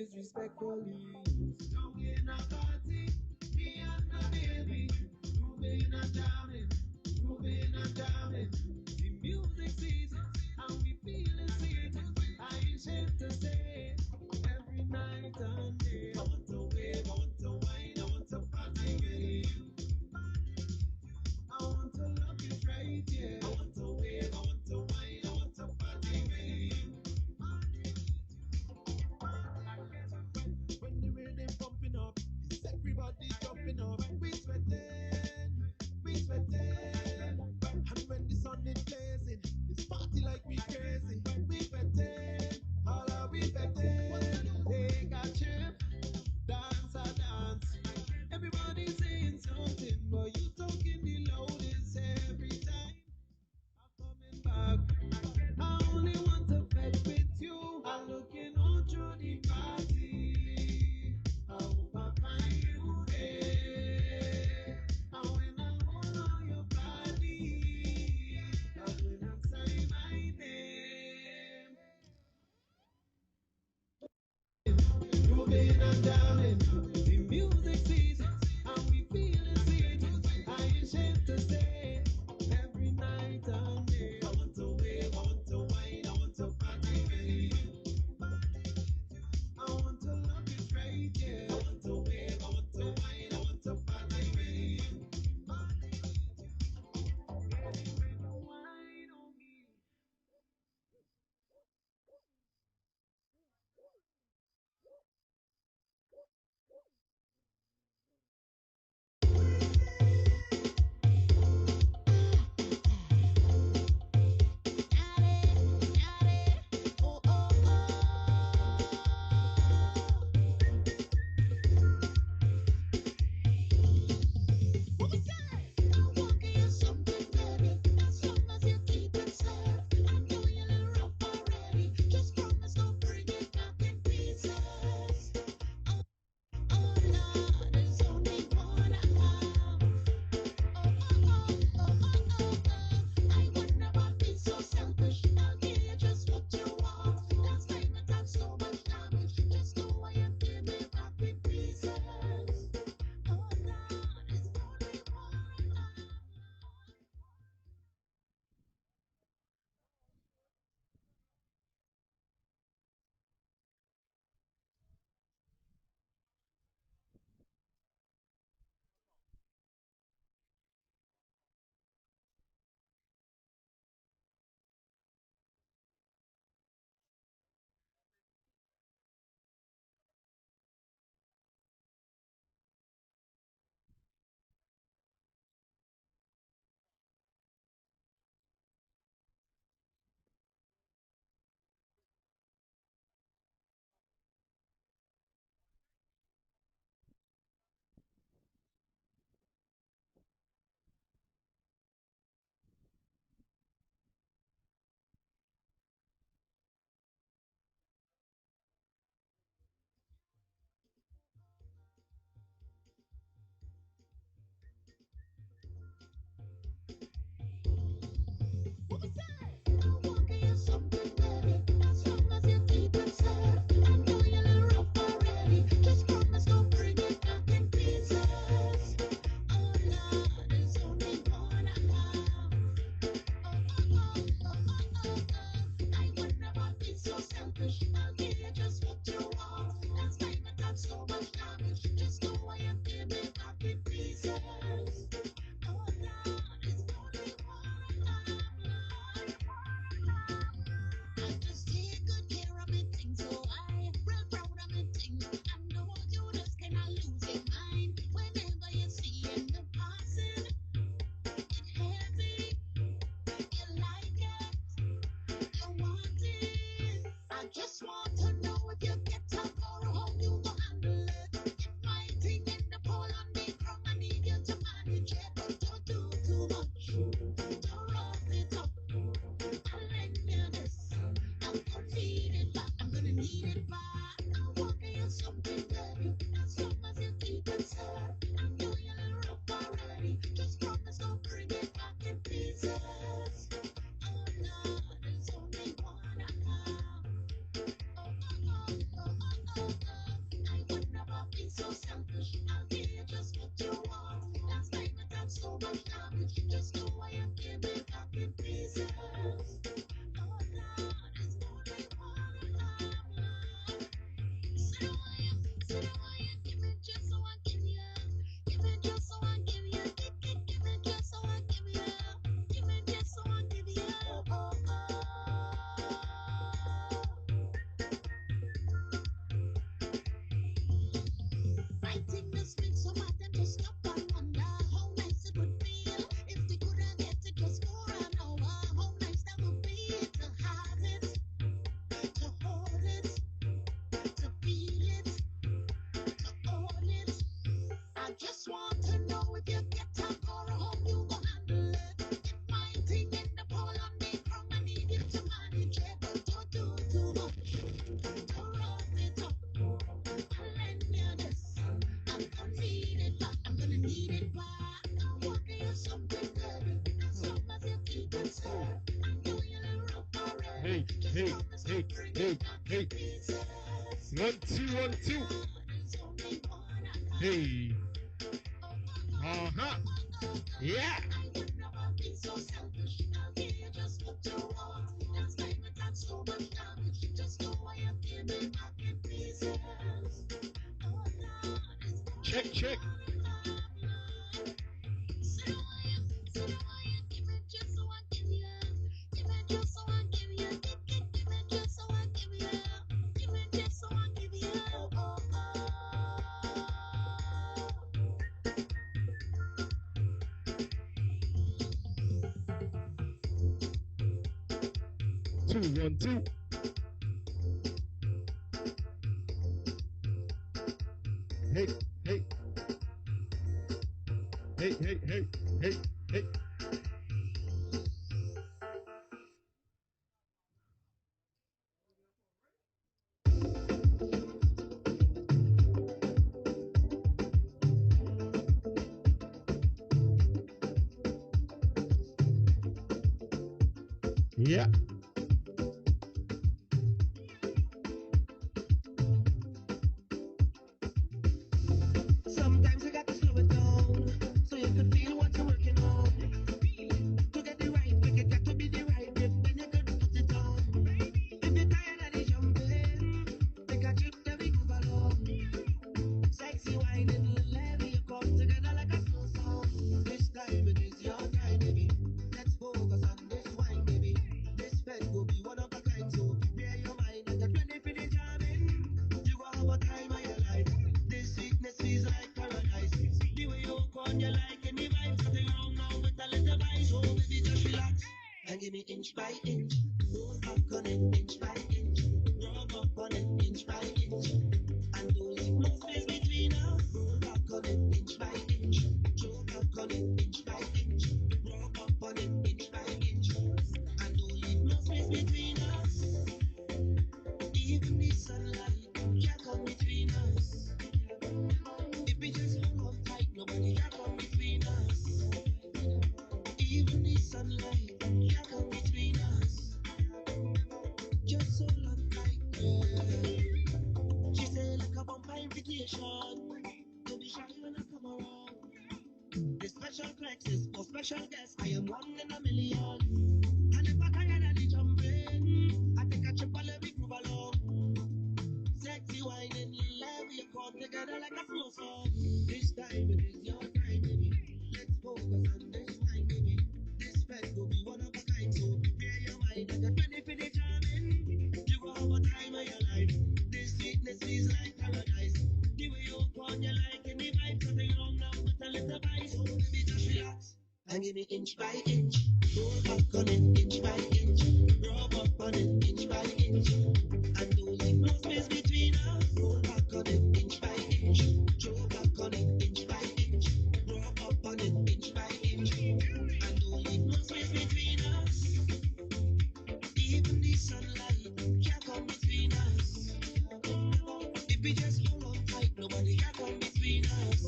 disrespectfully. Young in a party, me and the baby, moving and jamming, moving and jamming. The music season, and we feeling sweet. I ain't ashamed to say, every night and day. I want to wave, I want to wine, I want to party with you. I want to love you straight, yeah. I want to wave, I want to wine, I want to party with you. When the rhythm Hey, hey, hey, hey, hey. 1, 2, 1, 2. Hey. Uh-huh. Yeah. Check, check. Two, 1, 2. Hey, hey. Hey, hey, hey, hey, hey. Yeah. Sometimes you got to slow it down so you can feel what you're working on. To get the right wicket, got to be the right grip, then you could put it on. If you're tired of the jumping, take a trip, then we move along. Sexy whining, levy, you come together like a slow song. This time it is your time, baby. Let's focus on this wine, baby. This fed will be one of a kind, so prepare your mind and get ready for the jamming. You go have a time of your life. This sweetness feels like paradise. The way you walk on, you like any vibe. Something wrong now with a little vibe. So baby, just relax and give me inch by inch. Roll back on it, inch by inch. Rub up on it, inch by inch. And don't leave no space between us. Roll back on it, inch by inch. Throw back on it, inch by inch. Rub up on it, inch by inch. And don't leave no space between us. Even the sunlight can't come between us. If we just hold on tight, nobody can come between us. Even the sunlight can't come between us. Just hold on tight, yeah. She said like a bumper invitation. Don't be shy when I come around. The special Craigslist for special guests. I am one in a million. And if I tired of the jumping, I take a trip and let me move along. Sexy whining, love you come together like a slow song. This time it is your time, baby. Let's focus on this wine, baby. This fed will be one of a kind, so prepare your mind and get ready for the jamming. You go have a time of your life. This sweetness feels like paradise. The way you walk on, you like any vibe. Something wrong now with a little vibe, so baby just relax and give me inch by inch. Roll back on it, inch by inch. Rub up on it, inch by inch. And don't leave no space between us. Roll back on it, inch by inch. Throw back on it, inch by inch. Rub up on it, inch by inch. And don't leave no space between us. Even the sunlight can't come between us. If we just hold on tight, nobody can come between us.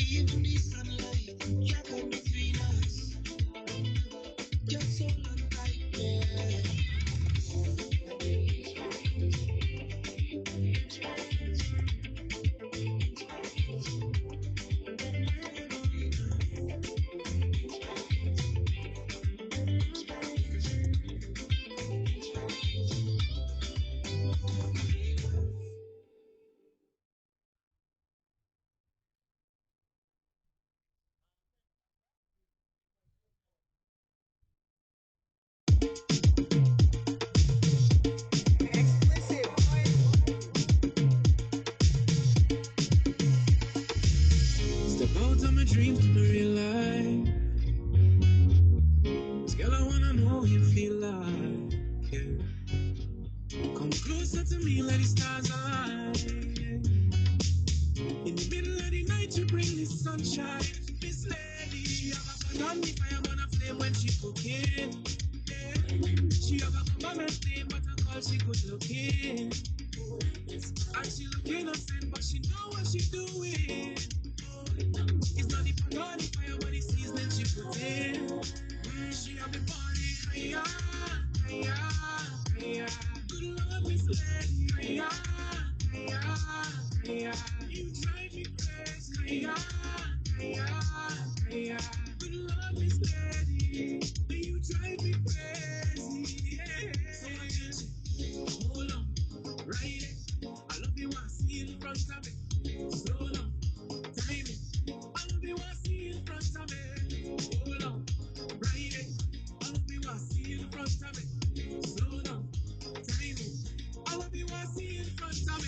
Even the sunlight can't come between us. Just hold on tight, yeah. Step out of my dreams to my real life. This girl, I wanna know how you feel like. Yeah. Come closer to me like the stars align. In the middle of the night, you bring the sunshine. This lady, she have a fun on the fire, wanna flame when she cooking. Yeah. She have a come on and flame, but I call she good looking. And she look innocent, but she know what she doing. It's not the pagani fire, but the seasoning she put in. She have the body higher, higher, higher. Good love, Miss Lady, higher, higher, higher. You drive me crazy, higher, higher, higher. Good love, Miss Lady, you drive me crazy. Yeah. So attention, hold on, right it. I love you, I see in front of me. Slow down, time it. I love you, I see in front of me. Hold on, right it. I love you, I see in front of me. Slow down, time it. I love you, I see in front of me.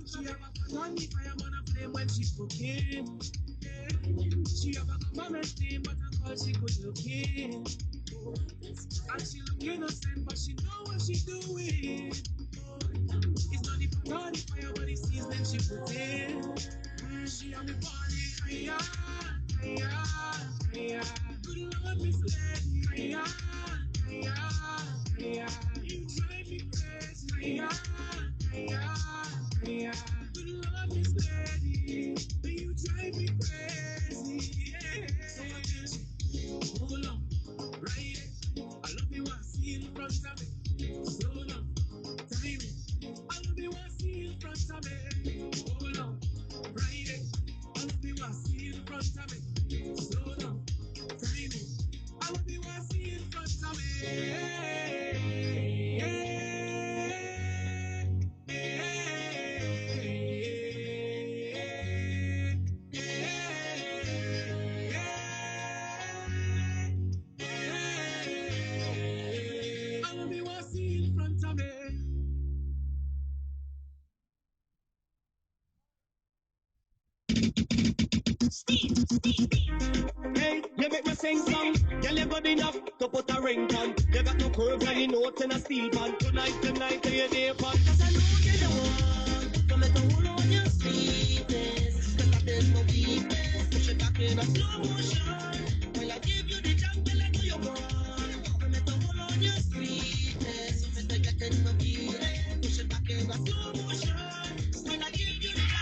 She have a on the fire, man, a flame when she cooking. She have a government name, but I call she good looking. And she look innocent, but she know what she doing. It's not the on the fire, but the seasoning she put in. She have the body higher, higher, higher. Good Lord, Miss Lady, higher, higher, higher. You drive me crazy, higher, higher, higher. Good Lord, Miss Lady, you drive me crazy. Yeah. So attention, hold on, right it. I love you, I see in front of me. Slow down, time it. I love you, I see in front of me. Hold on, right it. I love you, I see in front of me. Slow down, time it. I love you, I see in front of me. I love you, I see in front of me. Hey, you make me sing song. Girl, you good enough to put a ring on. You got no curves and you notes in a steel pan. Tonight, you day pan. Cause I know you're the one. So let the hold on your sweetness. Cause I've been no weakness. Push it back in a slow motion. While I give you the jump, girl, I know you're one. So let the hold on your sweetness. So let the get in my feeling. Push it back in a slow motion. While I give you the jump.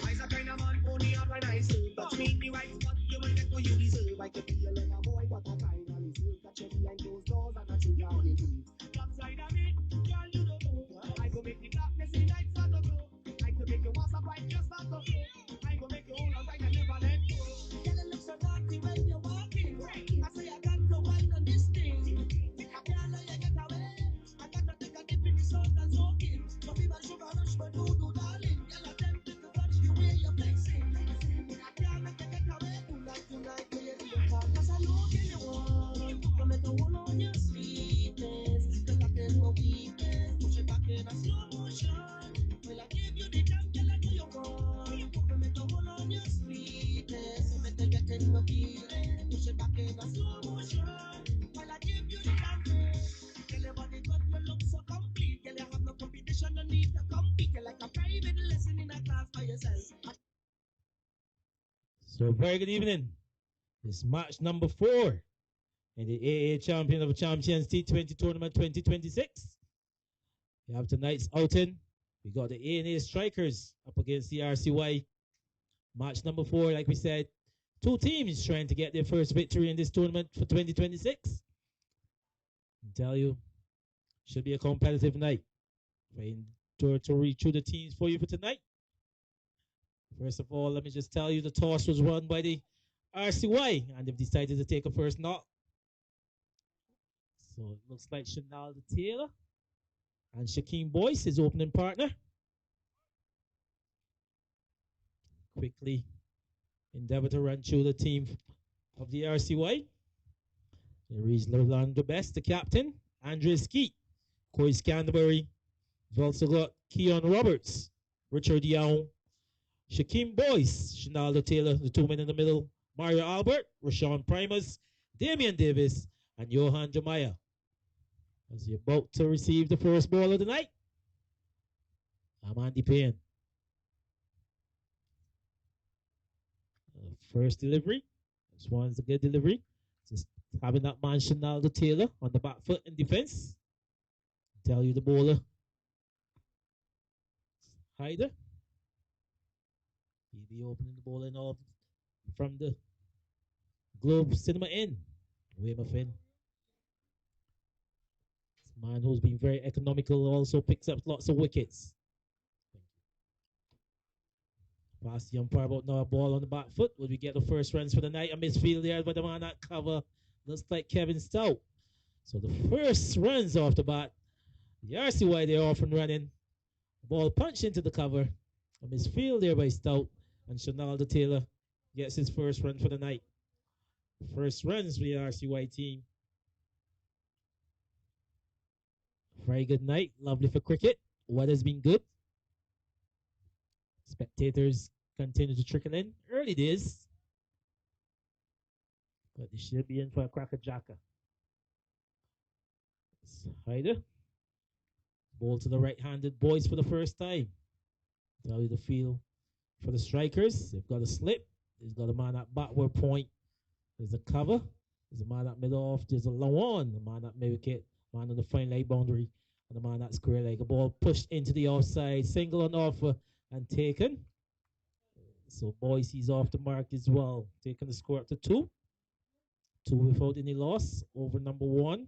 I's a kind of man, only have a nice touch me in the right spot, you will get what you deserve. I could be a little boy, but I finally serve. Got you behind those doors and I chill down the roof. Come side of me, girl, you don't know. I go make the darkness in the night start to glow. I could make you want some bright, just start to flow. I go make you hold on tight and never let go. Girl, it looks so naughty when you're walking. I say I got no wine on this thing. I can't let you get away. I got to take a dip in the sun and soak in. So people sugar rush, but do darling. Girl, I'm tempted to touch the way you're flexing. I can't make you get away. Tonight, baby, cause I know you want. Come and hold on your sweetness. Cause I feel no weakness. Push it back in a slow motion. Will I give you the jump, girl, I know you want. Come and hold on your sweetness. So make you get in my feeling. Push it back in a slow motion. Will I give you the jump? Girl, your body good, you look so complete. Girl, you have no competition, no need to compete. You're like a private lesson in a class by yourself. So very good evening. It's match number 4 in the AA Champion of Champions T20 Tournament 2026. We have tonight's outing. We got the ANA Strikers up against the RCY. Match number 4, like we said, 2 teams trying to get their first victory in this tournament for 2026. I tell you, should be a competitive night. To read through the teams for you for tonight. First of all, let me just tell you the toss was won by the RCY, and they've decided to take a first knock. So it looks like Shanalda Taylor and Shaquem Boyce, his opening partner. Quickly endeavor to run through the team of the RCY. There is Lorlando Best, the captain, Andre Skeet, Coy Scanterbury. We've also got Keon Roberts, Richard Young, Shaquem Boyce, Shanalda Taylor, the 2 men in the middle, Mario Albert, Rashawn Primus, Damian Davis, and Johan Jemaya. As you're about to receive the first ball of the night, I'm Andy Payne. First delivery. This one's a good delivery. Just having that man Shanaldo Taylor on the back foot in defense. Tell you the bowler. Hyder. He'll be opening the ball in off from the Globe Cinema Inn. Weymouth Inn. This man who's been very economical also picks up lots of wickets. Past the umpire about now a ball on the back foot. Will we get the first runs for the night? A misfield there by the man at cover. Looks like Kevin Stout. So the first runs off the bat. The RCY they're off and running. Ball punched into the cover. A misfield there by Stout. And Shanaldo Taylor gets his first run for the night. First runs for the RCY team. Very good night. Lovely for cricket. Weather's been good. Spectators continue to trickle in. Early days. But they should be in for a cracker jacker. Hyder. Ball to the right-handed boys for the first time. Tell you the feel for the strikers. They've got a slip. They've got a man at backward point. There's a cover. There's a man at mid-off. There's a low on. A man at mid-wicket. Man on the fine leg boundary. And a man at square leg. A ball pushed into the offside. Single on offer and taken. So Boise's off the mark as well. Taking the score up to 2. 2 without any loss over number 1.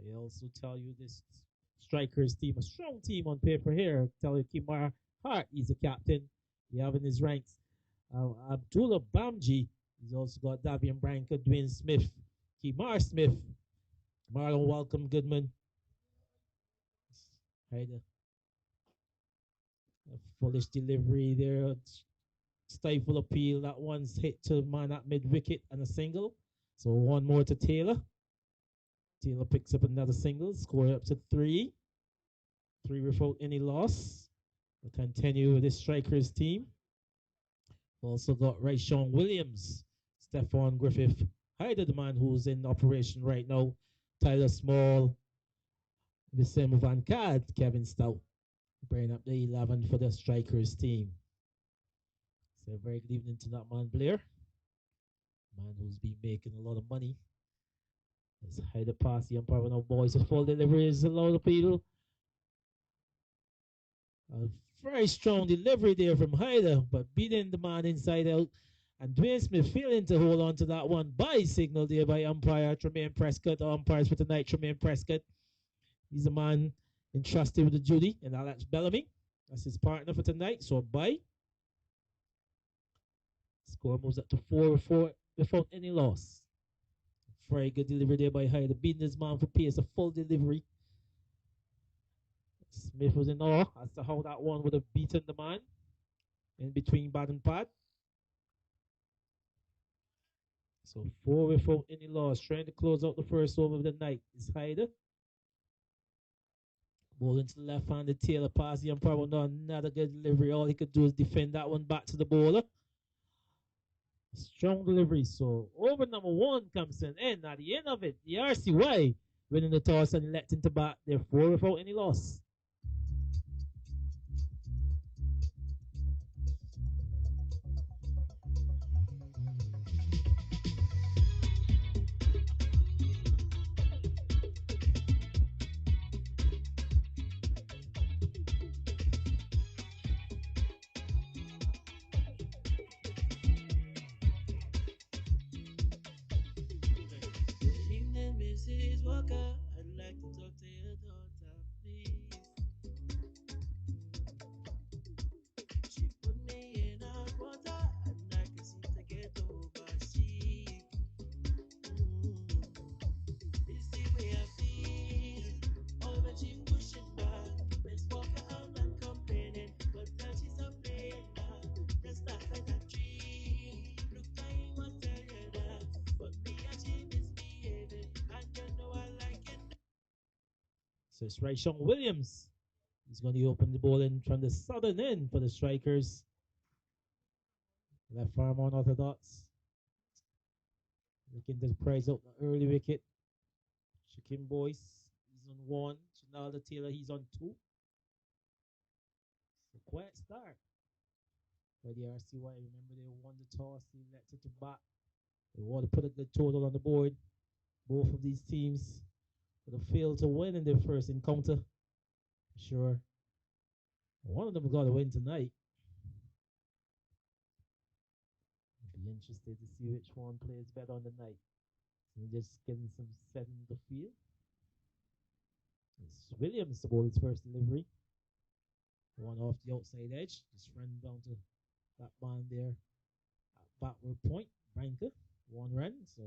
They also tell you this strikers team, a strong team on paper here. Tell you Kimar Hart, he's the captain. You have in his ranks Abdullah Bamji. He's also got Davian Branca, Dwayne Smith, Kimar Smith, Marlon Welcome Goodman. Hyder. A foolish delivery there. Stifle appeal. That one's hit to man at mid wicket and a single. So one more to Taylor. Taylor picks up another single. Score up to 3. 3 without any loss. We'll continue with this strikers team. Also got Rayshawn Williams, Stephon Griffith, Hyder, the man who's in operation right now, Tyler Small, Visem Van Cad, Kevin Stout, bringing up the 11 for the strikers team. So very good evening to that man Blair, man who's been making a lot of money. As Hyder pass the umpire now, boys, a full delivery is a lot of people. A very strong delivery there from Hyder, but beating the man inside out. And Dwayne Smith failing to hold on to that one by signal there by umpire Tremaine Prescott. The umpires for tonight, Tremaine Prescott. He's the man entrusted with the duty. And Alex Bellamy, that's his partner for tonight. So bye. Score moves up to 4 without any loss. Very good delivery there by Hyder. Beating his man for pace, a full delivery. Smith was in awe as to how that one would have beaten the man in between bat and pad. So 4 without any loss. Trying to close out the first over of the night is Hyder. Ball into the left-handed Taylor pass. The umpire will know another good delivery. All he could do is defend that one back to the bowler. Strong delivery. So over number 1 comes to an end. At the end of it, the RCY winning the toss and electing to bat. They're 4 without any loss. I'd like to talk to your daughter, please. She put me in hot water and I can seem to get overseas. This the way I feel. Oh, when she pushing back, Miss Walker, I'm not complaining, but now she's a pain now. Just like a tree. Look, I want to tell you that, but me and she misbehaving, and you know I like it. So it's Rayshawn Williams. He's going to open the ball in from the southern end for the strikers. Left arm unorthodox. Looking to prize out the early wicket. Shakim Boyce, he's on 1. Shenaldo Taylor, he's on 2. So quiet start by the RCY. Remember, they won the toss, they elected to bat. They want to put a good total on the board. Both of these teams would have failed to win in their first encounter. Sure. One of them got to win tonight. Be interested to see which one plays better on the night. So just getting some setting the field. It's Williams to bowl his first delivery. One off the outside edge. Just run down to that man there at backward point. Branker. 1 run. So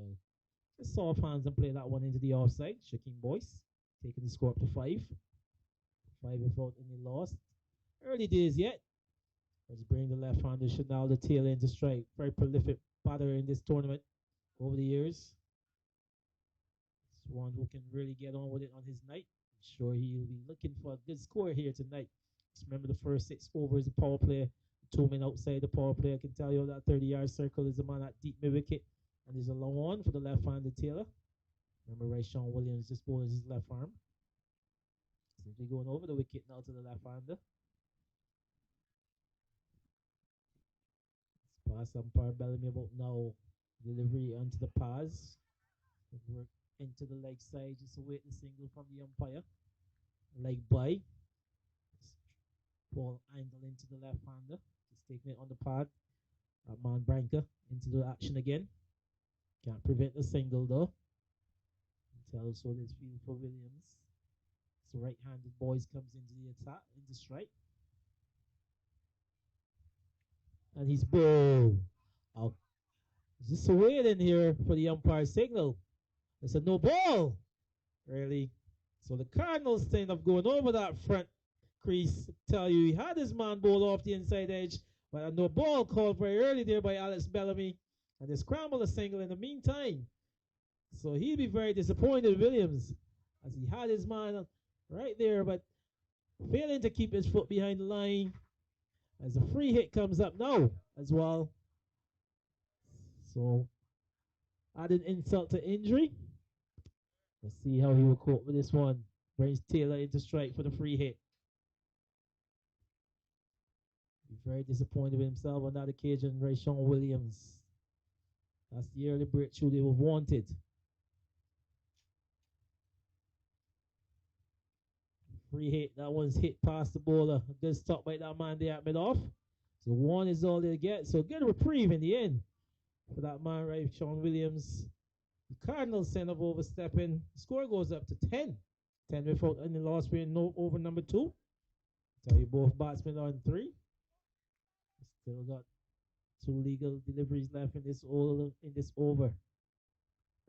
just soft hands and play that one into the offside. Shakim Boyce taking the score up to 5. 5 without any loss. Early days yet. Let's bring the left-hander Shenaldo Taylor into strike. Very prolific batter in this tournament over the years. It's one who can really get on with it on his night. I'm sure he'll be looking for a good score here tonight. Just remember the first 6 overs, the power play. 2 men outside the power play. I can tell you that 30-yard circle is the man at deep mid-wicket. And there's a long one for the left-handed Taylor. Remember, Sean Williams just bowls his left arm. Simply going over the wicket now to the left-hander. Pass umpire Bellamy about now. Delivery onto the pass. Work into the leg side. Just await the single from the umpire. Leg by. Ball angle into the left hander. Just taking it on the pad. Man Branker into the action again. Can't prevent the single though. Until so there's field for Williams. So right-handed Boyce comes into the attack, into strike. And he's bowled. Oh, just waiting here for the umpire signal. It's a no ball. Really. So the Cardinals end up going over that front crease. Tell you, he had his man bowled off the inside edge, but a no ball called very early there by Alex Bellamy. And they scrambled a single in the meantime. So he'll be very disappointed, Williams, as he had his man right there, but failing to keep his foot behind the line. As a free hit comes up now as well. So adding insult to injury. Let's see how he will cope with this one. Brings Taylor into strike for the free hit. He's very disappointed with himself on that occasion, Sean Williams. That's the early breakthrough they were wanted. Free hit, that one's hit past the bowler. A good stop by that man there at mid-off. So 1 is all they get. So good reprieve in the end for that man, right, Sean Williams. The Cardinals send up overstepping. Score goes up to 10. 10 without any loss. We're in over number 2. Tell you both batsmen are on 3. Still got 2 legal deliveries left in this over.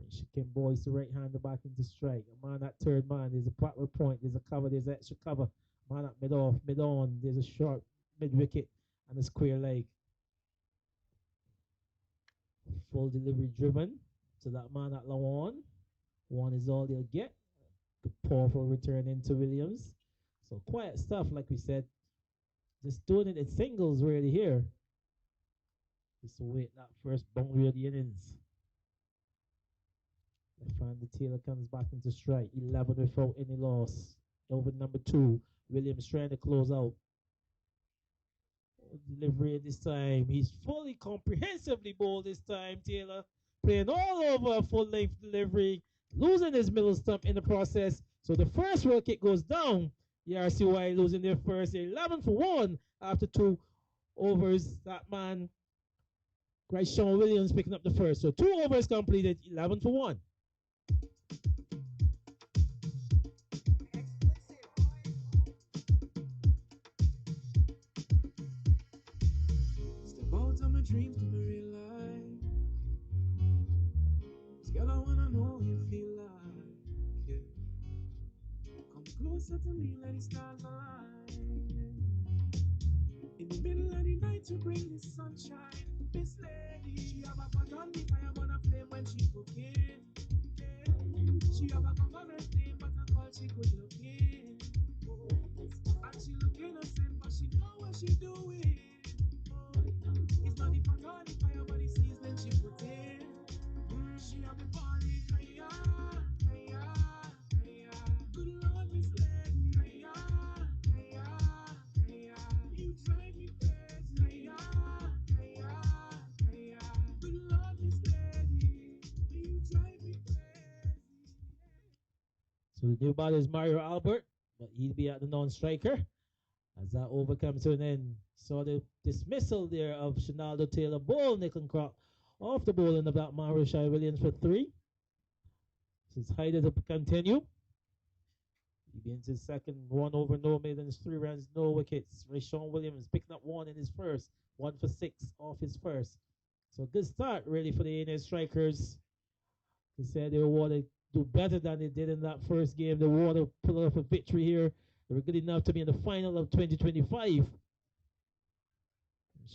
Shakim Boyce, the right-hander, back into strike. A man at third man. There's a backward point. There's a cover. There's extra cover. Man at mid-off, mid-on. There's a short mid-wicket and a square leg. Full delivery driven to that man at long on. 1 is all they'll get. Good powerful return into Williams. So quiet stuff, like we said. Just doing it in singles really here. Just wait that first boundary of the innings. Left-hander Taylor comes back into strike. 11 without any loss. Over number 2. Williams trying to close out. Delivery this time. He's fully comprehensively bowled this time, Taylor. Playing all over a full-length delivery. Losing his middle stump in the process. So the first wicket goes down. The RCY losing their first 11 for 1 after 2 overs. That man, Sean Williams, picking up the first. So 2 overs completed, 11 for 1. Step out of my dreams to my real life. Girl, I wanna know you feel like, yeah. Come closer to me, let it start line. In the middle of the night to bring the sunshine. This lady, she have a pot on the fire, wanna flame when she cooking. Yeah. She have a government name, but I call she good looking. And she look innocent, but she know what she doing. It's not the pot on the fire, but the seasoning she put in. She have the body, hiya, hiya. So the new batter is Mario Albert, but he'll be at the non-striker. As that over comes to an end, saw the dismissal there of Shinaldo Taylor ball, Nick and Croc off the ball in the black man, Rashai Williams for 3. This is Hyder to continue. He begins his second, 1 over, no maidens, 3 runs, no wickets. Rashawn Williams picking up 1 in his first, 1 for 6 off his first. So good start really for the ANS strikers. They said they want to do better than they did in that first game. They want to pull off a victory here. They were good enough to be in the final of 2025. I'm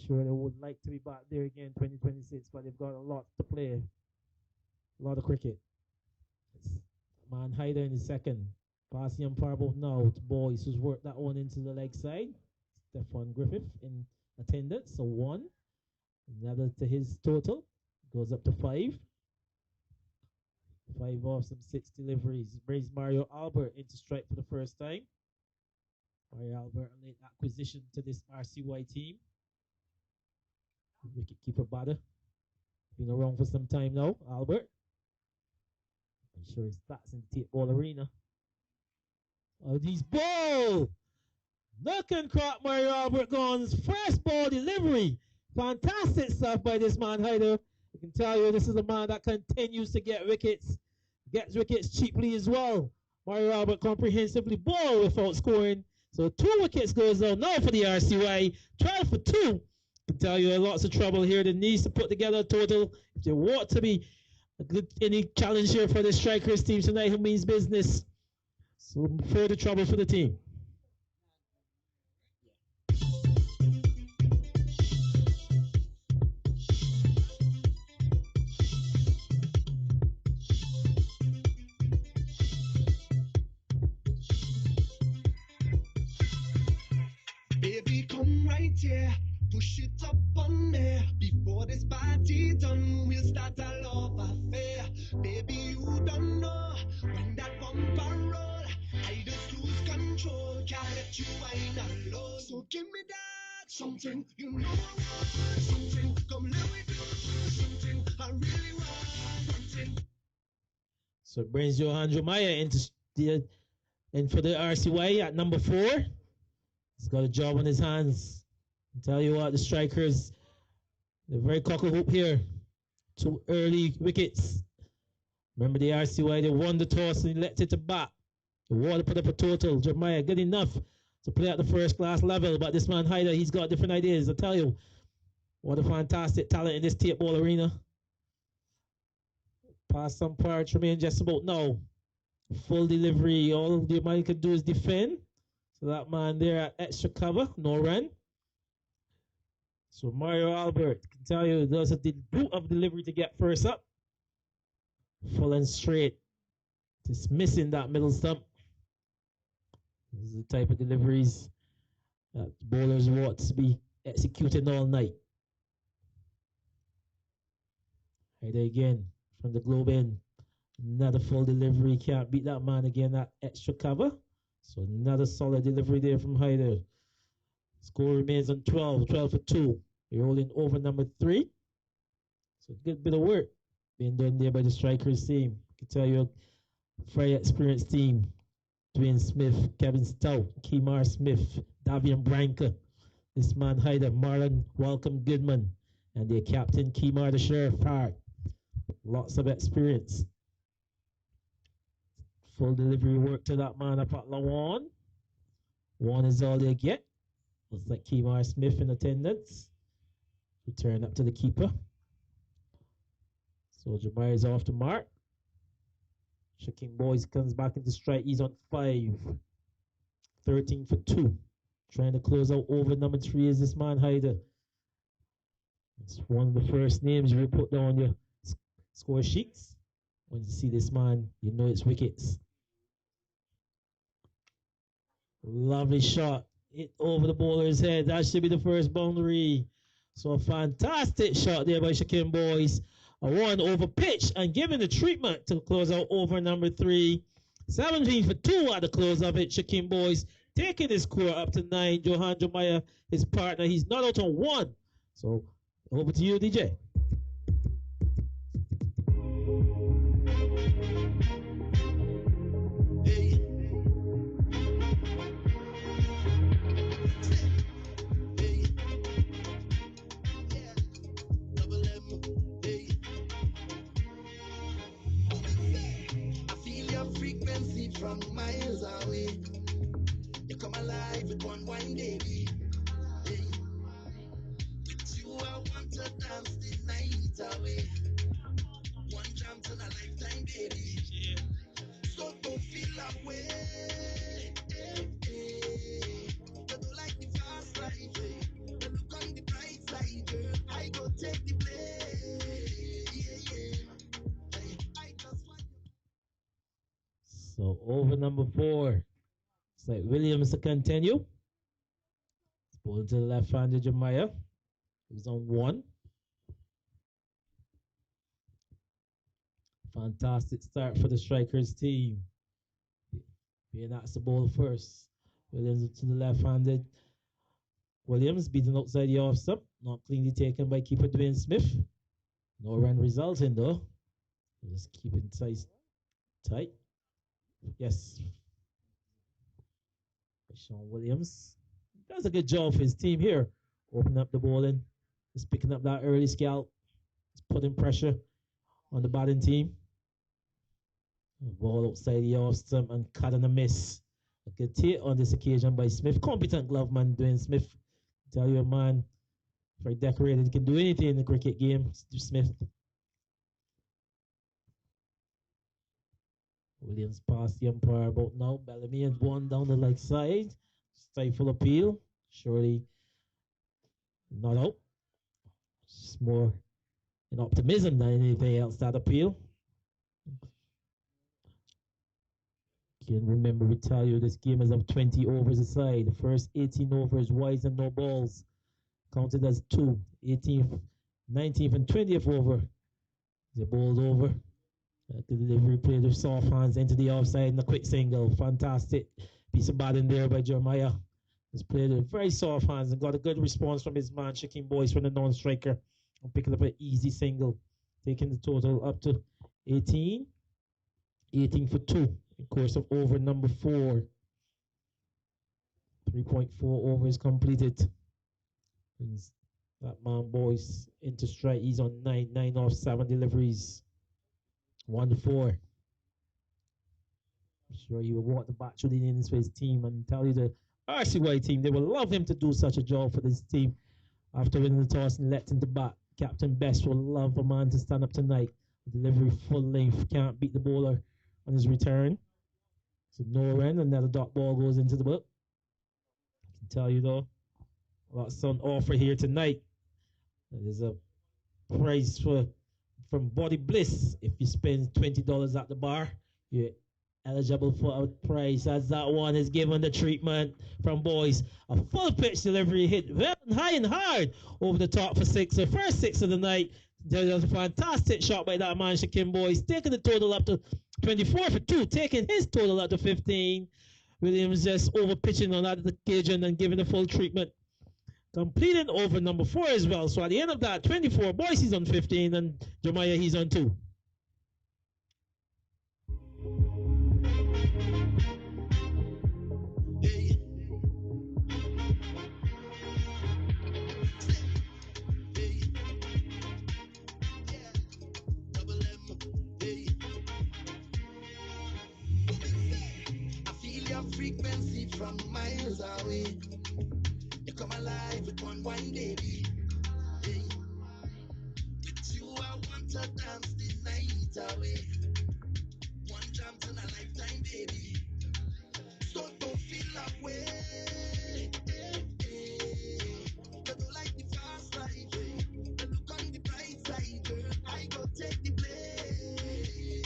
sure they would like to be back there again 2026, but they've got a lot to play. A lot of cricket. It's Man Hyder in the second. Passing on far about now to Boyce, who's worked that one into the leg side. Stefan Griffith in attendance, so 1. Another to his total. Goes up to 5. 5 off some 6 deliveries. Brings Mario Albert into strike for the first time. Mario Albert, a late acquisition to this RCY team. Wicket keeper batter. Been around for some time now, Albert. I'm sure his stats in the Tapeball arena. Oh, these ball! Look and Croc Mario Albert Gons. First ball delivery. Fantastic stuff by this man, Hyder. I can tell you this is a man that continues to get wickets. Gets wickets cheaply as well. Mario Albert comprehensively ball without scoring. So 2 wickets goes down now for the RCY. 12 for 2. I can tell you lots of trouble here. They needs to put together a total. If they want to be a good any challenge here for the strikers team tonight who means business. So further trouble for the team. Baby, come right here, push it up on me. Before this party done, we'll start a love affair. Baby, you don't know when that bumper roll, I just lose control, can't let you whine alone. So give me that something, you know I want something. Come let me do something, I really want something. So it brings Johan Jomaya in for the RCY at number 4. He's got a job on his hands. I'll tell you what, the strikers, they're very cock-a-hoop here. 2 early wickets. Remember the RCY, they won the toss and elected to bat. They want to put up a total. Jeremiah, good enough to play at the first class level, but this man Hyder, he's got different ideas. I tell you, what a fantastic talent in this Tapeball arena. Pass some parts remain just about now. Full delivery, all the man could do is defend. So that man there at extra cover, no run. So Mario Albert, I can tell you, does a boot of delivery to get first up. Full and straight. Just missing that middle stump. This is the type of deliveries that bowlers want to be executed all night. Right there again, from the globe end. Another full delivery, can't beat that man again, that extra cover. So another solid delivery there from Hyder. Score remains on 12 for 2. You're holding over number 3. So a good bit of work being done there by the strikers team. I can tell you a very experienced team. Dwayne Smith, Kevin Stout, Kemar Smith, Davian Branca, this man Hyder, Marlon Welcome Goodman, and their captain Kemar the Sheriff Park. Lots of experience. Full delivery work to that man up at Lawan. 1 is all they get. Looks like Kemar Smith in attendance. Return up to the keeper. So Jamar is off the mark. Shakim Boys comes back into strike. He's on 5. 13 for 2. Trying to close out over number 3 is this man Hyder. It's one of the first names you will put down on your score sheets. When you see this man, you know it's wickets. Lovely shot. Hit over the bowler's head. That should be the first boundary. So a fantastic shot there by Shakim Boys. A 1 over pitch and given the treatment to close out over number 3. 17 for 2 at the close of it. Shakim Boys taking his score up to 9. Johan Jomaya, his partner, he's not out on 1. So over to you, DJ. Hey over number 4. It's like Williams to continue. Ball to the left-hander Jeremiah. He's on 1. Fantastic start for the Strikers team. Being asked the ball first. Williams to the left-handed. Williams beaten outside the off stump. Not cleanly taken by keeper Dwayne Smith. No run resulting though. Just keep it tight. Yes. Sean Williams does a good job for his team here. Opening up the ball in. Just picking up that early scalp. Just putting pressure on the batting team. Ball outside the off stump and cut and a miss. A good hit on this occasion by Smith. Competent glove man Dwayne Smith. Tell you a man, very decorated, can do anything in the cricket game. Steve Smith. Williams past the umpire about now. Bellamy has one down the leg side. Stifle appeal. Surely not out. It's more an optimism than anything else, that appeal. Can remember we tell you this game is of 20 overs aside. The first 18 overs wides and no balls. Counted as 2. 18th, 19th, and 20th over. They bowled over. The delivery played with soft hands into the offside and a quick single. Fantastic piece of batting there by Jeremiah. He's played with very soft hands and got a good response from his man, Shaquem Boyce, from the non-striker. And picking up an easy single. Taking the total up to 18. 18 for 2. In course of over number 4. 3.4 overs completed. Brings that man Boyce into strike. He's on 9. 9 off 7 deliveries. 1-4. I'm sure he will want the bat through the innings for his team, and tell you the RCY team, they will love him to do such a job for this team after winning the toss and electing to bat. Captain Best will love a man to stand up tonight. Delivery full length, can't beat the bowler on his return. So no run, another dot ball goes into the book. I can tell you though, a lot of sun offer here tonight. There's a price from Body Bliss. If you spend $20 at the bar, you're eligible for a prize, as that one is given the treatment from Boyce. A full pitch delivery hit well high and hard over the top for 6. The first 6 of the night. There was a fantastic shot by that man, Shaquem Boyce, taking the total up to 24 for 2, taking his total up to 15. Williams just over pitching on that occasion and giving the full treatment. Completing over number 4 as well. So at the end of that, 24, Boyce is on 15 and Jeremiah, he's on 2. Frequency from miles away. You come alive with one baby. Hey. With you I want to dance the night away. One jam in a lifetime, baby. So don't feel that way. Hey, hey. You don't like the fast life, hey. You look on the bright side, girl. I go take the play.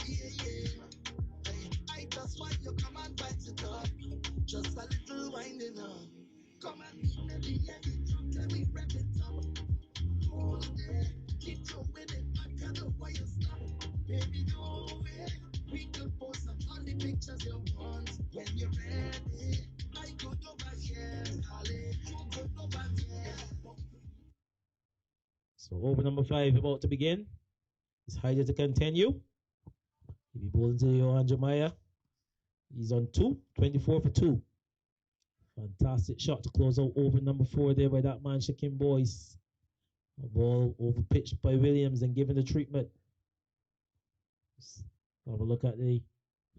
Yeah, yeah. I just want you come and bite it up. Just a little winding up. Come and meet me, yeah, you drunk, let me wrap it up. All day, keep throwing it back, I don't want you stop. Baby, no way. We could post up all the pictures you want. When you're ready, I could over here, darling. You could over here. So over number 5 about to begin. It's Hyder to continue. If you bowling to Johan Jeremiah, he's on 2, 24 for 2. Fantastic shot to close out over number 4 there by that man, Shaquem Boyce. A ball over pitched by Williams and given the treatment. Just have a look at the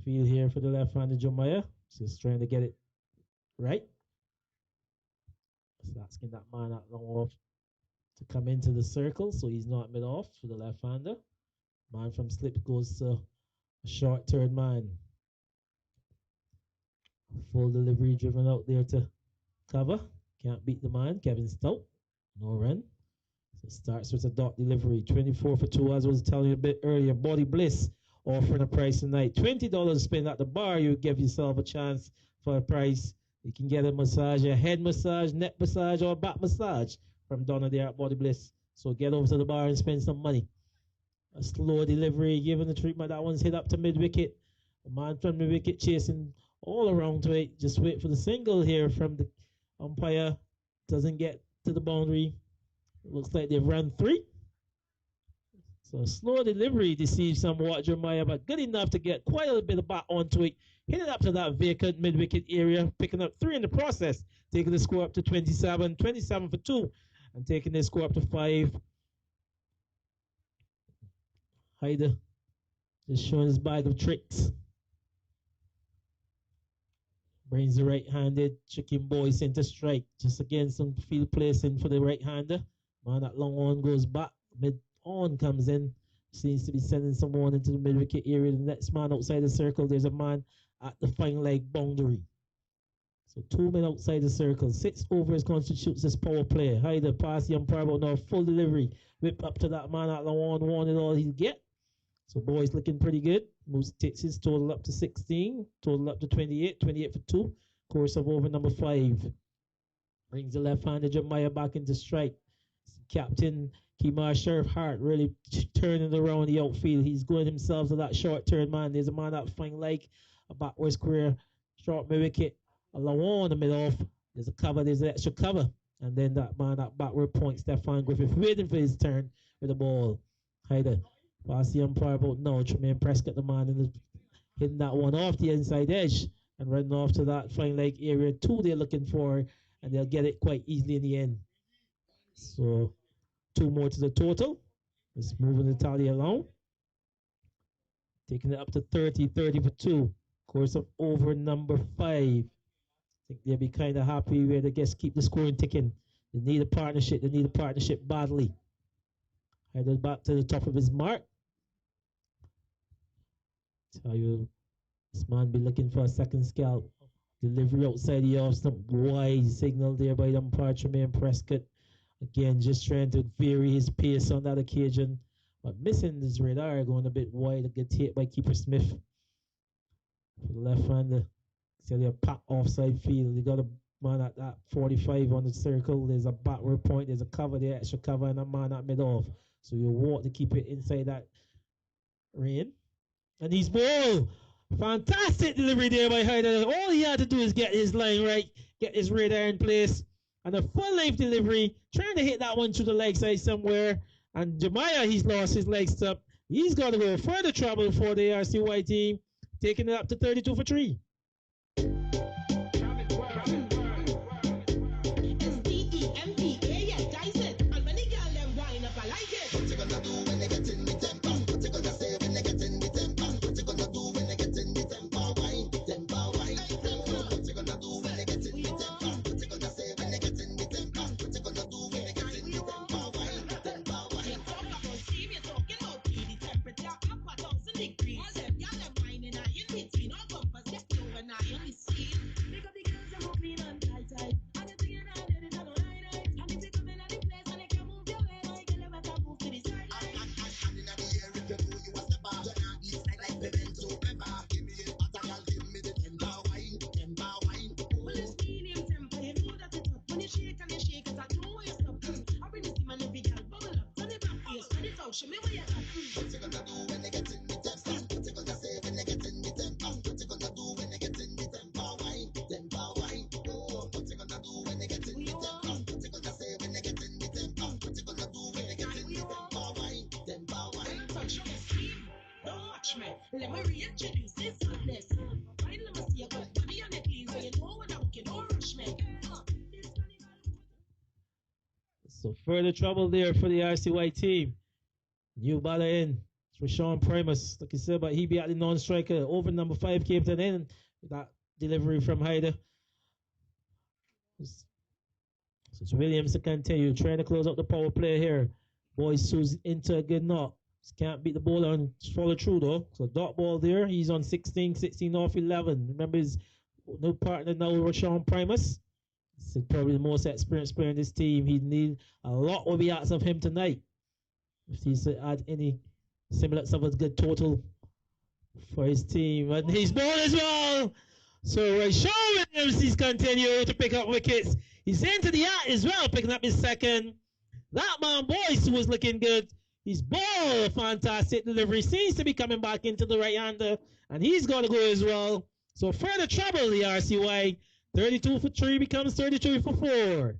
field here for the left-handed Jeremiah. Just trying to get it right. Just asking that man that long off to come into the circle so he's not mid-off for the left-hander. Man from slip goes to a short third man. Full delivery driven out there to cover. Can't beat the man. Kevin Stout. No run. So starts with a dot delivery. 24 for 2, as I was telling you a bit earlier. Body Bliss offering a price tonight. $20 spend at the bar, you give yourself a chance for a price. You can get a massage, a head massage, neck massage, or back massage from Donna there at Body Bliss. So get over to the bar and spend some money. A slow delivery, given the treatment. That one's hit up to mid-wicket. The man from the wicket chasing all around to it. Just wait for the single here from the umpire. Doesn't get to the boundary. It looks like they've run 3. So slow delivery deceives somewhat Jeremiah, but good enough to get quite a bit of bat onto it. Hit it up to that vacant mid-wicket area, picking up 3 in the process, taking the score up to 27 for 2, and taking the score up to 5. Hyder just showing his bag of tricks. Brings the right-handed chicken boy center strike. Just again, some field placing for the right-hander. Man, that long on goes back. Mid-on comes in. Seems to be sending someone into the mid-wicket area. The next man outside the circle, there's a man at the fine leg boundary. So 2 men outside the circle. 6 overs constitutes this power play. Hyder pass the umpire, but now full delivery. Whip up to that man at long on, wanted all he'll get. So boys looking pretty good. Moves takes his total up to 16. Total up to 28. 28 for 2. Course of over number 5. Brings the left-hander Jeremiah back into strike. Captain Kemar Sheriff Hart really turning around the outfield. He's going himself to that short turn man. There's a man that fine like a backwards career. Short mid-wicket. A long on the mid-off. There's a cover. There's an extra cover. And then that man at backward point, Stefan Griffith, waiting for his turn with the ball. Hyder. Pass the umpire about now. Tremaine Prescott, the man, hitting that one off the inside edge and running off to that fine leg area 2 they're looking for, and they'll get it quite easily in the end. So 2 more to the total. Just moving the tally along. Taking it up to 30 for 2. Course of over number 5. I think they'll be kind of happy where they just keep the scoring ticking. They need a partnership. They need a partnership badly. Headed back to the top of his mark. Tell you, this man be looking for a second scalp. Delivery outside the off stump. Wide signal there by the umpire, Tremaine Prescott. Again, just trying to vary his pace on that occasion. But missing his radar, going a bit wide. A good hit by Keeper Smith. For the left-hander. So they're packed offside field. They got a man at that 45 on the circle. There's a backward point. There's a cover there, extra cover, and a man at mid-off. So you walk to keep it inside that rain. And he's ball. Fantastic delivery there by Hyder. All he had to do is get his line right, get his radar in place. And a full-length delivery, trying to hit that one to the leg side somewhere. And Jeremiah, he's lost his leg step. He's got to go further trouble for the RCY team, taking it up to 32 for 3. Let me reintroduce this hotness. Finally, let me see a good body on the clean, so you know when I can don't rush me. So further trouble there for the RCY team. New batter in for Sean Primus. Like I said, but he be at the non-striker. Over number 5 came to an end with that delivery from Hyder. So it's Williams to continue, trying to close out the power play here. Boys who's into a good knock. Just can't beat the bowler and follow through though. So dot ball there. He's on 16 off 11. Remember his new partner now, Sean Primus. This is probably the most experienced player in this team. He need a lot will be asked of him tonight. If he's to add any semblance of a good total for his team. And he's ball as well. So Rayshon Williams is continuing to pick up wickets. He's into the act as well, picking up his second. That man Boyce was looking good. His ball, fantastic delivery. Seems to be coming back into the right-hander. And he's going to go as well. So further trouble, the RCY. 32 for 3 becomes 33 for 4.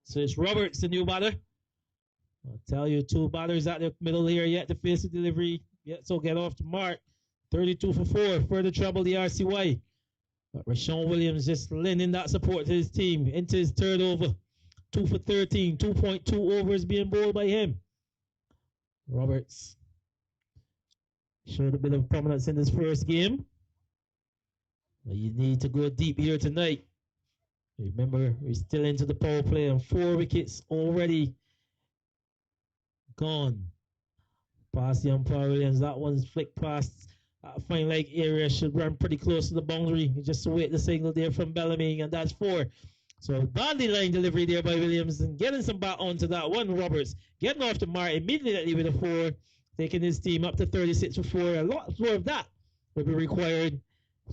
So it's Roberts, the new batter. I'll tell you, 2 batters out the middle here yet to face the delivery. Yet so get off the mark. 32 for 4. Further trouble, the RCY. But Rayshon Williams just lending that support to his team into his third over. 2 for 13. 2.2 overs being bowled by him. Roberts showed a bit of prominence in this first game. But you need to go deep here tonight. Remember, we're still into the power play and 4 wickets already gone. Past the umpire Williams. That one's flicked past that fine leg area. Should run pretty close to the boundary. Just wait the signal there from Bellamy, and that's 4. So bandy line delivery there by Williams and getting some bat onto that one. Roberts getting off the mark immediately with a 4, taking his team up to 36 for 4. A lot more of that will be required.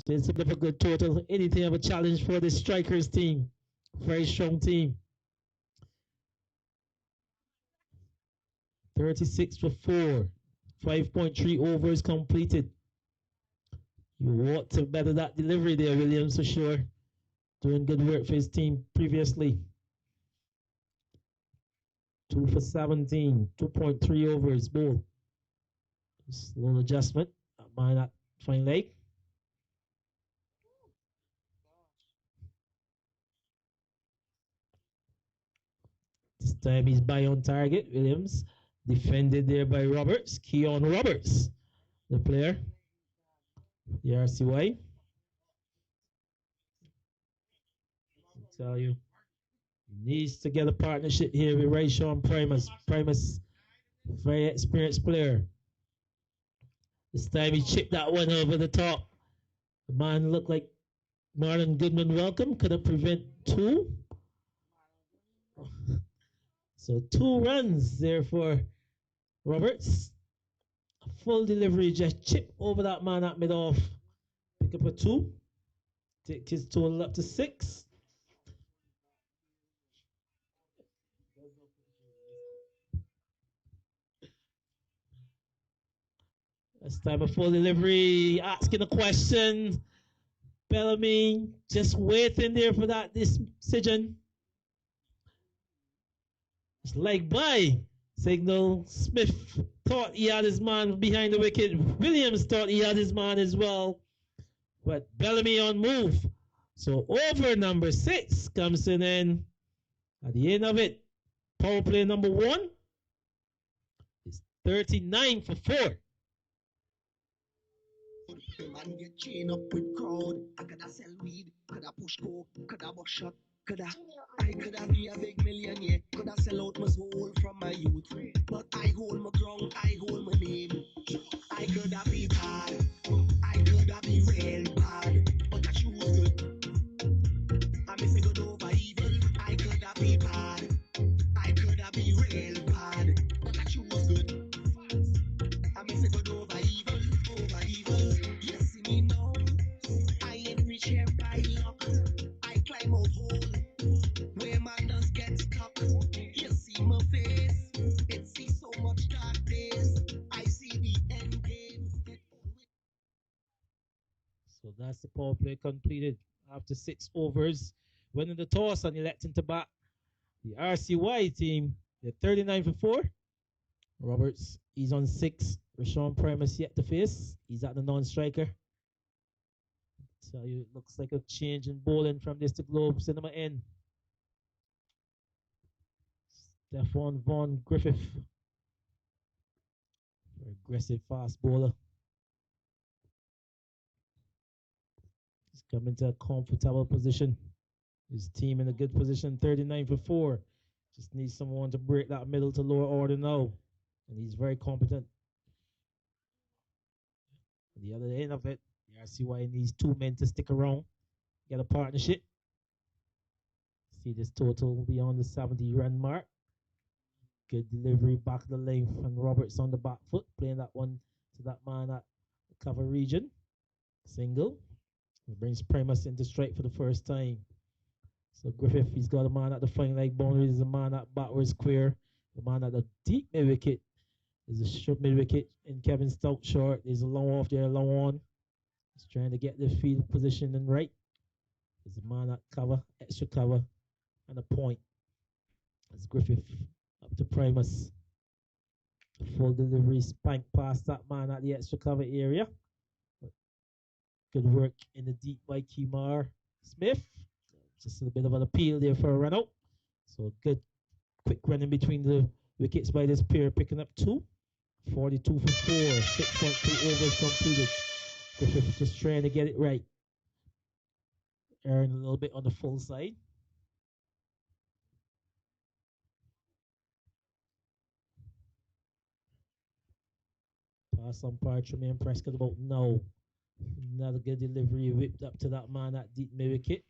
It's a bit of a good total. Anything of a challenge for the strikers team. Very strong team. 36 for 4. 5.3 overs completed. You want to better that delivery there, Williams, for sure. Doing good work for his team previously. 2 for 17. 2.3 overs, both. Slow adjustment. Mind that fine leg. This time he's by on target. Williams defended there by Roberts. Keon Roberts, the player. The RCY. I'll tell you, needs to get a partnership here with Rayshon Primus. Primus, very experienced player. This time he chipped that one over the top. The man looked like Marlon Goodman welcome. Couldn't prevent 2. So 2 runs there for Roberts. A full delivery, just chip over that man at mid-off. Pick up a 2. Take his total up to 6. This time a full delivery, asking a question. Bellamy just waiting there for that decision. It's leg by. Signal. Smith thought he had his man behind the wicket. Williams thought he had his man as well. But Bellamy on move. So over number 6 comes in. At the end of it, power play number 1 is 39 for 4. Man get chain up with crowd. I coulda sell weed, coulda push coke, coulda bust shot, I coulda be a big millionaire, coulda sell out my soul from my youth. But I hold my ground, I hold my name. I coulda be bad, I coulda be real bad, but I choose good. I miss a good over evil. I coulda be bad, I coulda be real bad, but I choose good. I miss a good over evil, over evil. You see me now, I ain't rich here by luck. I climb out hole where man does get stuck. You see my face, it sees so much dark days. I see the end game. So that's the power play completed after 6 overs. winning the toss and electing to bat. The RCY team, they're 39 for 4. Roberts, he's on 6. Rashawn Primus yet to face. He's at the non-striker. So it looks like a change in bowling from this to Globe Cinema N. Stephon Von Griffith, aggressive fast bowler. He's coming to a comfortable position. His team in a good position, 39 for 4. Just needs someone to break that middle to lower order now. And he's very competent. At the other end of it, the RCY needs 2 men to stick around, get a partnership. See this total beyond the 70-run mark. Good delivery back of the length, and Roberts on the back foot, playing that one to that man at the cover region. Single. It brings Primus into strike for the first time. So Griffith, he's got a man at the fine leg boundary. There's a man at backwards square. The man at the deep mid wicket. There's a short mid wicket in Kevin Stout short. There's a long off there, long on. He's trying to get the field position and right. There's a man at cover, extra cover, and a point. That's Griffith up to Primus. Full delivery, spank past that man at the extra cover area. Good work in the deep by Kimar Smith. Just a bit of an appeal there for a run out. So good quick run in between the wickets by this pair, picking up 2. 42 for 4, 6.3 overs completed. Griffith just trying to get it right. Aaron a little bit on the full side. Pass on par, Tremaine Prescott about no. Another good delivery whipped up to that man at deep mid wicket.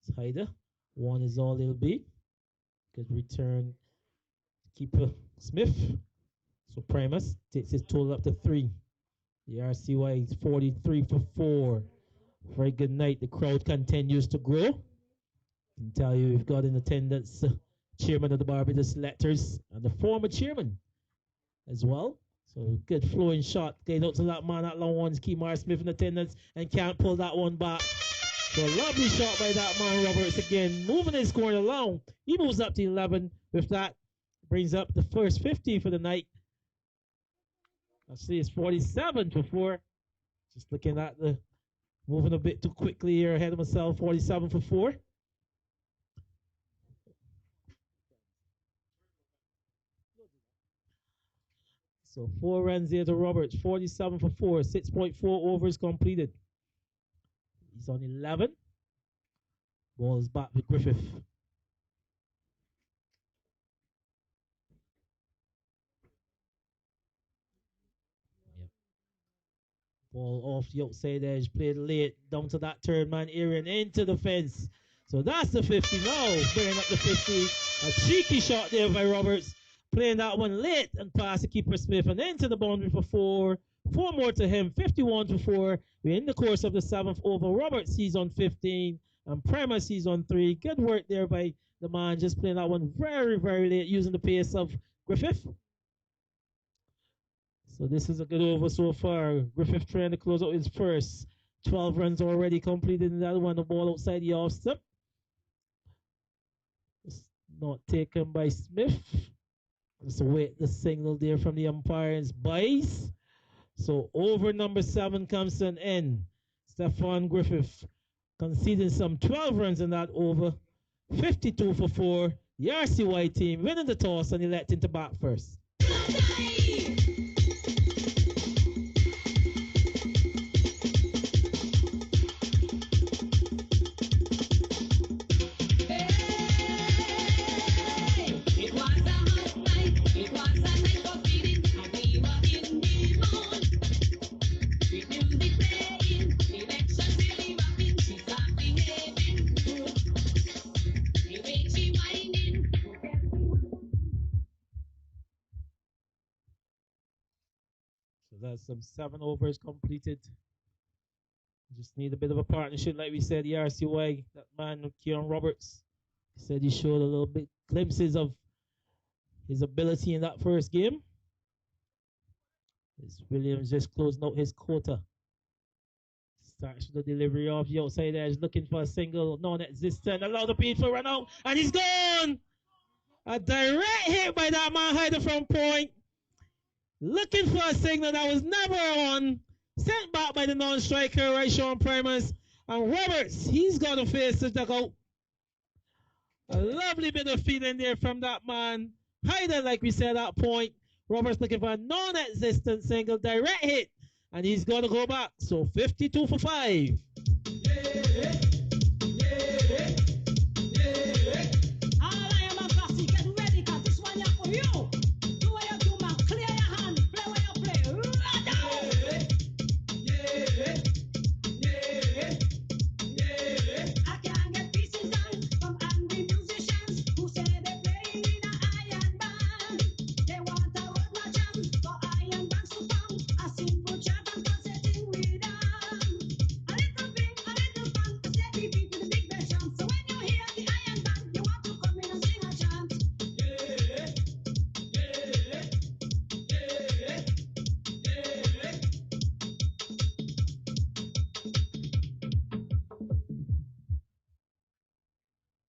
It's Hyder. 1 is all it'll be. Good return. Keeper Smith. So Primus takes his total up to 3. The RCY is 43 for 4. Very good night. The crowd continues to grow. I can tell you we've got in attendance chairman of the Barbados Selectors and the former chairman as well. So good flowing shot. Going out to that man at long ones. Kimar Smith in attendance and can't pull that one back. So a lovely shot by that man Roberts again. Moving his score along. He moves up to 11. With that, brings up the first 50 for the night. Actually, it's 47 for 4. Just looking at the moving a bit too quickly here ahead of myself. 47 for 4. So 4 runs here to Roberts. 47 for 4. 6.4 overs completed. He's on 11. Ball is back with Griffith. Ball off the outside edge, played late, down to that third man area and into the fence. So that's the 50 now, bringing up the 50. A cheeky shot there by Roberts, playing that one late and past the keeper Smith and into the boundary for 4. 4 more to him, 51 for 4. We're in the course of the 7th over. Roberts sees on 15 and Primus sees on 3. Good work there by the man, just playing that one very, very late using the pace of Griffith. So this is a good over so far. Griffith trying to close out his first. 12 runs already completed in that one. The ball outside the off step. It's not taken by Smith. Just wait the signal there from the umpires. Buys. So over number 7 comes to an end. Stephon Griffith conceding some 12 runs in that over. 52 for 4. The RCY team winning the toss and electing to bat first. That's some 7 overs completed. Just need a bit of a partnership, like we said. The RCY, that man, Kieran Roberts, said he showed a little bit glimpses of his ability in that first game. Williams just closing out his quota. Starts with the delivery off the outside edge, looking for a single, non-existent. Allow the beat to run out, and he's gone. A direct hit by that man Hyder from point. Looking for a signal that was never on. Sent back by the non-striker, right, Sean Primus. And Roberts, he's got to face the dugout. A lovely bit of feeling there from that man. Hyder, like we said at point. Roberts looking for a non-existent single, direct hit. And he's going to go back. So 52 for 5.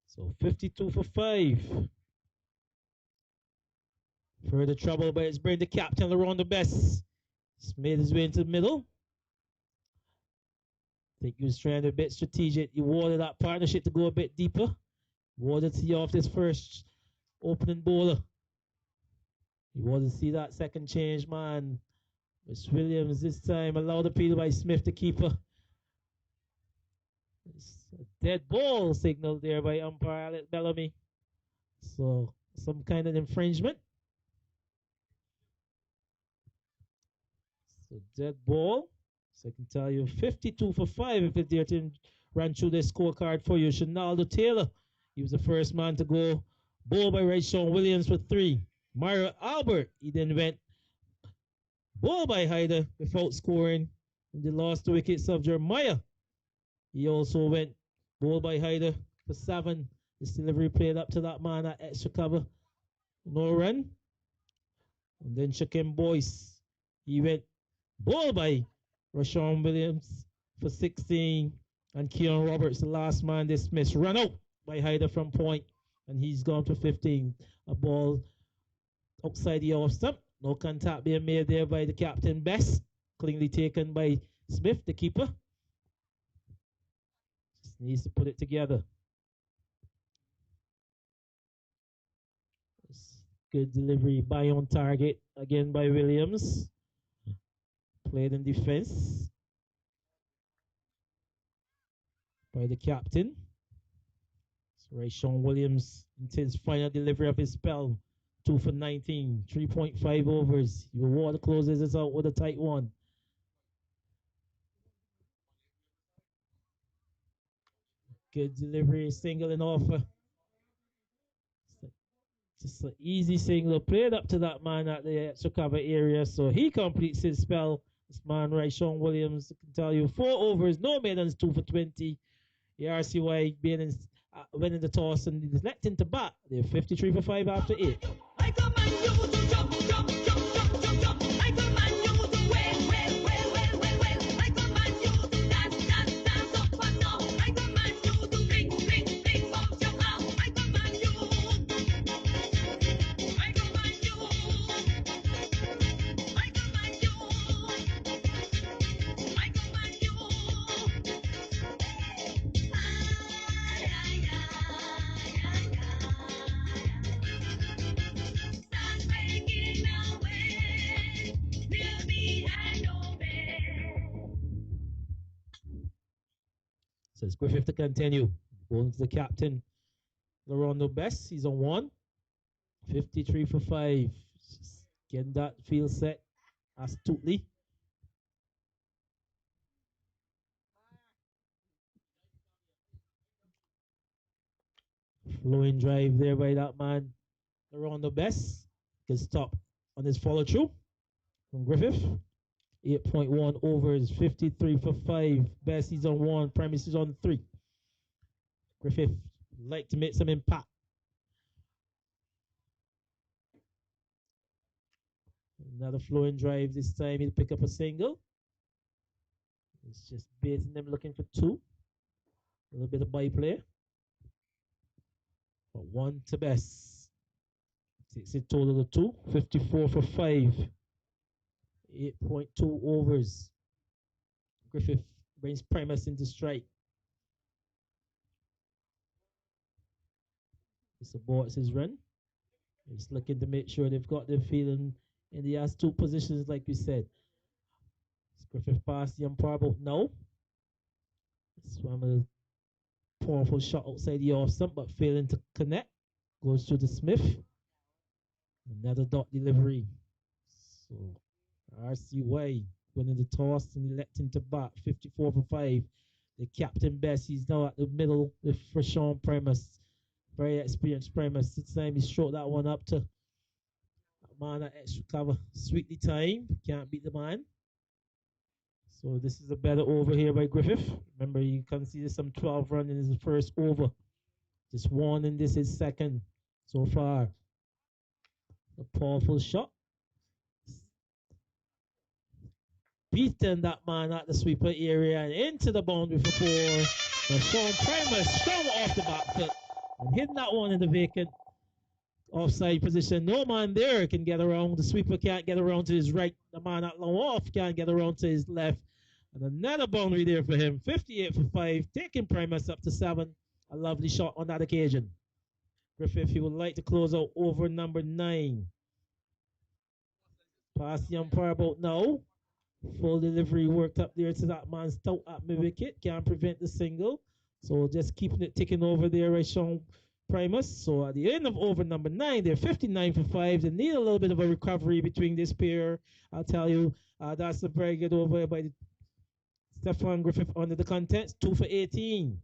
So 52 for 5. Further trouble, but it's bring the captain around the best. He's made his way into the middle. I think he was trying to be a bit strategic. He wanted that partnership to go a bit deeper. He wanted to see off this first opening bowler. He wanted to see that second change, man. Miss Williams this time allowed the appeal by Smith, the keeper. It's a dead ball signal there by umpire Alex Bellamy. So some kind of infringement. So dead ball. So I can tell you 52 for 5 if it didn't run through the scorecard for you. Shinaldo Taylor, he was the first man to go. Ball by Ray Sean Williams for 3. Mario Albert, he then went ball by Hyder without scoring. And the last 2 wickets of Jeremiah. He also went ball by Hyder for 7. This delivery played up to that man at extra cover. No run. And then Shaquem Boyce, he went ball by Rashawn Williams for 16. And Keon Roberts, the last man dismissed. Run out by Hyder from point. And he's gone for 15. A ball outside the off stump. No contact being made there by the captain Best. Cleanly taken by Smith, the keeper. Just needs to put it together. Good delivery by on target again by Williams. Played in defense by the captain. So Ray Sean Williams into his final delivery of his spell. 2 for 19, 3.5 overs. Your water closes us out with a tight one. Good delivery, single and offer. Just an easy single, played up to that man at the extra cover area, so he completes his spell. This man, right, Sean Williams, I can tell you 4 overs, no maidens, 2 for 20. The RCY winning the toss and he's let into bat. They're 53 for 5 after 8. I command you to jump, jump, jump, jump, jump, jump. I command you to well. I command you to dance, dance, dance up and down. I command you to ring out your mouth. I command you. I command you. I command you. I command you. Says Griffith to continue. Going to the captain. Larondo Best, he's on 1. 53 for 5. Just getting that field set astutely. Flowing drive there by that man. Larondo Best. Can stop on his follow through from Griffith. 8.1 overs, 53 for 5. Best, he's on 1. Primus is on 3. Griffith like to make some impact. Another flowing drive. This time he'll pick up a single. It's just baiting them, looking for two. A little bit of byplay. But one to best. Takes it total of two. 54 for 5. 8.2 overs. Griffith brings Primus into strike. It's aborts his run. He's looking to make sure they've got their feeling in the last two positions, like we said. Griffith past the umpire about no. Swam a powerful shot outside the off stump, but failing to connect. Goes to the Smith. Another dot delivery. So RCY winning the toss and electing to bat. 54 for 5. The captain best. He's now at the middle with for Sean Primus. Very experienced Primus. This time he stroked that one up to man at extra cover. Sweetly timed. Can't beat the man. So this is a better over here by Griffith. Remember, you can see there's some 12 run in his first over. Just one in this is second so far. A powerful shot. Beating that man at the sweeper area and into the boundary for 4. So Sean Primus strong off the back foot and hitting that one in the vacant offside position. No man there can get around. The sweeper can't get around to his right. The man at long off can't get around to his left. And another boundary there for him. 58 for 5. Taking Primus up to 7. A lovely shot on that occasion. Griffith, he would like to close out over number 9. Pass the umpire about now. Full delivery worked up there to that man's stout at Wicket. Can't prevent the single. So just keeping it ticking over there by Sean Primus. So at the end of over number 9, they're 59 for 5. They need a little bit of a recovery between this pair. I'll tell you, that's a very good over by Stefan Griffith under the contents. 2 for 18.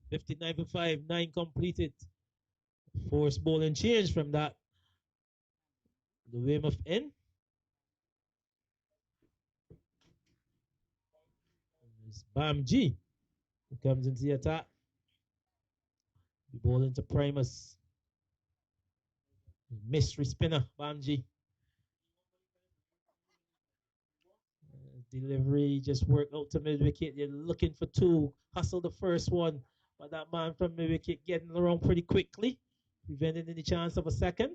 59 for 5, 9 completed. Force bowling change from that. The Weymouth in. It's Bam G who comes into the attack. Bowling to Primus. Mystery spinner, Bam G. Delivery just worked out to mid-wicket. They're looking for 2. Hustle the first one. But that man from mid-wicket getting around pretty quickly. Preventing any chance of a second.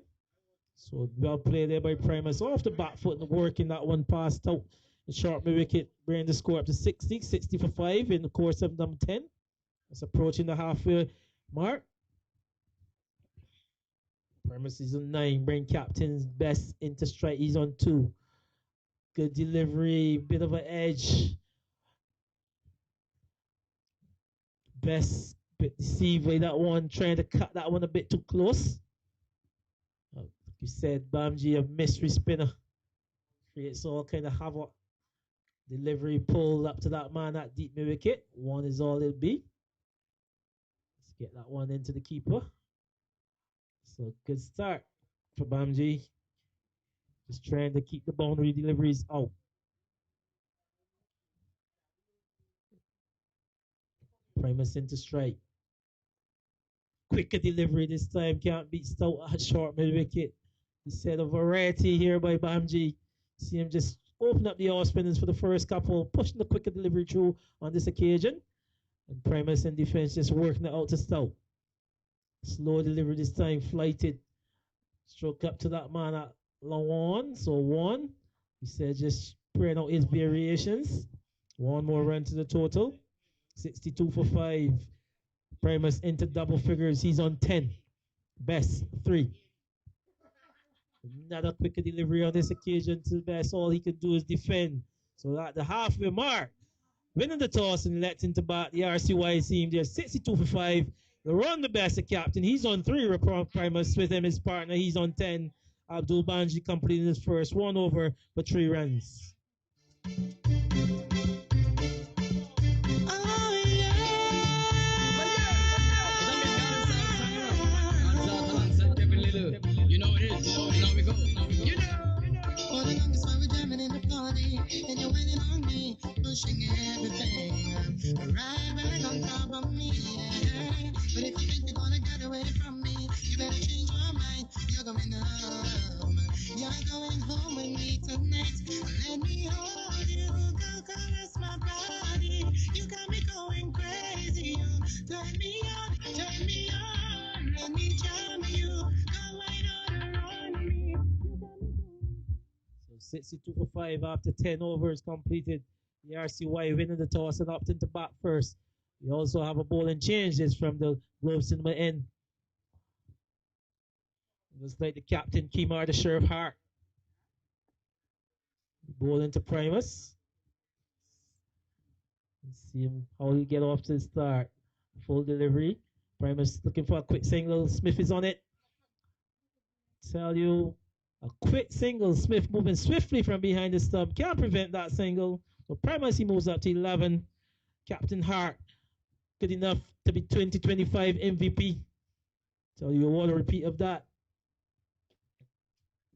So well played there by Primus. Off the back foot and working that one past out. The sharp mid-wicket bringing the score up to 60. 60 for 5 in the course of number 10. It's approaching the halfway mark. Primus is on 9. Bring captain's best into strike. He's on 2. Good delivery. Bit of an edge. Best bit deceived by that one. Trying to cut that one a bit too close. Like you said, Bamji, a mystery spinner. Creates all kind of havoc. Delivery pulled up to that man at deep mid wicket. 1 is all it'll be. Let's get that one into the keeper. So good start for Bamji. Just trying to keep the boundary deliveries out. Primus into strike. Quicker delivery this time. Can't beat stout at short mid wicket. He said a variety here by Bamji. See him just open up the off spinners for the first couple, pushing the quicker delivery through on this occasion. And Primus in defense just working it out to stout. Slow delivery this time, flighted. Stroke up to that man at long on. So 1. He said just spraying out his variations. 1 more run to the total. 62 for 5. Primus into double figures. He's on 10. Best 3. Another quicker delivery on this occasion to Best. All he can do is defend. So at the halfway mark, winning the toss and electing to bat the RCY team there. 62 for 5. LaRon the best, the captain. He's on 3. Primus with him, his partner. He's on 10. Abdul Banji completing his first 1 over for 3 runs. You know it is. You know we go. You know. All the longest while we're jamming in the party, and you're waiting on me, pushing everything right back on top of me. Yeah. But if you think you're gonna get away from me, you better change your mind. You're going home. You're going home with me tonight. Let me hold you, go caress my body. You got me going crazy. You turn me on, turn me on. Let me jam you. Go right on around me. So 62 for 5 after 10 overs completed. The RCY winning the toss and opting to bat first. We also have a ball and change this from the Globe Cinema end. Looks like the captain, Kimar the Sheriff Hart. Ball into Primus. Let's see him how he get off to the start. Full delivery. Primus looking for a quick single. Smith is on it. Tell you, a quick single. Smith moving swiftly from behind the stump. Can't prevent that single. So Primus, he moves up to 11. Captain Hart, good enough to be 2025 MVP. Tell you what, a repeat of that.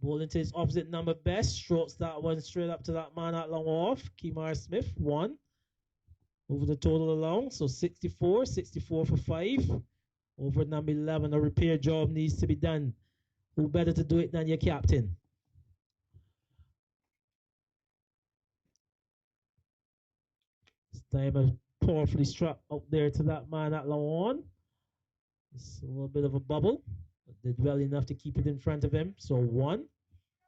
Ball into his opposite number best. Strokes that one straight up to that man at long off. Kimar Smith, 1. Over the total along. So 64 for 5. Over number 11, a repair job needs to be done. Who better to do it than your captain? This time a powerfully struck out there to that man at long on. It's a little bit of a bubble. But did well enough to keep it in front of him. So 1.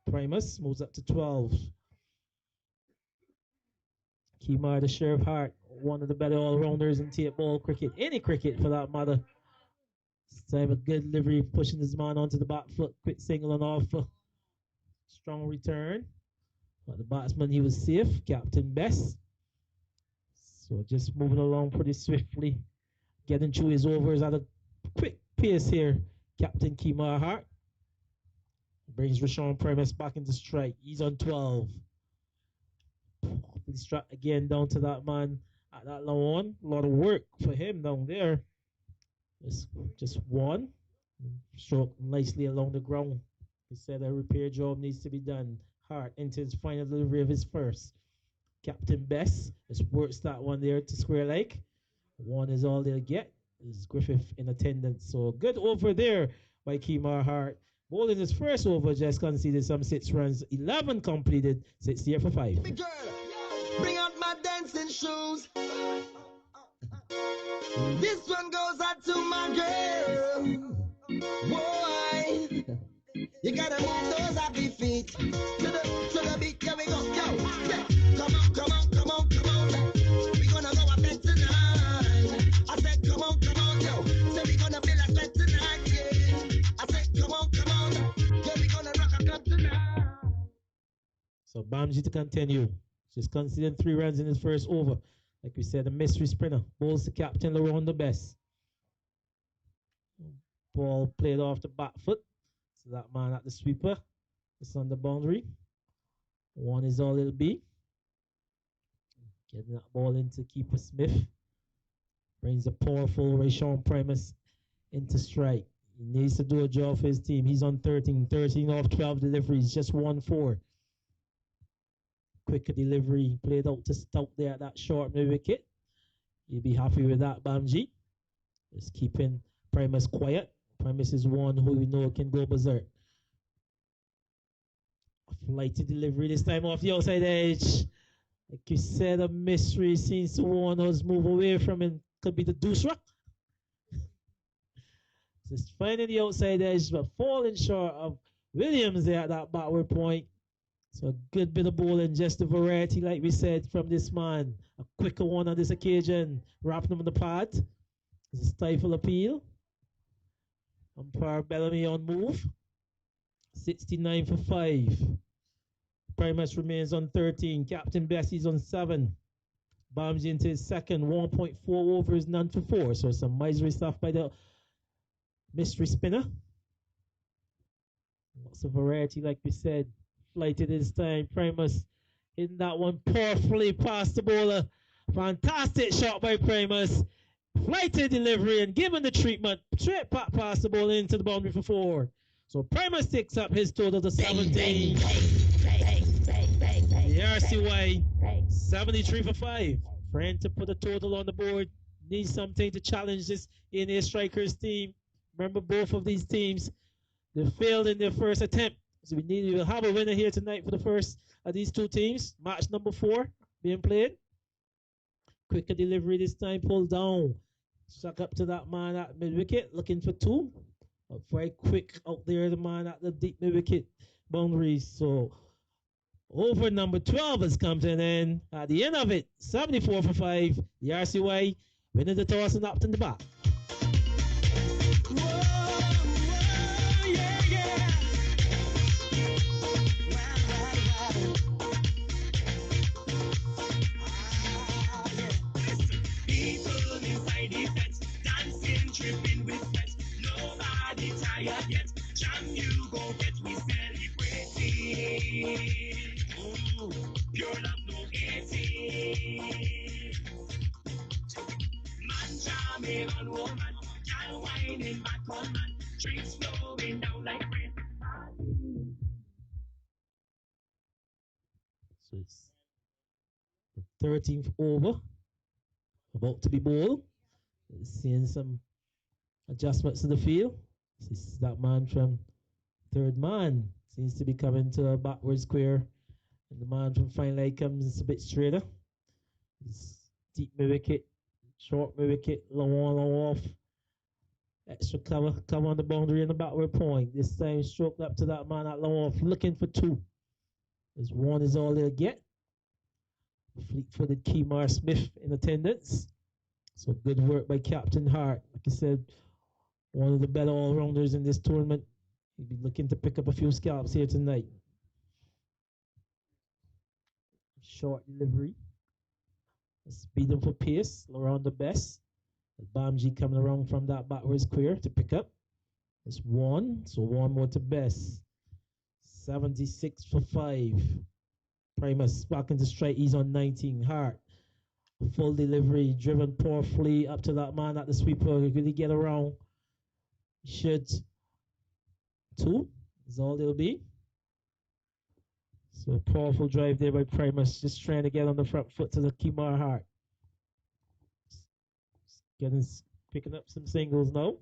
Primus moves up to 12. Kimar the Sheriff Hart, one of the better all-rounders in Tapeball cricket. Any cricket for that matter. This time a good delivery, pushing his man onto the back foot. Quick single and off. Strong return. But the batsman, he was safe. Captain Best. So just moving along pretty swiftly. Getting through his overs at a quick pace here. Captain Kimar Hart. Brings Rashawn Primus back into strike. He's on 12. He struck again down to that man at that long on. A lot of work for him down there. Just 1. Stroke nicely along the ground. He said a repair job needs to be done. Hart into his final delivery of his first. Captain Best. Just works that one there to square leg. 1 is all they'll get. Is Griffith in attendance. So good over there by Kimar Hart. Bowling his first over, just conceded some 6 runs. 11 completed. 68 for 5. Big girl, bring out my dancing shoes. This one goes out to my girl. Boy, you gotta move those happy feet to the beat. Here we go, yo. Come on, come on, come on, come on. We gonna go up there tonight. I said, come on, yo. So we gonna build a sweat tonight, yeah. I said, come on, yeah, we gonna rock a club tonight. So Bamji to continue. Just conceding 3 runs in his first over. Like we said, a mystery sprinter. Bowls the captain around the best. Ball played off the back foot. So that man at the sweeper. It's on the boundary. 1 is all it'll be. Getting that ball into keeper Smith. Brings a powerful Rashawn Primus into strike. He needs to do a job for his team. He's on 13 off 12 deliveries, just 1-4. Quicker delivery, played out to Stout there at that short wicket. You'll be happy with that, Bamji. Just keeping Primus quiet. Primus is one who we know can go berserk. Flighty delivery this time off the outside edge. Like you said, a mystery seems to want us move away from him. Could be the deuce rock. Just finding the outside edge, but falling short of Williams there at that backward point. So a good bit of bowling, just a variety, like we said, from this man. A quicker one on this occasion. Wrapping him in the pad. It's a stifle appeal. Umpire Bellamy on move. 69 for 5. Primus remains on 13. Captain Bessie's on 7. Bombs into his second, 1.4 overs, none for 4. So some misery stuff by the mystery spinner. Lots of variety, like we said. Flighted this time. Primus hitting that one powerfully past the bowler. Fantastic shot by Primus. Flighted delivery and given the treatment. Straight back past the ball into the boundary for 4. So Primus takes up his total to 17. The RCY 73 for 5. Trying to put a total on the board. Needs something to challenge this NA Strikers team. Remember, both of these teams, they failed in their first attempt. So we'll have a winner here tonight for the first of these two teams. Match number 4 being played. Quicker delivery this time, pulled down. Stuck up to that man at mid-wicket, looking for 2. Very quick out there, the man at the deep mid-wicket boundaries. So over number 12 has come to an end. At the end of it, 74 for 5. The RCY winning the toss and up in the back. Tripping with friends, nobody tired yet. Jam you go get we celebrating. Pure love no 18. Man jamming on woman, gal whining back on man, drinks flowing down like rain. So it's the 13th over, about to be bowled. Seeing some adjustments to the field. This is that man from third man. Seems to be coming to a backward square. And the man from fine leg comes a bit straighter. It's deep mid-wicket, short mid-wicket, low on, low off. Extra cover on the boundary and the backward point. This time stroked up to that man at low off, looking for 2. As 1 is all they'll get. Fleet-footed Kemar Smith in attendance. So good work by Captain Hart. Like I said, one of the better all-rounders in this tournament. He'll be looking to pick up a few scalps here tonight. Short delivery. Speed him for pace. Around the best. Bamji coming around from that backward square to pick up. It's 1. So 1 more to best. 76 for 5. Primus back into strike. He's on 19. Hart. Full delivery, driven powerfully up to that man at the sweeper. Really get around. Should 2 is all they'll be. So powerful drive there by Primus, just trying to get on the front foot to the Kemar Hart. Picking up some singles now.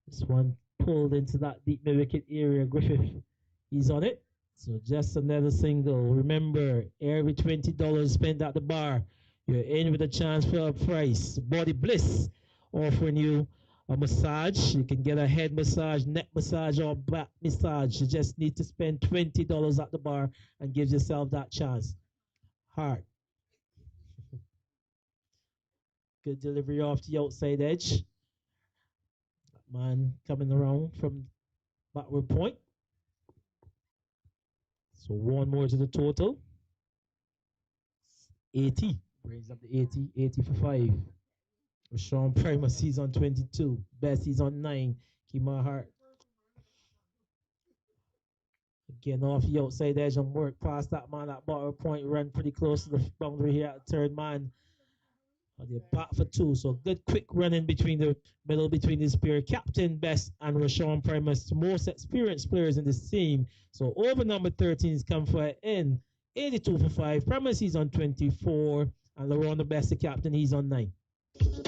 This one pulled into that deep mid-wicket area. Griffith, he's on it. So just another single. Remember, every $20 spent at the bar, you're in with a chance for a prize. Body Bliss offering you a massage. You can get a head massage, neck massage, or back massage. You just need to spend $20 at the bar and give yourself that chance. Hard. Good delivery off the outside edge. Man coming around from backward point. So 1 more to the total. 80. Brings up the 80. 80 for 5. Sean Primus, he's on 22. Best, he's on 9. Kemar Hart. Again, off the outside edge and work past that man at bottom point. Run pretty close to the boundary here at third man. They're back for 2. So good quick running between the middle between this pair. Captain Best and Rashawn Primus, most experienced players in this team. So over number 13 has come for an end. 82 for 5. Primus, he's on 24. And Laurent the Best, the captain, he's on 9. This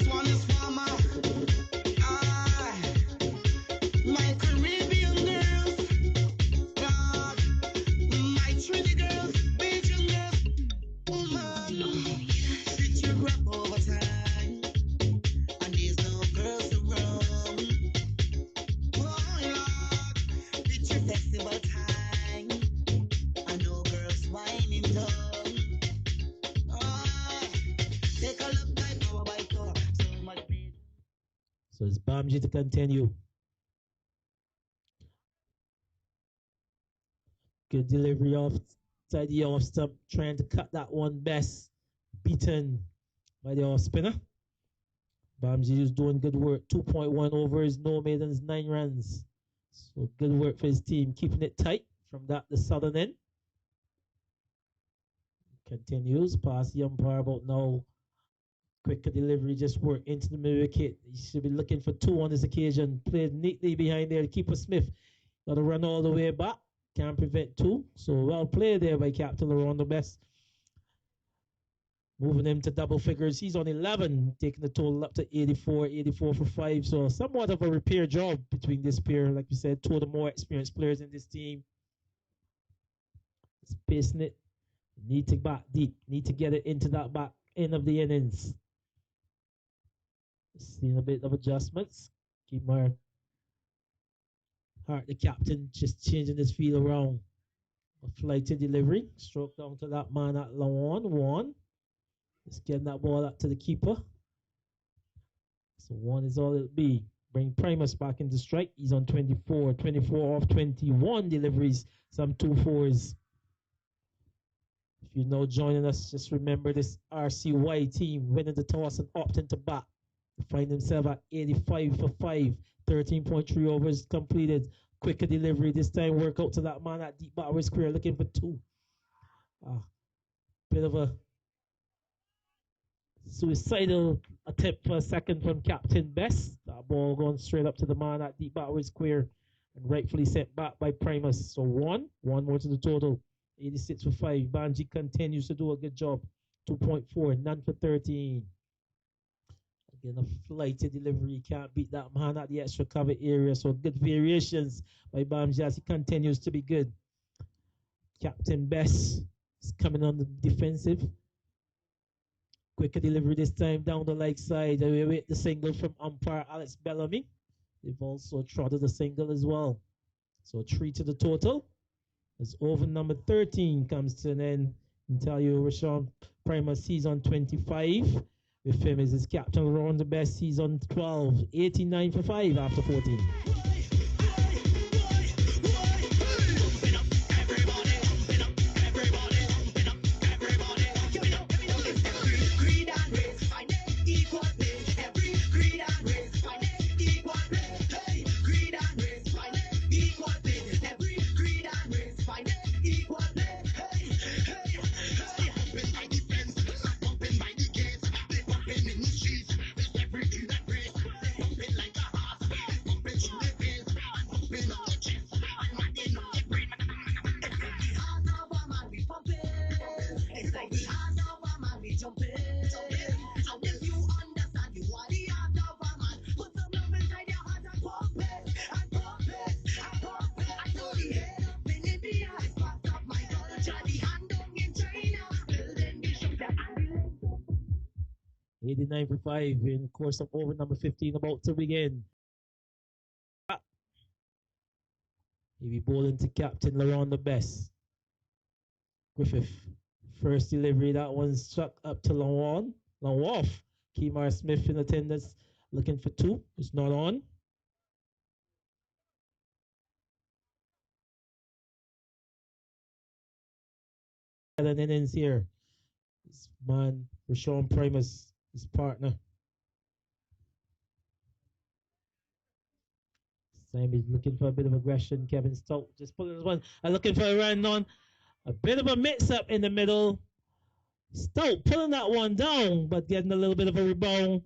one is for my Caribbean girls, my Trinity girls, Bajan girls. Did you grab over time? And there's no girls around. Oh Lord, did your festival time? And no girls whining down. Take a look like power by tour. So much beat. So it's Bamji to continue. Good delivery off side the off stump, trying to cut that one best. Beaten by the off spinner. Bamji is doing good work. 2.1 overs, no maidens, 9 runs. So good work for his team, keeping it tight from that the southern end. Continues past the umpire about now. Quicker delivery, just work into the middle wicket. He should be looking for 2 on this occasion. Played neatly behind there. Keeper Smith got to run all the way back. Can't prevent 2. So well played there by Captain Laurent the best. Moving him to double figures. He's on 11, taking the total up to 84 for 5. So somewhat of a repair job between this pair. Like we said, 2 of the more experienced players in this team. Spacing it. Need to bat deep. Need to get it into that back end of the innings. Seeing a bit of adjustments. Keep my Hart, the captain, just changing his feel around. A flighted delivery. Stroke down to that man at Lawan. 1. Just getting that ball up to the keeper. So 1 is all it'll be. Bring Primus back into strike. He's on 24. 24 off 21 deliveries. Some 2-4s. If you're now joining us, just remember this RCY team winning the toss and opting to bat. They find themselves at 85 for 5. 13.3 overs completed. Quicker delivery. This time work out to that man at deep bat of his career looking for 2. Bit of a suicidal attempt for a second from Captain Best. That ball going straight up to the man at deep bat of his career and rightfully sent back by Primus. So 1 more to the total. 86 for 5. Banji continues to do a good job. 2.4, none for 13. Again, a flighted delivery. Can't beat that man at the extra cover area. So good variations by Bamji as he continues to be good. Captain Best is coming on the defensive. Quicker delivery this time down the leg side. We wait the single from umpire Alex Bellamy. They've also trotted a single as well. So 3 to the total. As over number 13 comes to an end. And tell you, Rashawn Primus, he's on 25. With him is his captain around the best. He's on 12. 89 for 5 after 14. For 5 in the course of over number 15 about to begin. He'll be bowling to Captain Laurent the best. Griffith, first delivery, that one's struck up to Lawan. Lawoff. Kemar Smith in attendance, looking for 2. It's not on. An innings here. This man, Rashawn Primus, his partner. Same, he's looking for a bit of aggression. Kevin Stoke just pulling this one. Looking for a run on. A bit of a mix-up in the middle. Stoke pulling that one down, but getting a little bit of a rebound.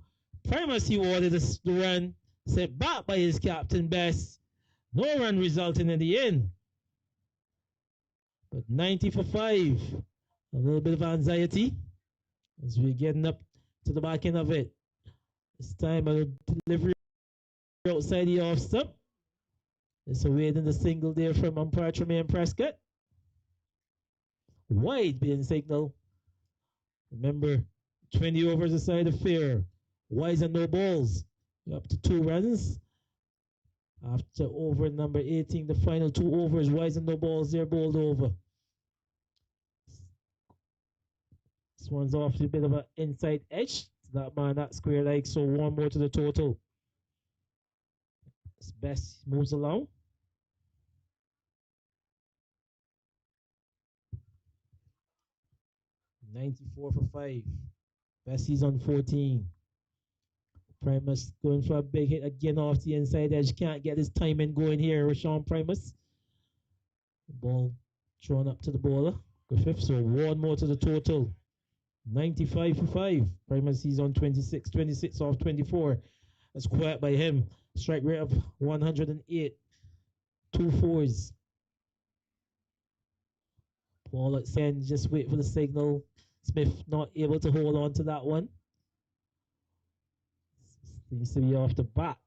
Primus, he ordered the run. Sent back by his captain Best. No run resulting in the end. But 90 for 5. A little bit of anxiety as we're getting up to the back end of it. This time a delivery outside the off stump. It's awaiting the single there from umpire Tremaine Prescott. Wide being signaled. Remember, 20 overs aside of fair. Wides and no balls. You're up to 2 runs. After over number 18, the final 2 overs, wides and no balls, they're bowled over. This one's off a bit of an inside edge. That man, that square leg, so 1 more to the total. Best moves along. 94 for 5. Best season 14. Primus going for a big hit again off the inside edge. Can't get his timing going here, Rashawn Primus. Ball thrown up to the bowler. Griffith, so one more to the total. 95 for 5. Primus he's on 26. 26 off 24. That's quiet by him. Strike rate of 108. 2 fours. Ball at send, just wait for the signal. Smith not able to hold on to that one. Seems to be off the bat.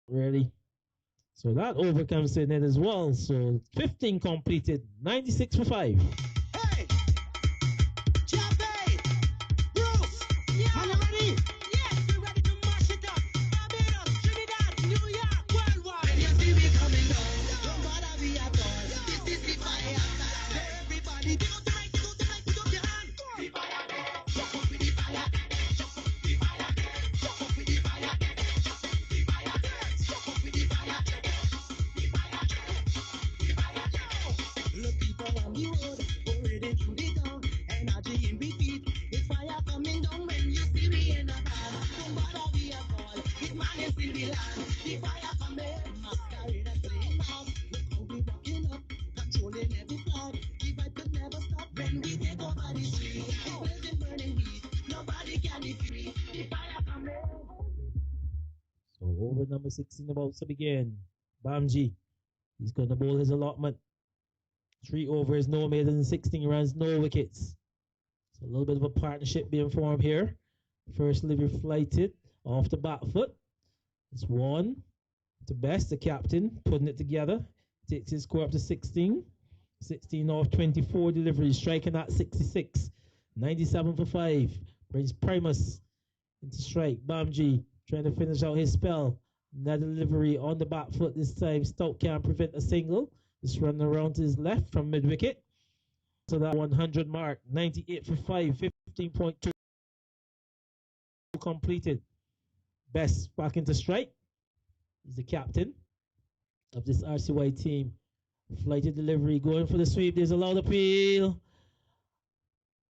Really. So that over comes in it as well. So 15 completed. 96 for 5. Hey! Chappie! Bruce! Yeah! Are you ready? Yes, we're ready to mash it up. Barbados, Trinidad, New York, worldwide. When you see me coming down, don't bother me at all. This is the fire style. Everybody, dig out the mic, dig out the mic, put up your hand. The fire, jump up with the fire. Jump up with the fire. Jump up with the fire. Jump up with the fire. Jump up with the fire. Look, people on the road, already through the town. Energy in repeat. It's fire coming down when you see me in the car. Don't bother me at all. It's man is in the land. The fire coming. Masquerade playing now. Look how we walking up, controlling every flag. The vibe could never stop when we take over the street. It's blazing, burning heat. Nobody can defeat. The fire coming. So over number 16 about to begin. Bamji. He's going to bowl his allotment. 3 overs, no maiden, 16 runs, no wickets. So a little bit of a partnership being formed here. First delivery flighted off the back foot. It's one. To Best, the captain, putting it together. Takes his score up to 16. 16 off 24 deliveries, striking at 66. 97 for 5. Brings Primus into strike. Bamji trying to finish out his spell. Another delivery on the back foot this time. Stoke can't prevent a single. Just running around to his left from mid-wicket. So that 100 mark. 98 for 5. 15.2 completed. Best back into strike. He's the captain of this RCY team. Flighted delivery going for the sweep. There's a loud appeal.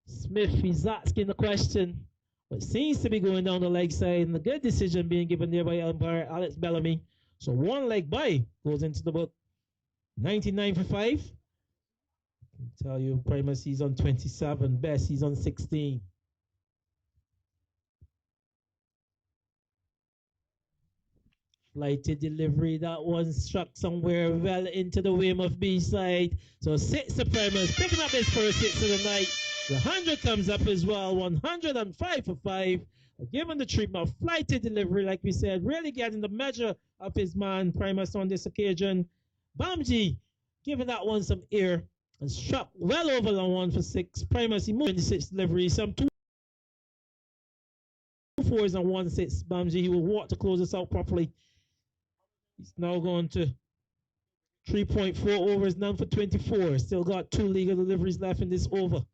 Smith, he's asking the question. But seems to be going down the leg side. And a good decision being given there by umpire Alex Bellamy. So one leg by goes into the book. 99 for 5. I can tell you, Primus he's on 27. Best he's on 16. Flighted delivery. That one struck somewhere well into the Weymouth B side. So 6 to Primus, picking up his first 6 of the night. The 100 comes up as well. 105 for 5. Given the treatment of flighted delivery, like we said, really getting the measure of his man Primus on this occasion. Bamji giving that one some air and struck well over the 1 for 6. Primus, he moved in the 6 delivery. Some 2 4s and 1 6. Bamji, he will walk to close this out properly. He's now going to 3.4 overs, none for 24. Still got 2 legal deliveries left in this over.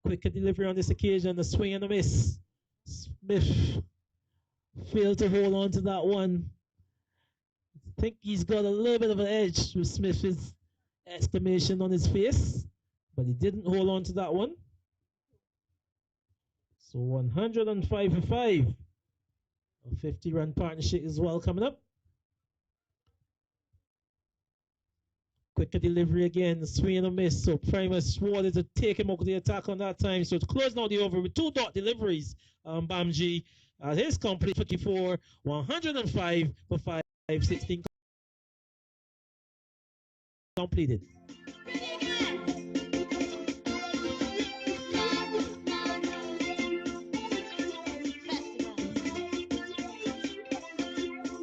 Quicker delivery on this occasion, a swing and a miss. Smith failed to hold on to that one. I think he's got a little bit of an edge with Smith's exclamation on his face, but he didn't hold on to that one. So 105 for 5. A 50-run partnership as well coming up. Quicker delivery again, swing and a miss. So Primus wanted to take him over the attack on that time. So it's closing out the over with 2 dot deliveries. Bamji his complete 54, 105 for 5, 16 completed.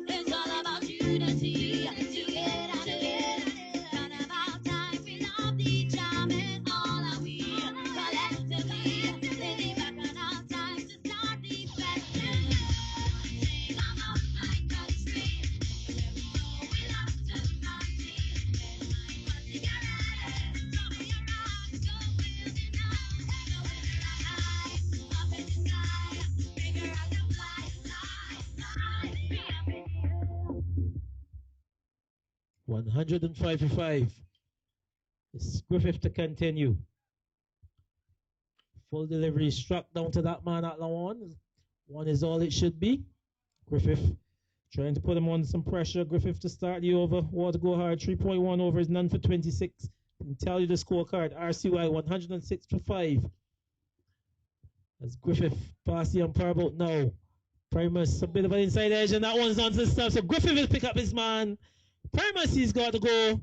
It's all about unity. Together. Not about time. We love each other and all are we. Collectively, living back on our time to start defending. Sing about my country. Where we know we love to party. When I put together, throw your rocks, go wheeling out. Go wheeling high, up in the sky. Figure out the fly, fly, fly. Be up in the air. 105 for 5. It's Griffith to continue. Full delivery struck down to that man at one. One is all it should be. Griffith trying to put him on some pressure. Griffith to start the over. Water go hard. 3.1 over is none for 26. I can tell you the scorecard. RCY 106 for 5. As Griffith past the umpire about now. Primus a bit of an inside edge, and that one's onto the stump. So Griffith will pick up his man. Primus, he's got to go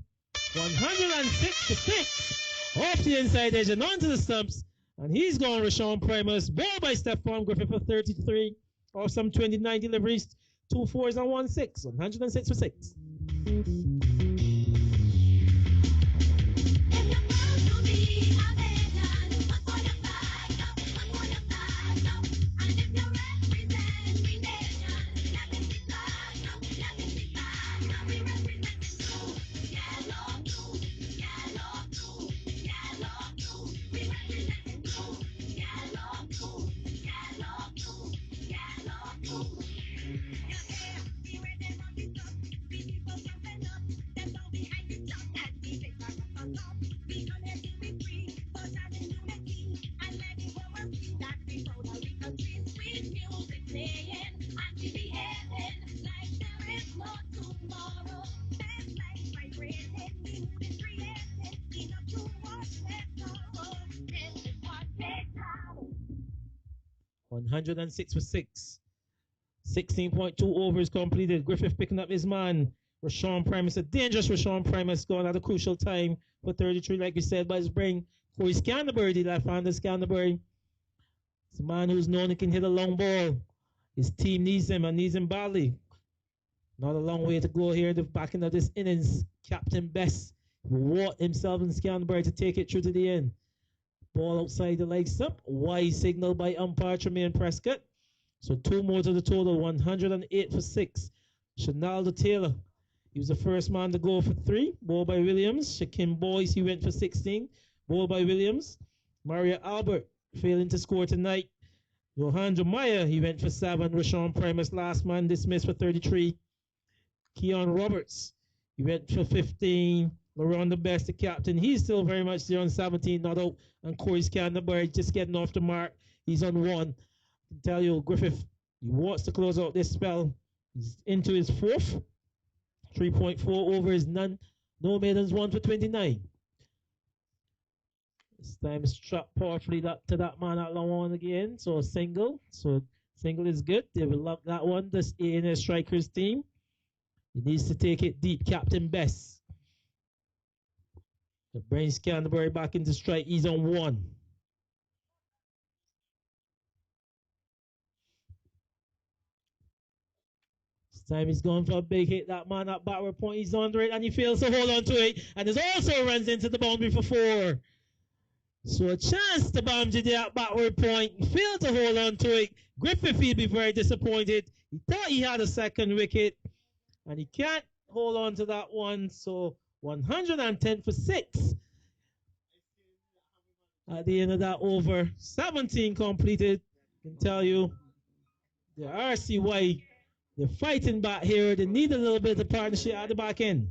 106 to 6 off the inside edge and onto the stumps. And he's gone Rashawn Primus. Ball by Stephon Griffith for 33 off some 29 deliveries. 2 4s and 1 6. 106 for 6. $106 for 6. 16.2 overs completed. Griffith picking up his man. Rashawn Primus, a dangerous Rashawn Primus going at a crucial time for 33, like we said, by his brain. Corey Scanderbury, the left-hander Scanderbury. It's a man who's known he can hit a long ball. His team needs him and needs him badly. Not a long way to go here. The back end of this innings, Captain Best wrought himself and Scanderbury to take it through to the end. Ball outside the leg stump. Wide signal by umpire Tremaine Prescott. So 2 more to the total. 108 for 6. Shanaldo Taylor. He was the first man to go for 3. Ball by Williams. Shaquem Boyce, he went for 16. Ball by Williams. Mario Albert failing to score tonight. Johandro Meyer, he went for 7. Rashawn Primus, last man dismissed for 33. Keon Roberts, he went for 15. Laurent the Best, the captain, he's still very much there on 17, not out. And Corey Scanderbury just getting off the mark. He's on 1. I can tell you, Griffith, he wants to close out this spell. He's into his 4th. 3.4 overs, none. No maidens, 1 for 29. This time struck powerfully up to that man at long on again. So single. So single is good. They will love that one. This A&S Strikers team. He needs to take it deep. Captain Best. The brain Scanderbury back into strike. He's on 1. This time he's going for a big hit. That man at backward point, he's under it and he fails to hold on to it. And it also runs into the boundary for 4. So a chance to boundary there at backward point. He failed to hold on to it. Griffith will be very disappointed. He thought he had a second wicket and he can't hold on to that one. So 110 for 6. At the end of that over, 17 completed. I can tell you, the RCY, they're fighting back here. They need a little bit of partnership at the back end.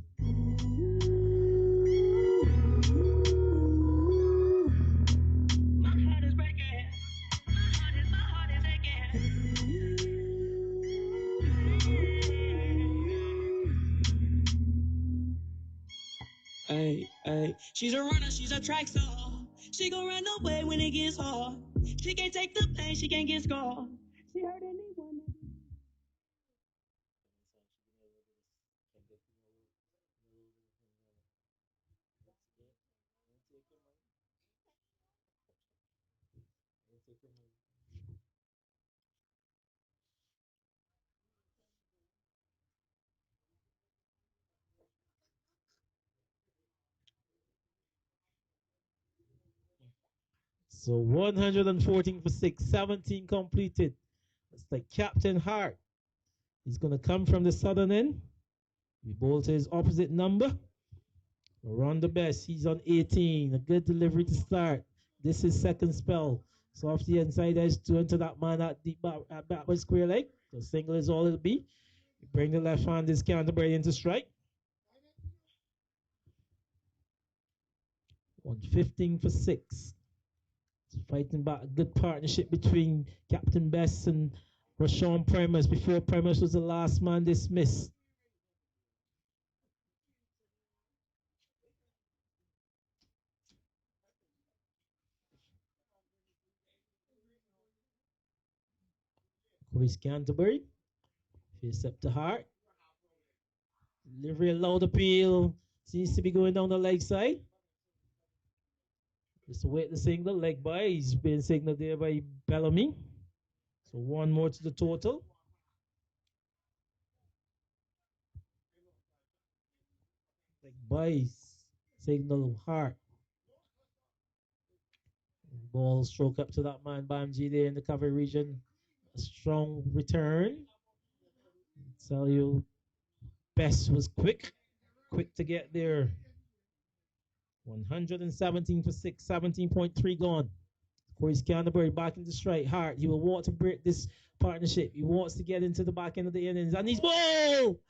Ay, ay. She's a runner, she's a track star. She gon' run away when it gets hard. She can't take the pain, she can't get scarred. She hurt anyone. So 114 for 6, 17 completed. It's like Captain Hart. He's going to come from the southern end. We bowl to his opposite number. Around the best, he's on 18. A good delivery to start. This is second spell. So off the inside edge to into that man at deep at backward square leg. So single is all it'll be. You bring the left hand, this Canterbury into strike. On 15 for 6. Fighting back a good partnership between Captain Best and Rashawn Primus before Primus was the last man dismissed. Chris Canterbury. Face up to Hart. Delivery a loud appeal. Seems to be going down the leg side. Just wait the signal, leg by. He's been signaled there by Bellamy. So one more to the total. Leg by, signal Hart. Ball stroke up to that man, Bamji there in the cover region. A strong return. Tell you, Best was quick to get there. 117 for 6, 17.3 gone. Corey Canterbury back into strike hard. He will want to break this partnership. He wants to get into the back end of the innings. And he's ball!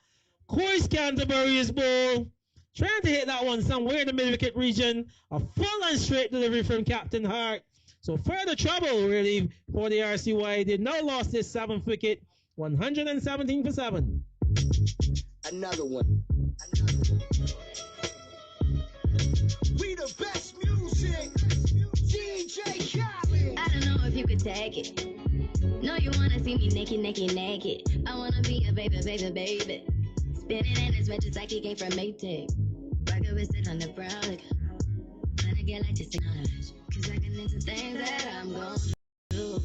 Corey Canterbury is ball. Trying to hit that one somewhere in the mid-wicket region. A full and straight delivery from Captain Hart. So further trouble really for the RCY. They now lost this 7th wicket. 117 for 7. Another one. We the best music. DJ Khaled. I don't know if you could take it. No, you wanna see me naked, naked, naked. I wanna be a baby, baby, baby. Spinning in his red just like he came from Maytag. Rocket with it on the brown. Like, trying to get like this technology. Cause I can into things that I'm gon' do.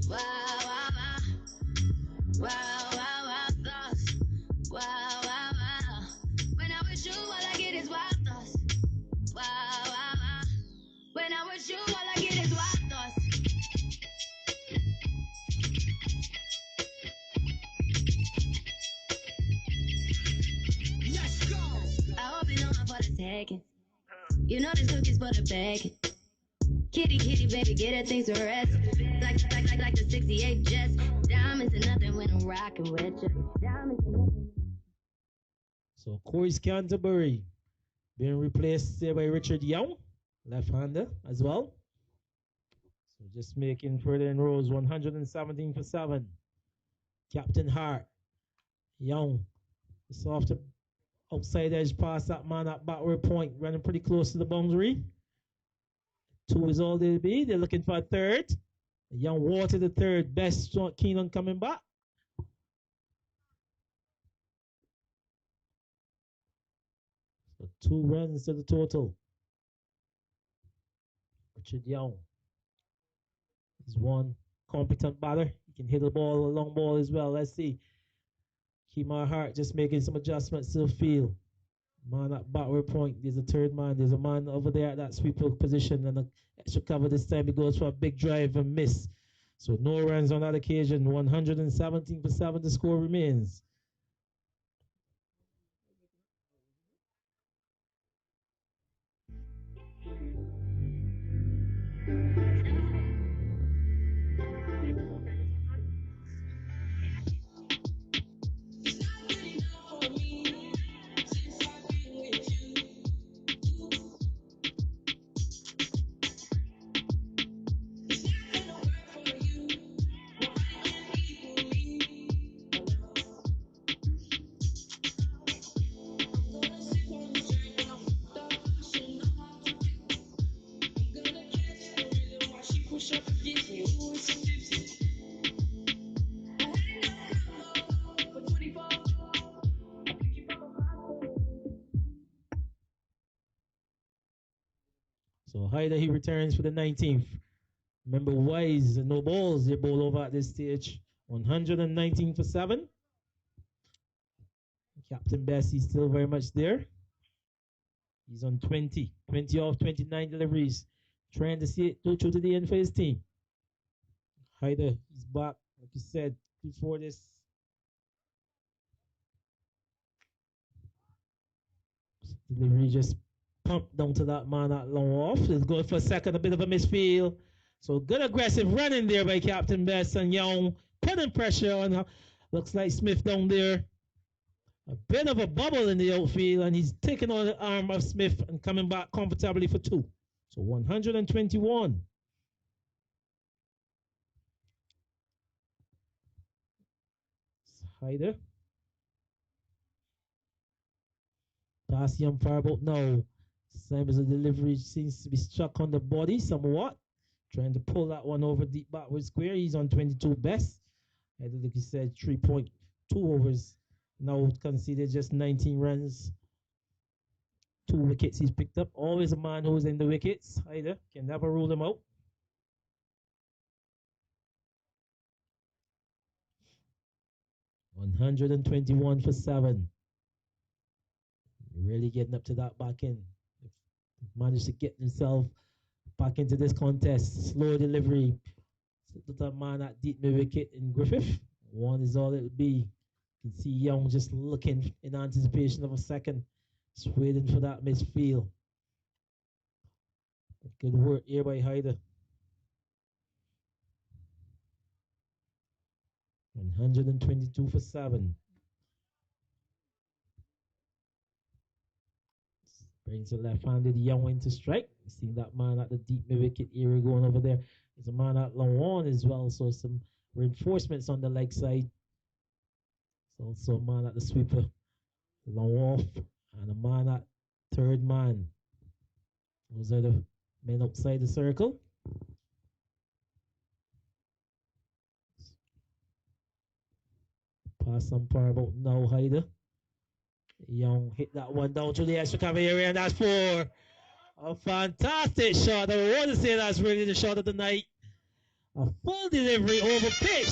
Wow, wow, wow. Wow, wow, wow, thoughts. Wow, wow, wow. When I'm with you, all I get is wild thoughts. Wow, wow, wow. When I'm with you, all I get is wild thoughts. Let's go. I hope you know I'm for the taking. You know this hook is for the bag. Kitty, kitty, baby, get her things to rest. Like the 68 Jets. Diamonds are nothing when I'm rocking with you. Diamonds are nothing. So Corey Canterbury being replaced there by Richard Young, left-hander as well. So just making further inroads, 117 for 7. Captain Hart, Young, just off the outside edge past that man at backward point, running pretty close to the boundary. 2 is all they'll be. They're looking for a third. Young Water the third, Best keen on coming back. So 2 runs to the total. Richard Young is one competent batter. He can hit a ball, a long ball as well. Let's see. Kemar Hart just making some adjustments to the field. Man at backward point. There's a third man. There's a man over there at that sweeper position and an extra cover this time. He goes for a big drive and miss. So no runs on that occasion. 117 for 7. The score remains. So Hyder, he returns for the 19th. Remember, Wise and no balls. They bowl over at this stage. 119 for 7. Captain Bessie still very much there. He's on 20 off 29 deliveries. Trying to see it go through to the end for his team. Hyder, he's back, like you said, before this. Delivery just pumped down to that man at long off. It's going for a second, a bit of a misfield. So good aggressive running there by Captain Best and Young, putting pressure on. Looks like Smith down there. A bit of a bubble in the outfield, and he's taking on the arm of Smith and coming back comfortably for 2. So 121. Hyder. Pass the umpire about now. Same as the delivery seems to be struck on the body somewhat. Trying to pull that one over deep backward square. He's on 22 best. I think he said 3.2 overs. Now conceded just 19 runs. 2 wickets he's picked up. Always a man who's in the wickets. Hyder can never rule him out. $121 for 7. Really getting up to that back end. Managed to get himself back into this contest. Slow delivery. The man at deep mid wicket in Griffith. 1 is all it'll be. You can see Young just looking in anticipation of a second. Just waiting for that misfield. Good work here by Hyder. 122 for 7. Brings the left-handed Young into strike. You see that man at the deep mid-wicket area going over there. There's a man at long on as well, so some reinforcements on the leg side. There's also a man at the sweeper, long off, and a man at third man. Those are the men outside the circle. Pass umpire about now, Hyder. Young hit that one down to the extra cover area, and that's 4. A fantastic shot. I want to say that's really the shot of the night. A full delivery over pitch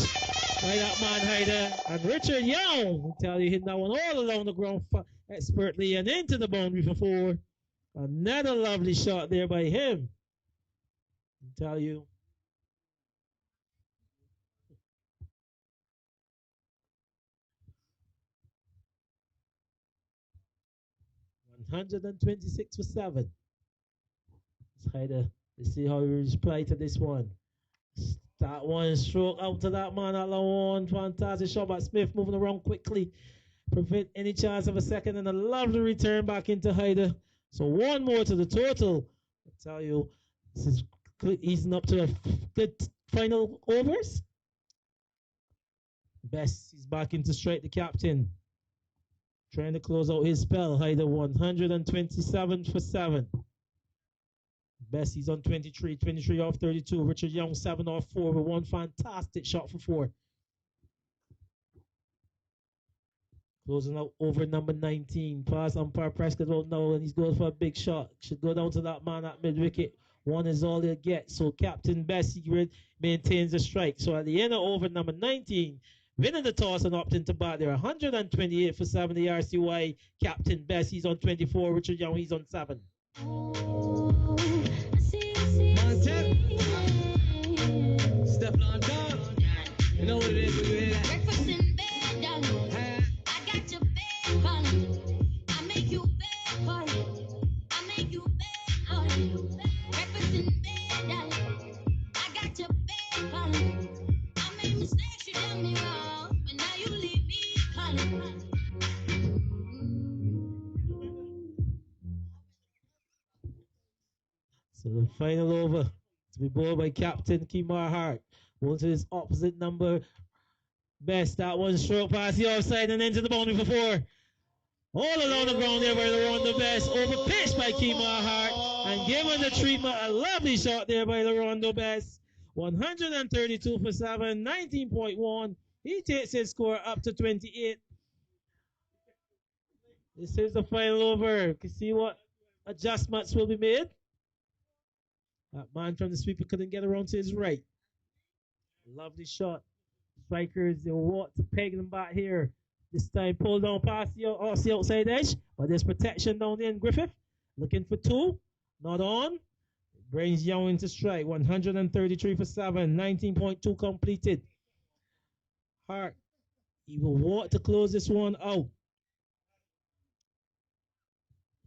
by that man Hyder. And Richard Young, I tell you, hitting that one all along the ground expertly and into the boundary for 4. Another lovely shot there by him. I tell you. $126 for 7. Let's see how he reply to this one. That one stroke out to that man at long. Fantastic shot by Smith, moving around quickly. Prevent any chance of a second, and a lovely return back into Hyder. So 1 more to the total. I tell you, this is easing up to a good final overs. Best, he's back into strike, the captain. Trying to close out his spell. Hyder 127 for 7. Best, he's on 23 off 32. Richard Young 7 off 4 with 1 fantastic shot for 4. Closing out over number 19. Pass umpire Prescott don't know, and he's going for a big shot. Should go down to that man at mid wicket. 1 is all he'll get. So Captain Bessie maintains the strike. So at the end of over number 19, winning the toss and opting to bat there. 128 for 7. The RCY Captain Bessie's on 24. Richard Young, he's on 7. Step on down. You know what it is when you hear that. Breakfast in bed, darling. I got your bed, darling. I make you bed, darling. I make you bed, darling. Breakfast in bed, darling. I got your bed, darling. I made mistakes, you done me wrong, but now you leave me, darling. So the final over to be bowled by Captain Kimar Hart. Going to his opposite number. Best, that one stroke past the offside and into the boundary for 4. All along the ground there by the Rondo Best. Over pitched by Kimar Hart. And given the treatment, a lovely shot there by the Rondo Best. 132 for 7, 19.1. He takes his score up to 28. This is the final over. You can see what adjustments will be made. That man from the sweeper couldn't get around to his right. Lovely shot. Strikers, they'll want to peg them back here. This time pulled down past the outside edge. But there's protection down there in Griffith. Looking for 2. Not on. Brings Young into strike. 133 for 7. 19.2 completed. Hart. He will want to close this one out.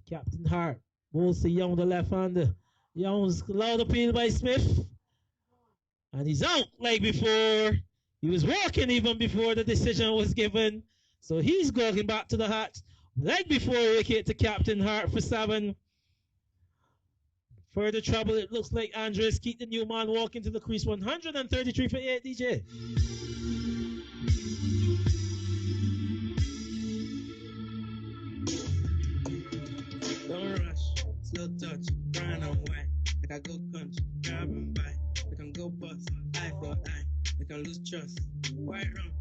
Captain Hart. Bowls to Young, the left-hander. Young's loud appeal by Smith. And he's out like before. He was walking even before the decision was given. So he's going back to the hat. Leg before wicket to Captain Hart for 7. Further trouble, it looks like Andres keep the new man walking to the crease. 133 for 8, DJ. Don't rush, slow touch, brown and white. Like I go country, grab and buy. We can go bust, eye for eye. We can lose trust, white rum,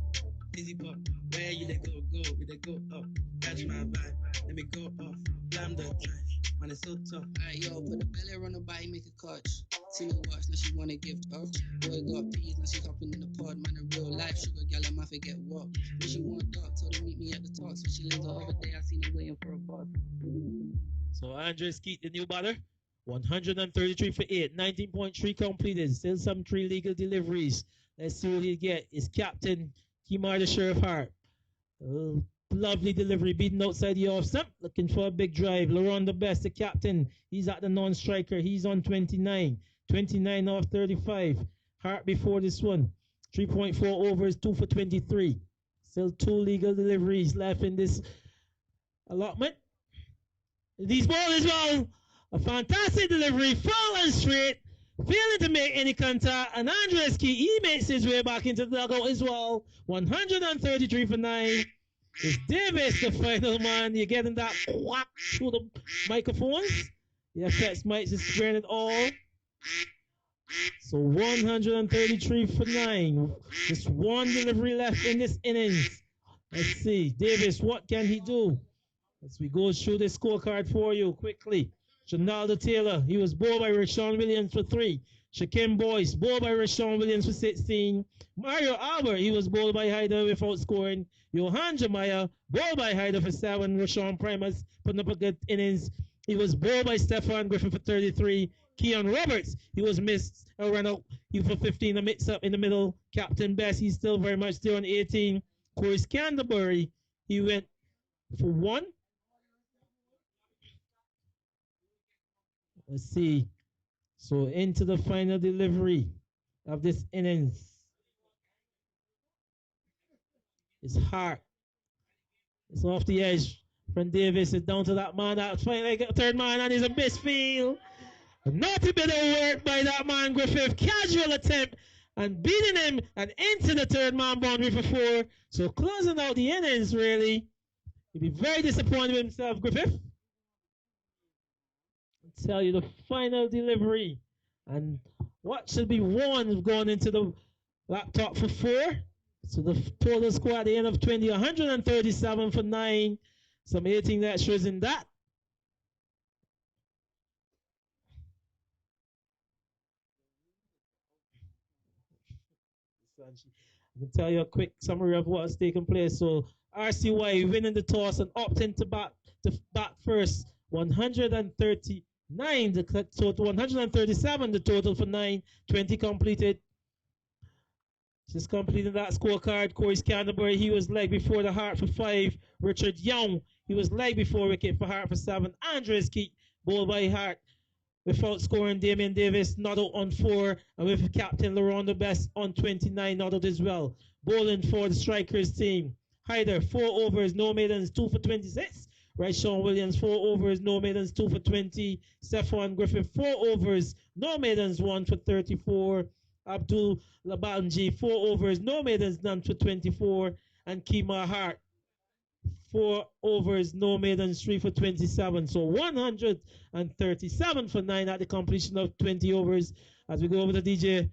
easy pop. Where you they go, we they go up. Catch my vibe, let me go off. Blam the drive, man it's so tough. Alright, yo, put the belly on the body, make a catch. See me watch, now she wanna give up. Boy got peas, now she hopping in the pod. Man, a real life sugar gal, I might forget what. When she want dark, told her meet me at the top. So she lives the other day, I seen her waiting for a bus. So Andres keep the new batter. 133 for 8. 19.3 completed. Still some 3 legal deliveries. Let's see what he get. Is Captain Kimar the Sheriff Hart. Lovely delivery, beating outside the off stump. Looking for a big drive. Laurent the best, the captain. He's at the non-striker. He's on 29. 29 off 35. Hart before this one. 3.4 overs, 2 for 23. Still 2 legal deliveries left in this allotment. These ball as well. A fantastic delivery, full and straight. Failing to make any contact. And Andres Key, he makes his way back into the dugout as well. 133 for 9. It's Davis, the final man. You're getting that whack through the microphones. The effects might just spread it all. So 133 for 9. Just 1 delivery left in this innings. Let's see. Davis, what can he do? As we go through the scorecard for you quickly. Jonaldo Taylor, he was bowled by Rashawn Williams for 3. Shaquem Boyce, bowled by Rashawn Williams for 16. Mario Albert, he was bowled by Hyder without scoring. Johan Jamaya, bowled by Hyder for 7. Rashawn Primus putting up a good innings. He was bowled by Stefan Griffin for 33. Keon Roberts, he was missed a run out. He for 15, a mix up in the middle. Captain Best, he's still very much there on 18. Corey Canterbury, he went for 1. Let's see. So into the final delivery of this innings. It's Hart. It's off the edge. From Davis is down to that man. That finally got third man and he's a misfield. Not a bit of work by that man Griffith. Casual attempt and beating him and into the third man boundary for 4. So closing out the innings really. He'd be very disappointed with himself, Griffith. Tell you the final delivery and what should be 1 going into the laptop for 4. So the total score at the end of 20, 137 for 9. Some 18 extras in that. I can tell you a quick summary of what has taken place. So RCY winning the toss and opting to bat first. 139 the total, 137 the total for 9. 20 completed. Just completing that scorecard. Corey Canterbury, he was leg before the Hart for 5. Richard Young, he was leg before wicket for Hart for 7. Andres Keat, bowled by Hart without scoring. Damien Davis not out on 4, and with captain Laurent the best on 29 not out as well. Bowling for the strikers team. Hyder 4 overs, no maidens, 2 for 26. Right, Sean Williams 4 overs, no maidens, 2 for 20. Stephon Griffin 4 overs, no maidens, 1 for 34. Abdul Labanji 4 overs, no maidens, none for 24. And Kima Hart 4 overs, no maidens, 3 for 27. So 137 for 9 at the completion of 20 overs. As we go over to DJ.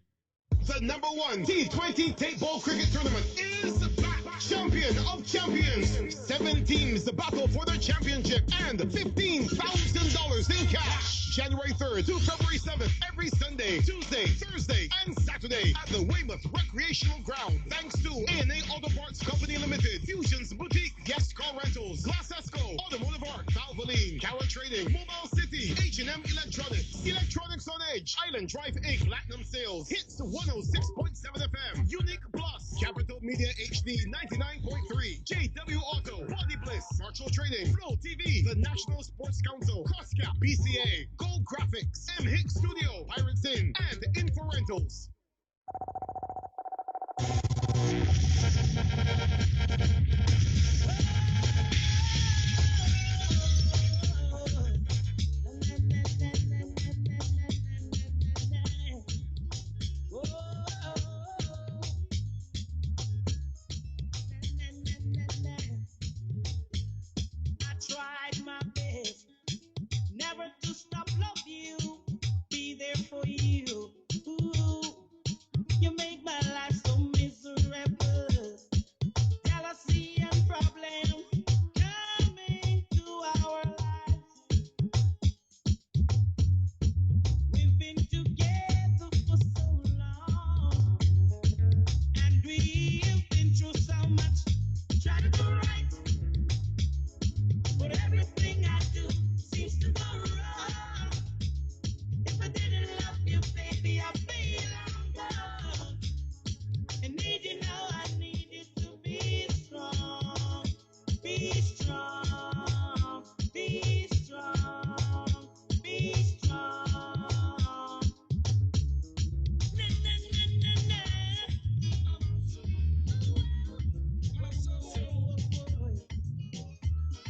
The number 1 T20 Tapeball Cricket Tournament is back. Champion of champions. 7 teams the battle for their championship and $15,000 in cash. January 3rd to February 7th, every Sunday, Tuesday, Thursday, and Saturday at the Weymouth Recreational Ground. Thanks to A&A Auto Parts Company Limited, Fusions Boutique, Guest Car Rentals, Glass Esco, Automotive Art, Valvoline, Carrot Trading, Mobile City, H&M Electronics, Electronics on Edge, Island Drive Inc., Platinum Sales, Hits 106.7 FM, Unique Plus, Capital Media HD 99.3, JW Auto, Body Bliss, Marshall Trading, Flow TV, the National Sports Council, Crosscap, BCA, Gold Graphics, M Hicks Studio, Pirates Inn, and Info Rentals. stop love you, be there for you. Ooh, you make my life so miserable. Jealousy and problems coming to our lives. We've been together for so long, and we've been through so much. Try to do right, but everything I do seems to go wrong. If I didn't love you, baby, I'd be long gone. I need you now, I need you to be strong. Be strong, be strong, be strong. Na, na, na, na, na.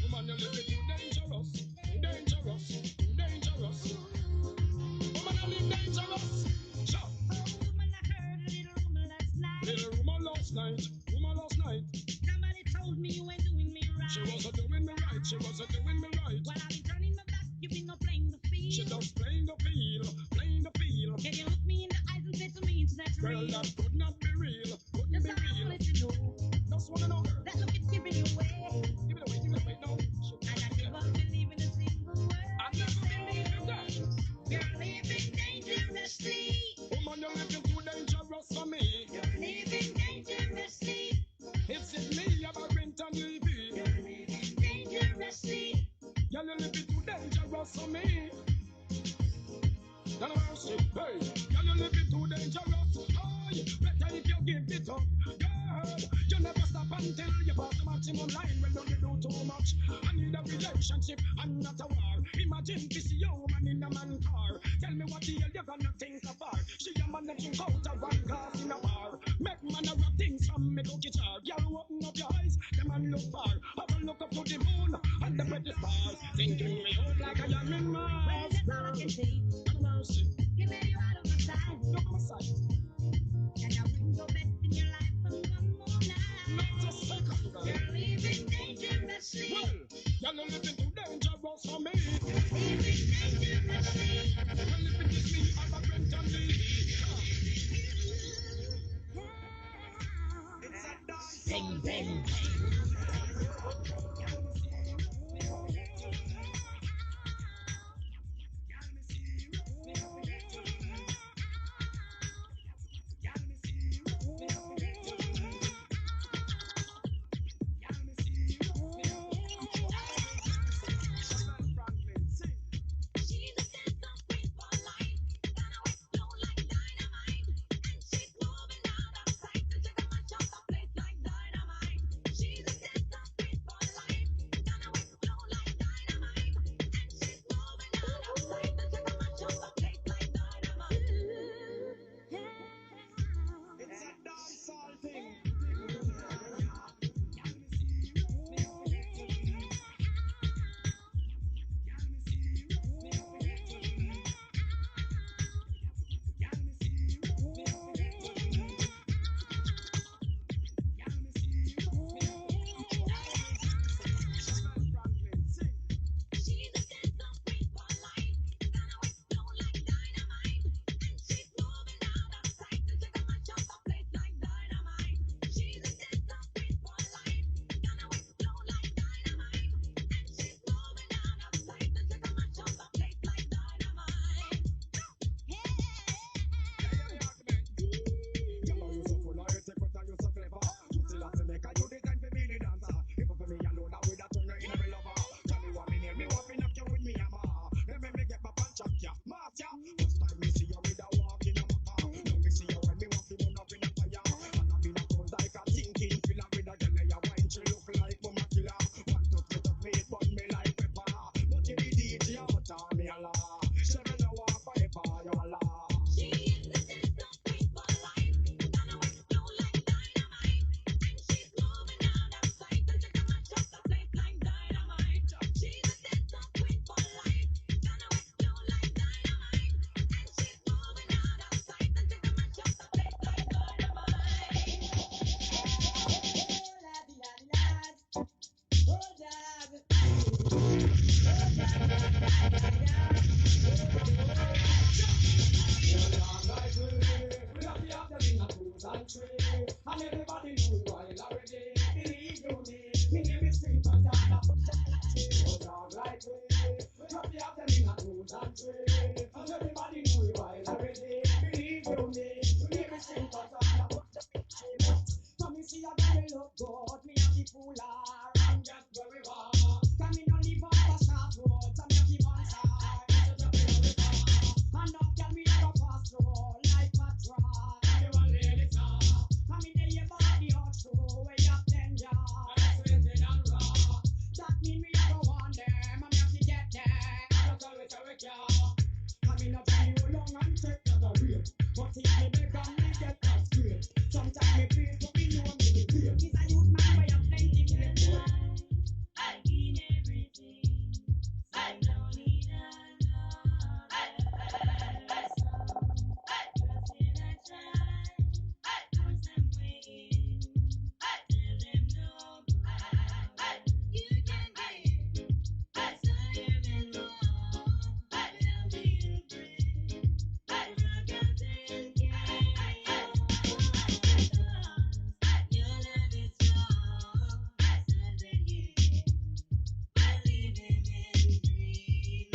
Woman, you live too dangerous, too dangerous, too dangerous. Woman, you live dangerous. Sure. Woman, I heard a little rumor last night. Little rumor last night, rumor last night. Somebody told me you ain't doing me right. She wasn't doing me right, she wasn't doing me right. While I've been turning my back, you've been no playing the field. She just playing the field, playing the field. Can you look me in the eyes and say to me it's not Girl, real? that could not be real, couldn't Just be how I real. wanted to know Just wanna know, girl. that look is giving you away. Give it away, no. And I never believe in a single word. I never believe in that. You're living dangerously. Woman, you're living too dangerous for me. You're living dangerously. It's in me, I'm a rent and leave it. You're living dangerously. You're living too dangerous for me. None of mercy, hey. You're living too dangerous. Oh, better if you give it up. Girl, you never stop until you pass the maximum line. Well, don't you do too much? I need a relationship and not a war. Imagine this woman in a man car. Tell me what the hell you gonna think of her. She a man that drink out of one glass in a bar. Make man a rap things from me cookie jar. Girl, open up your eyes, the man look far. Have a look up to the moon and the pretty stars. Thinking me out like I am in Well, Mars. that's all I can say. None of mercy, You let you out of my sight. look on my side. And I wouldn't go back in your life for one more Not night. a second, girl. You're living dangerously. Well, you're living too dangerous for me. Living dangerously. Well, if it is me, I'm a rent and leave. Bang, bang. country. Cause everybody know it while already. Believe you me, to hear me sing, cause I'm the come and see a girl look good, me a the cooler, and just where we are. Come in on the bumper sharp road, some of the monster, it's just where we are. And now tell me how to pass through, like a truck. You want lady star. Come in there, you body hot show, where you danger. Sweated and raw. That mean me go on them, and me have to get there. That's all we can. Come in up and you long and take that a real. But if me beg and me get that straight. Sometimes me feel to be know me the way. He's a youth man, but you plenty to the I give everything, so I don't need a love. Trust in a child, force them waiting, tell them no. You can give, that's all you've been long. I'll be your friend, but I can't take care. Your love is strong, I said that you believing in dreaming.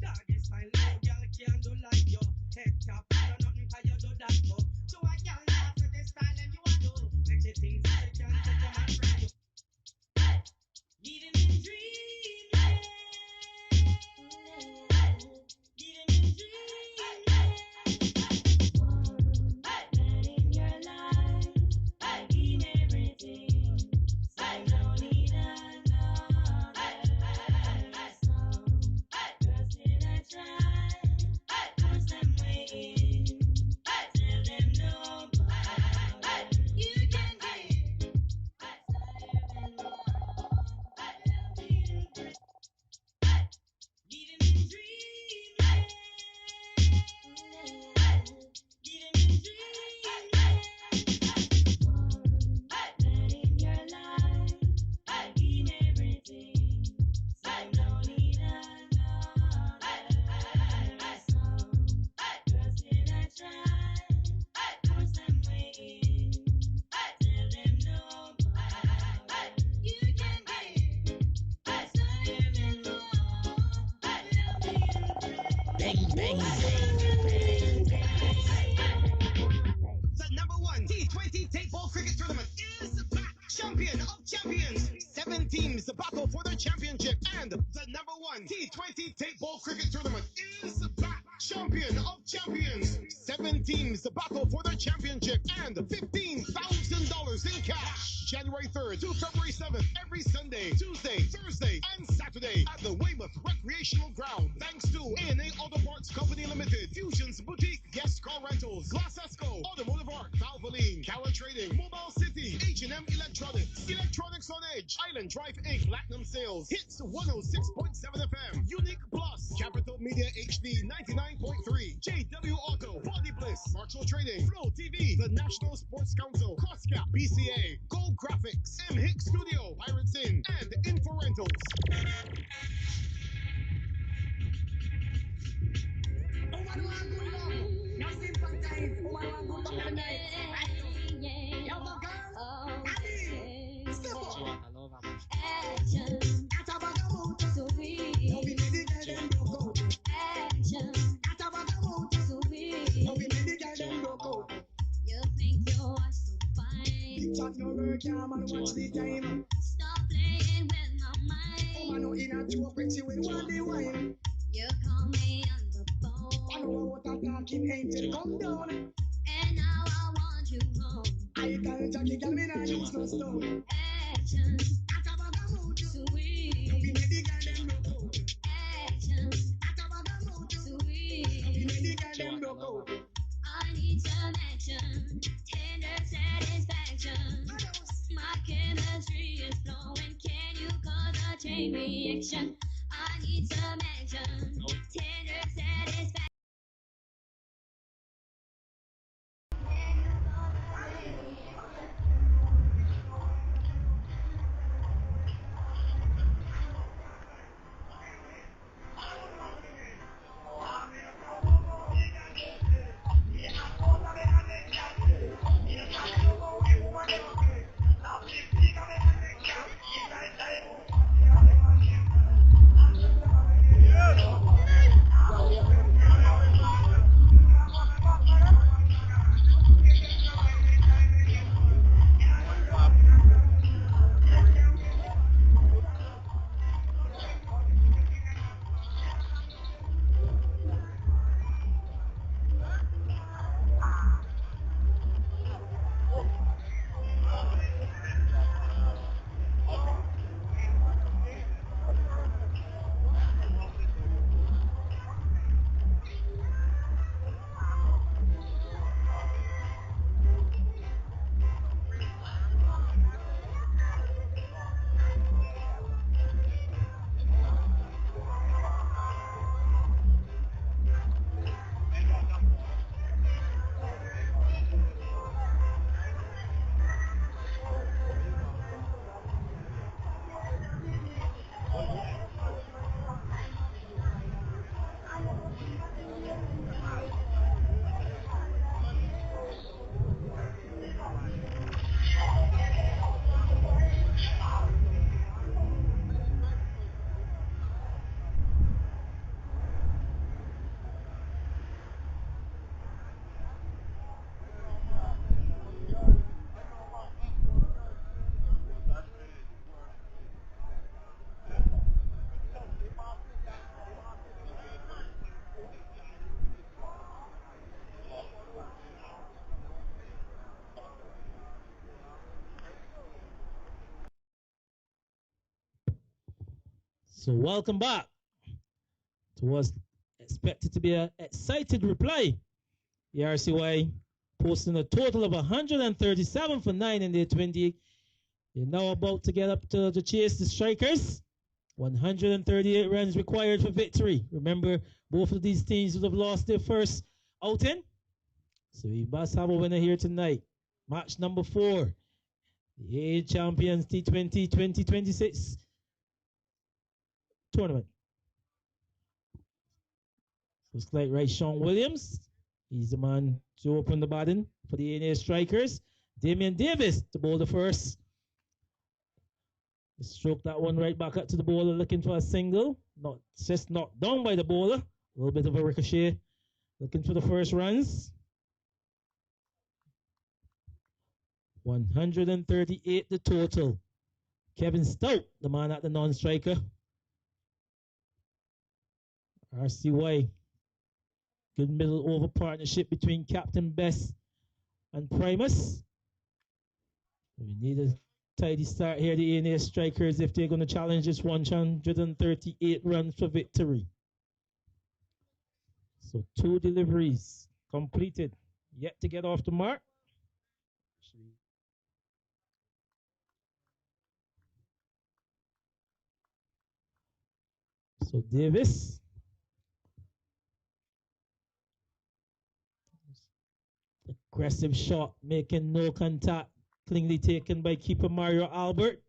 Doggy style, no girl can do like you. Head top, no nothing can you do that for. So I can't laugh with the style and you a do. Make the things that you can take them and try you. Leaving in dreaming. Leaving in dreaming. That in your life, I give everything. So I don't need another song. Trust in a child, force them waiting, tell them no more. You can give, that's all you've been long. I'll be your friend. Leaving in dreaming. Leaving in dreaming. That in your life, I give everything. So I don't need another song. Trust in a child, force them waiting, tell them no more. You can give, that's all you've been long. I'll be your friend. Bang, bang. The number one T20 Tapeball Cricket Tournament is back. Champion of champions. 7 teams battle for their championship. And the number one T20 Tapeball Cricket Tournament is back. Champion of champions. 7 teams battle for their championship. And $15,000 in cash. January 3rd to February 7th. Every Sunday, Tuesday, Thursday, and Saturday at the Weymouth Recreational Ground. Thanks to A&A Auto Parts Company Limited, Fusions Boutique, Guest Car Rentals, Glass Esco, Automotive Art, Valvoline, Cower Trading, Mobile City, H&M Electronics, Electronics on Edge, Island Drive Inc., Platinum Sales, Hits 106.7 FM, Unique Plus, Capital Media HD 99.3, JW Auto, Body Bliss, Marshall Trading, Flow TV, the National Sports Council, Crosscap, BCA, Gold Graphics, M Hicks Studio, Pirates Inn, and Info Rentals. Stop playing with my mind. You call me on the phone, and now I want you home. Action, sweet. Action, sweet. I need some action, tender satisfaction. My chemistry is flowing. Can you cause a chain reaction? I need some action, tender satisfaction. So welcome back to what's expected to be an excited reply. The RCY posting a total of 137 for 9 in their 20. They're now about to get up to chase the strikers. 138 runs required for victory. Remember, both of these teams would have lost their first outing. So we must have a winner here tonight. Match number 4. The AA Champions T20 2026 tournament. Looks like right Sean Williams. He's the man to open the batting for the ANA Strikers. Damian Davis to bowl the first. Stroke that one right back up to the bowler looking for a single. Just knocked down by the bowler. A little bit of a ricochet. Looking for the first runs. 138 the total. Kevin Stout, the man at the non-striker. RCY. Good middle over partnership between Captain Best and Primus. We need a tidy start here, the ANA Strikers, if they're going to challenge this 138 runs for victory. So 2 deliveries completed, yet to get off the mark. So Davis. Aggressive shot, making no contact. Cleanly taken by keeper Mario Albert.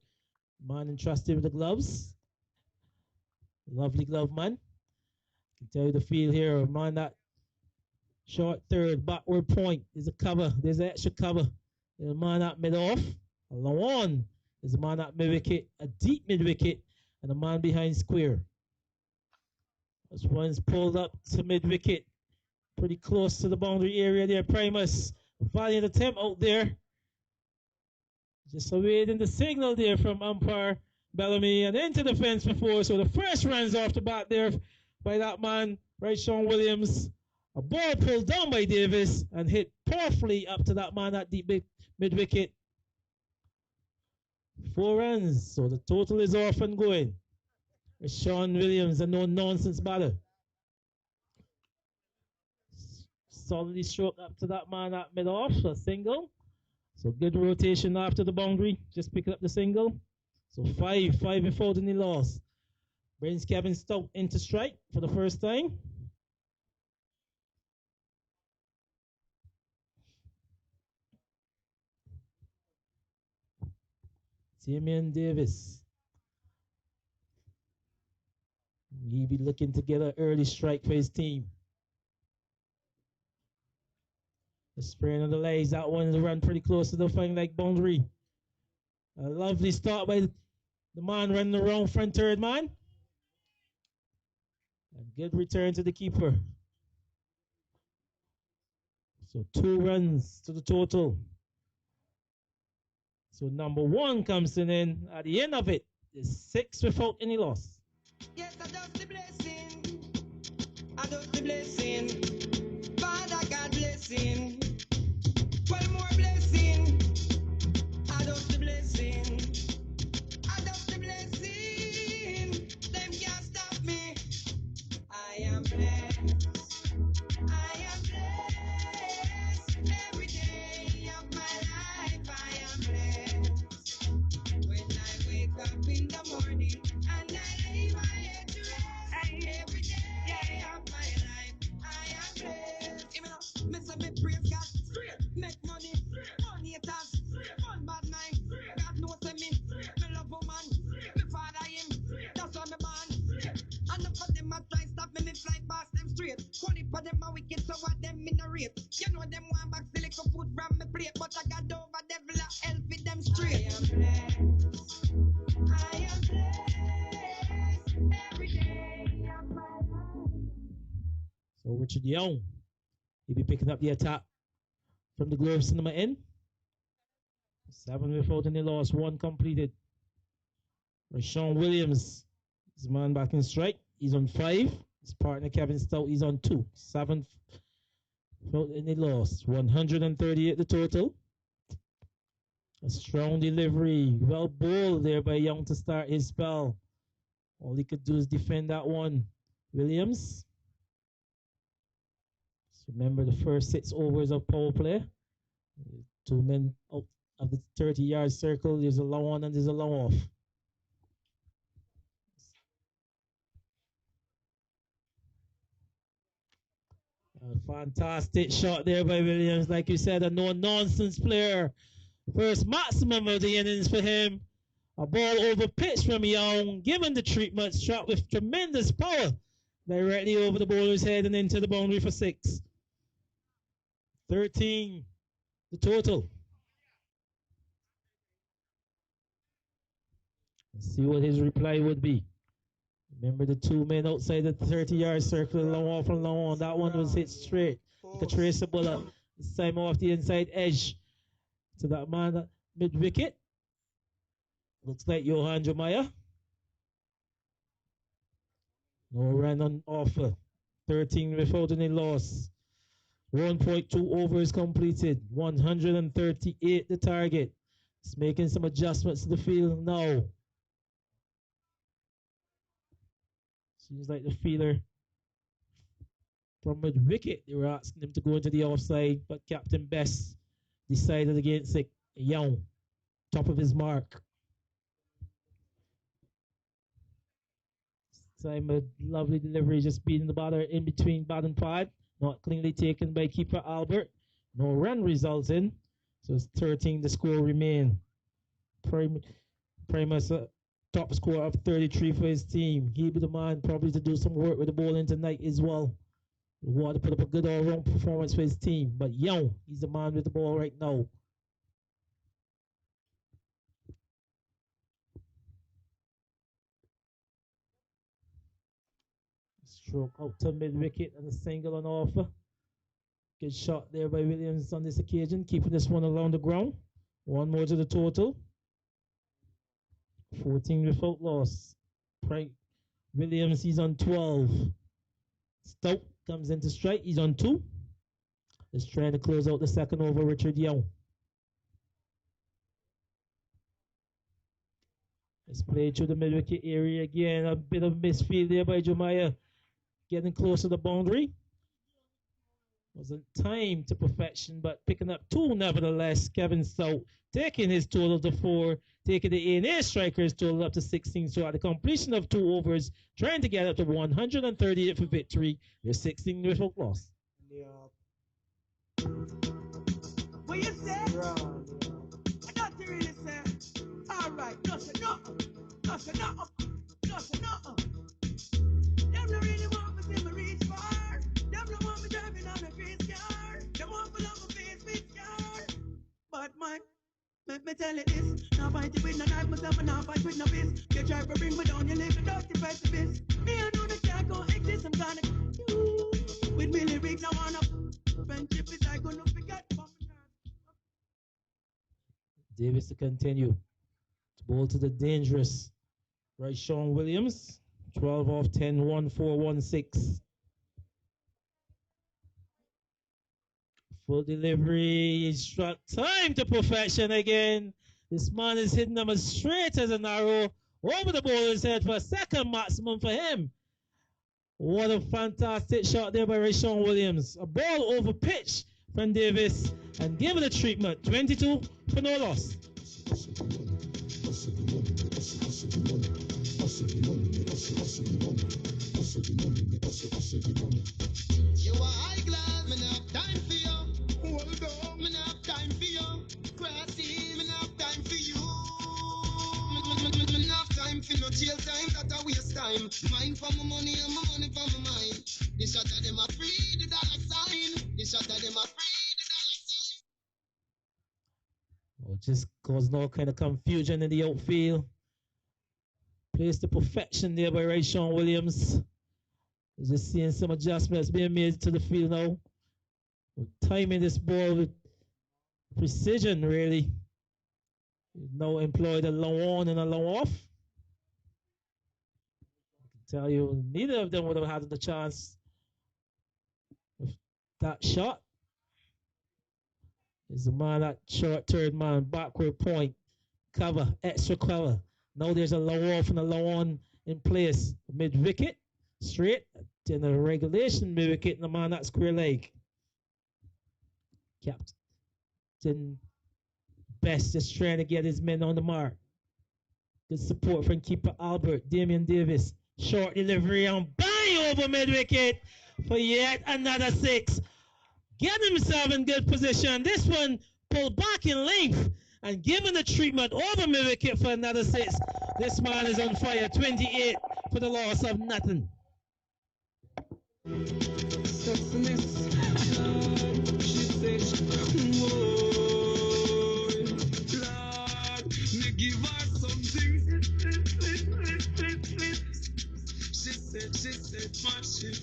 Man entrusted with the gloves. Lovely glove, man. I can tell you the feel here. Man, that short third, backward point. There's a cover. There's an extra cover. There's a man at mid-off. Along on. There's a man at mid-wicket. A deep mid-wicket. And a man behind square. This one's pulled up to mid-wicket. Pretty close to the boundary area there. Primus. Valiant attempt out there. Just awaiting the signal there from umpire Bellamy and into the fence before. So the first runs off the bat there by that man, right, Sean Williams. A ball pulled down by Davis and hit powerfully up to that man at deep mid-wicket. 4 runs. So the total is off and going. Sean Williams, a no-nonsense batter. Solidly stroked up to that man at mid-off, a single. So good rotation after the boundary, just picking up the single. So 5 without any loss. Brings Kevin Stout into strike for the first time. Damian Davis. He'll be looking to get an early strike for his team. The spraying of the legs, that one's run pretty close to the fine leg boundary. A lovely start by the man running around front third man. And good return to the keeper. So 2 runs to the total. So number 1 comes in at the end of it. Is 6 without any loss. Yes, I just the blessing. I just the blessing. Father God blessing. 12 more blessing. I just the blessing. I just the blessing. Them can't stop me. I am blessed. I am blessed. Every day of my life I am blessed. When I wake up in the morning and I lay my head to rest, every day of my life I am blessed. Even though me say me praise God, make money, money haters, one bad mind. God knows me love woman, me father him, that's why me born. And enough of them a try stop me fly past them straight. Only for them a wicked, so what them in a rate. You know them want back the little food from me plate, but I got over devil a help with them straight. I am blessed. I am blessed every day of my life. So Richard Young, he'll be picking up the attack from the Globe Cinema Inn. 7 without any loss, 1 completed. Sean Williams, his man back in strike. He's on 5. His partner Kevin Stout, he's on 2. 7 without any loss. 138 the total. A strong delivery. Well bowled there by Young to start his spell. All he could do is defend that one. Williams. So remember the first 6 overs of power play. 2 men out of the 30-yard circle. There's a long on and there's a long off. A fantastic shot there by Williams. Like you said, a no-nonsense player. First maximum of the innings for him. A ball over pitch from Young, given the treatment, shot with tremendous power directly over the bowler's head and into the boundary for 6. 13, the total. Let's see what his reply would be. Remember the 2 men outside the 30-yard circle, long off and long on. That one was hit straight. Like a traceable up. This time off the inside edge to that man mid-wicket. Looks like Johan Jumaya. No run on offer. 13 without any loss. 1.2 overs completed. 138 the target. It's making some adjustments to the field now. Seems like the fielder from mid-wicket, they were asking him to go into the offside, but Captain Best decided against it. Young, top of his mark. Time a lovely delivery, just beating the batter in between bat and pad. Not cleanly taken by keeper Albert. No run results in. So it's 13 the score remain. Primus top score of 33 for his team. He'll be the man probably to do some work with the bowling tonight as well. He want to put up a good all-round performance for his team. But Young, he's the man with the ball right now. Stroke out to mid-wicket and a single on offer. Good shot there by Williams on this occasion, keeping this one along the ground. One more to the total. 14 without loss. Williams, he's on 12. Stoke comes into strike. He's on 2. He's trying to close out the second over, Richard Young. Let's play through the mid-wicket area again. A bit of misfield there by Jumaya. Getting close to the boundary. Wasn't timed to perfection, but picking up 2 nevertheless. Kevin Stout taking his total to 4, taking the A&A strikers total up to 16. So at the completion of 2 overs, trying to get up to 138 for victory. They're 16 without loss. Yeah. What you say? I got to really say. All right, nothing, nothing, nothing, nothing, nothing, nothing. Them don't really want me to reach far. Them don't want me driving on a great car. Them want me love my face with scar. But man, let me tell you this. Now fight it with no knife, myself and now fight with no fist. You try to bring me down, you live a dirty precipice. Me I know that can't go exist, I'm gonna you. With me lyrics, now on up. Friendship is I gonna forget. Davis to continue. Ball to the dangerous. Right, Sean Williams. 12 off 10, 1, 4, 1, 6. Full delivery. He struck time to perfection again. This man is hitting them as straight as an arrow over the bowler's head for a second maximum for him. What a fantastic shot there by Rashawn Williams. A ball over pitch from Davis and given a treatment. 22 for no loss. You are high class, me not time for you. Hold on, me not time for you. Grassy, me not time for you. Me not time for no jail time, that a waste time. Mine for my money and my money for my mind. The shot of them a free, the dollar sign. The shot of them a free, the dollar sign. Well, just causing all kind of confusion in the outfield. Plays to perfection there by Rashawn Williams. Just seeing some adjustments being made to the field now. We're timing this ball with precision, really. He's now employed a long on and a long off. I can tell you, neither of them would have had the chance with that shot. Is the man, that short third man, backward point, cover, extra cover. Now there's a long off and a long on in place. Mid-wicket, straight. Then a regulation mid-wicket, and the man at square leg. Captain Best just trying to get his men on the mark. Good support from keeper Albert. Damian Davis. Short delivery and bang over mid-wicket for yet another 6. Get himself in good position. This one pulled back in length and given the treatment over mid-wicket for another 6. This man is on fire. 28 for the loss of nothing. She said, my shit.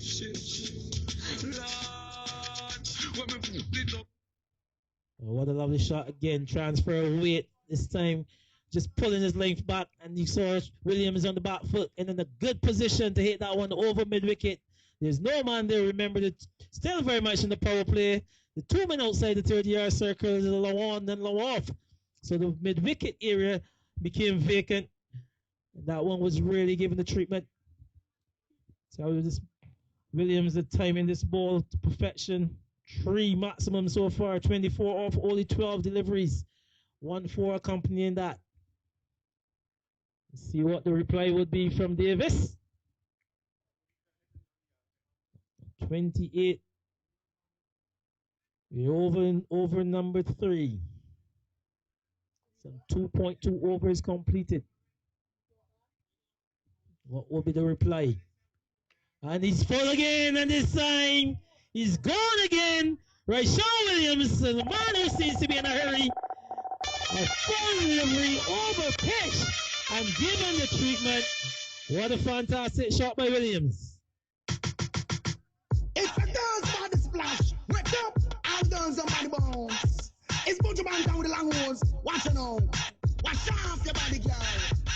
Lord, when we split up. Oh, what a lovely shot again. Transfer weight this time. Just pulling his length back, and you saw Williams on the back foot and in a good position to hit that one over mid-wicket. There's no man there, remember, that still very much in the power play. The 2 men outside the 30-yard circle is a low on, then low off. So the mid-wicket area became vacant. And that one was really given the treatment. So this Williams is timing this ball to perfection. 3 maximum so far, 24 off, only 12 deliveries. 1-4 accompanying that. Let's see what the reply would be from Davis. 28. We're over number 3. So 2.2 overs completed. What will be the reply? And he's full again, and this time he's gone again. Sean Williams, the man who seems to be in a hurry. A full delivery over pitch and given the treatment. What a fantastic shot by Williams. It's a dance by the splash. Wake up and dance on the bones. It's Bunch Man down with the long horns. Watch it now. Wash off your body, girl.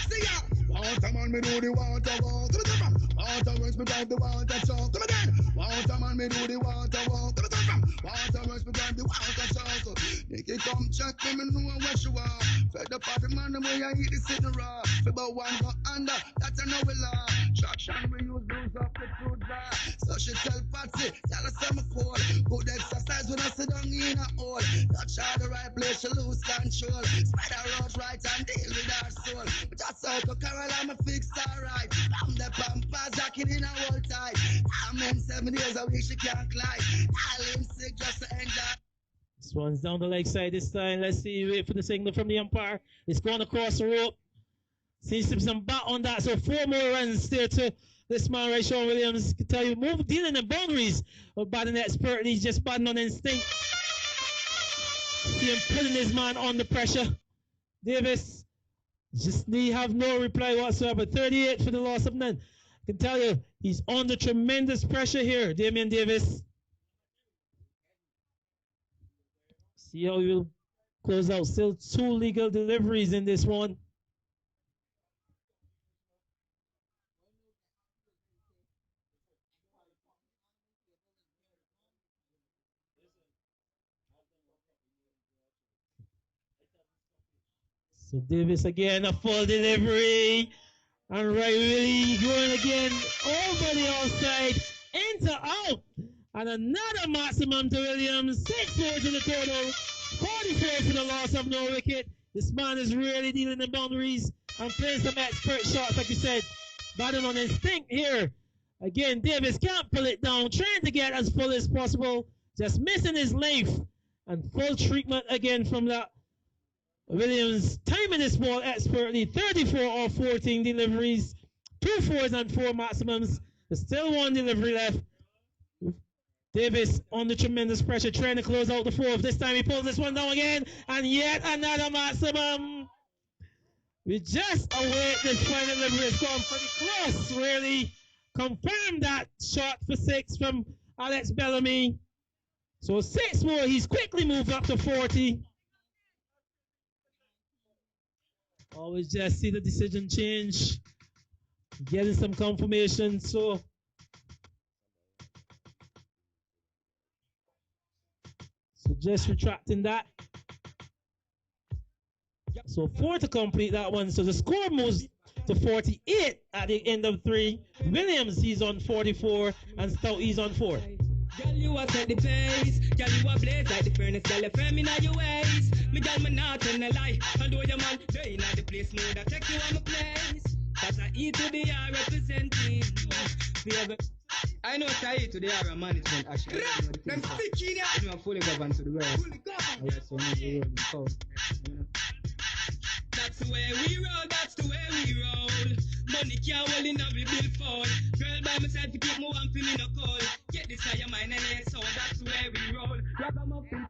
See ya. Water man, me do the water walk. Come on, water works me drive the water chalk. Come again. Water man, me do the water walk. Come on, water works me drive the water chalk. Nikki come check me know where she are. Fed up of the man the way I hit the sitting raw. For about 1 go under, that's a no law. Traction we use booze up the food bar. So she tell Patsy, tell her some cold. Good exercise when I sit down in a hole. Touch her the right place, she lose control. Spread her out right and deal with her soul. But that's how to Carol, I'm a fix alright. I'm the pampas, jacking in a whole tight. I'm in 7 years a week, she can't climb. I'll in sick just to enjoy. This one's down the leg side this time. Let's see, wait for the signal from the umpire. It's going across the rope. Seems to be some bat on that. So 4 more runs there to this man, right, Sean Williams. Can tell you, dealing in boundaries of batting expert. He's just batting on instinct. See him putting his man under pressure. Davis just have no reply whatsoever. 38 for the loss of none. I can tell you, he's under tremendous pressure here, Damian Davis. See how he'll close out. Still 2 legal deliveries in this one. So Davis again, a full delivery. And right, really going again over the outside, into out. And another maximum to Williams. 6 more to the total. 44 for the loss of no wicket. This man is really dealing in boundaries and playing some expert shots, like you said. Batting on instinct here. Again, Davis can't pull it down. Trying to get as full as possible. Just missing his length. And full treatment again from that. Williams timing this ball expertly. 34 off 14 deliveries. 2 4s and 4 maximums. There's still 1 delivery left. Davis under tremendous pressure, trying to close out the 4th. This time he pulls this one down again, and yet another maximum. We just await this final delivery. It's gone pretty close, really. Confirmed that shot for 6 from Alex Bellamy. So 6 more. He's quickly moved up to 40. Always just see the decision change. Getting some confirmation. So just retracting that. So 4 to complete that one. So the score moves to 48 at the end of 3. Williams, he's on 44, and Stout, he's on 4. Girl, you a set the pace. Girl, you a blaze like the furnace. Girl, you firm in your ways. Me girl, me not tell a lie. Although your man, they in the place, know that take you on my place. That's a E to the R representing. I know it's a E to the R management, actually. I'm speaking here. I'm fully governed to the world. Fully governed. Yes, so we roll in code. That's the way we roll, that's the way we roll. Money can't hold in every bill fall. Girl by my side to keep me one feeling no call. Get this out your mind and then so that's the way we roll. Rock 'em up in.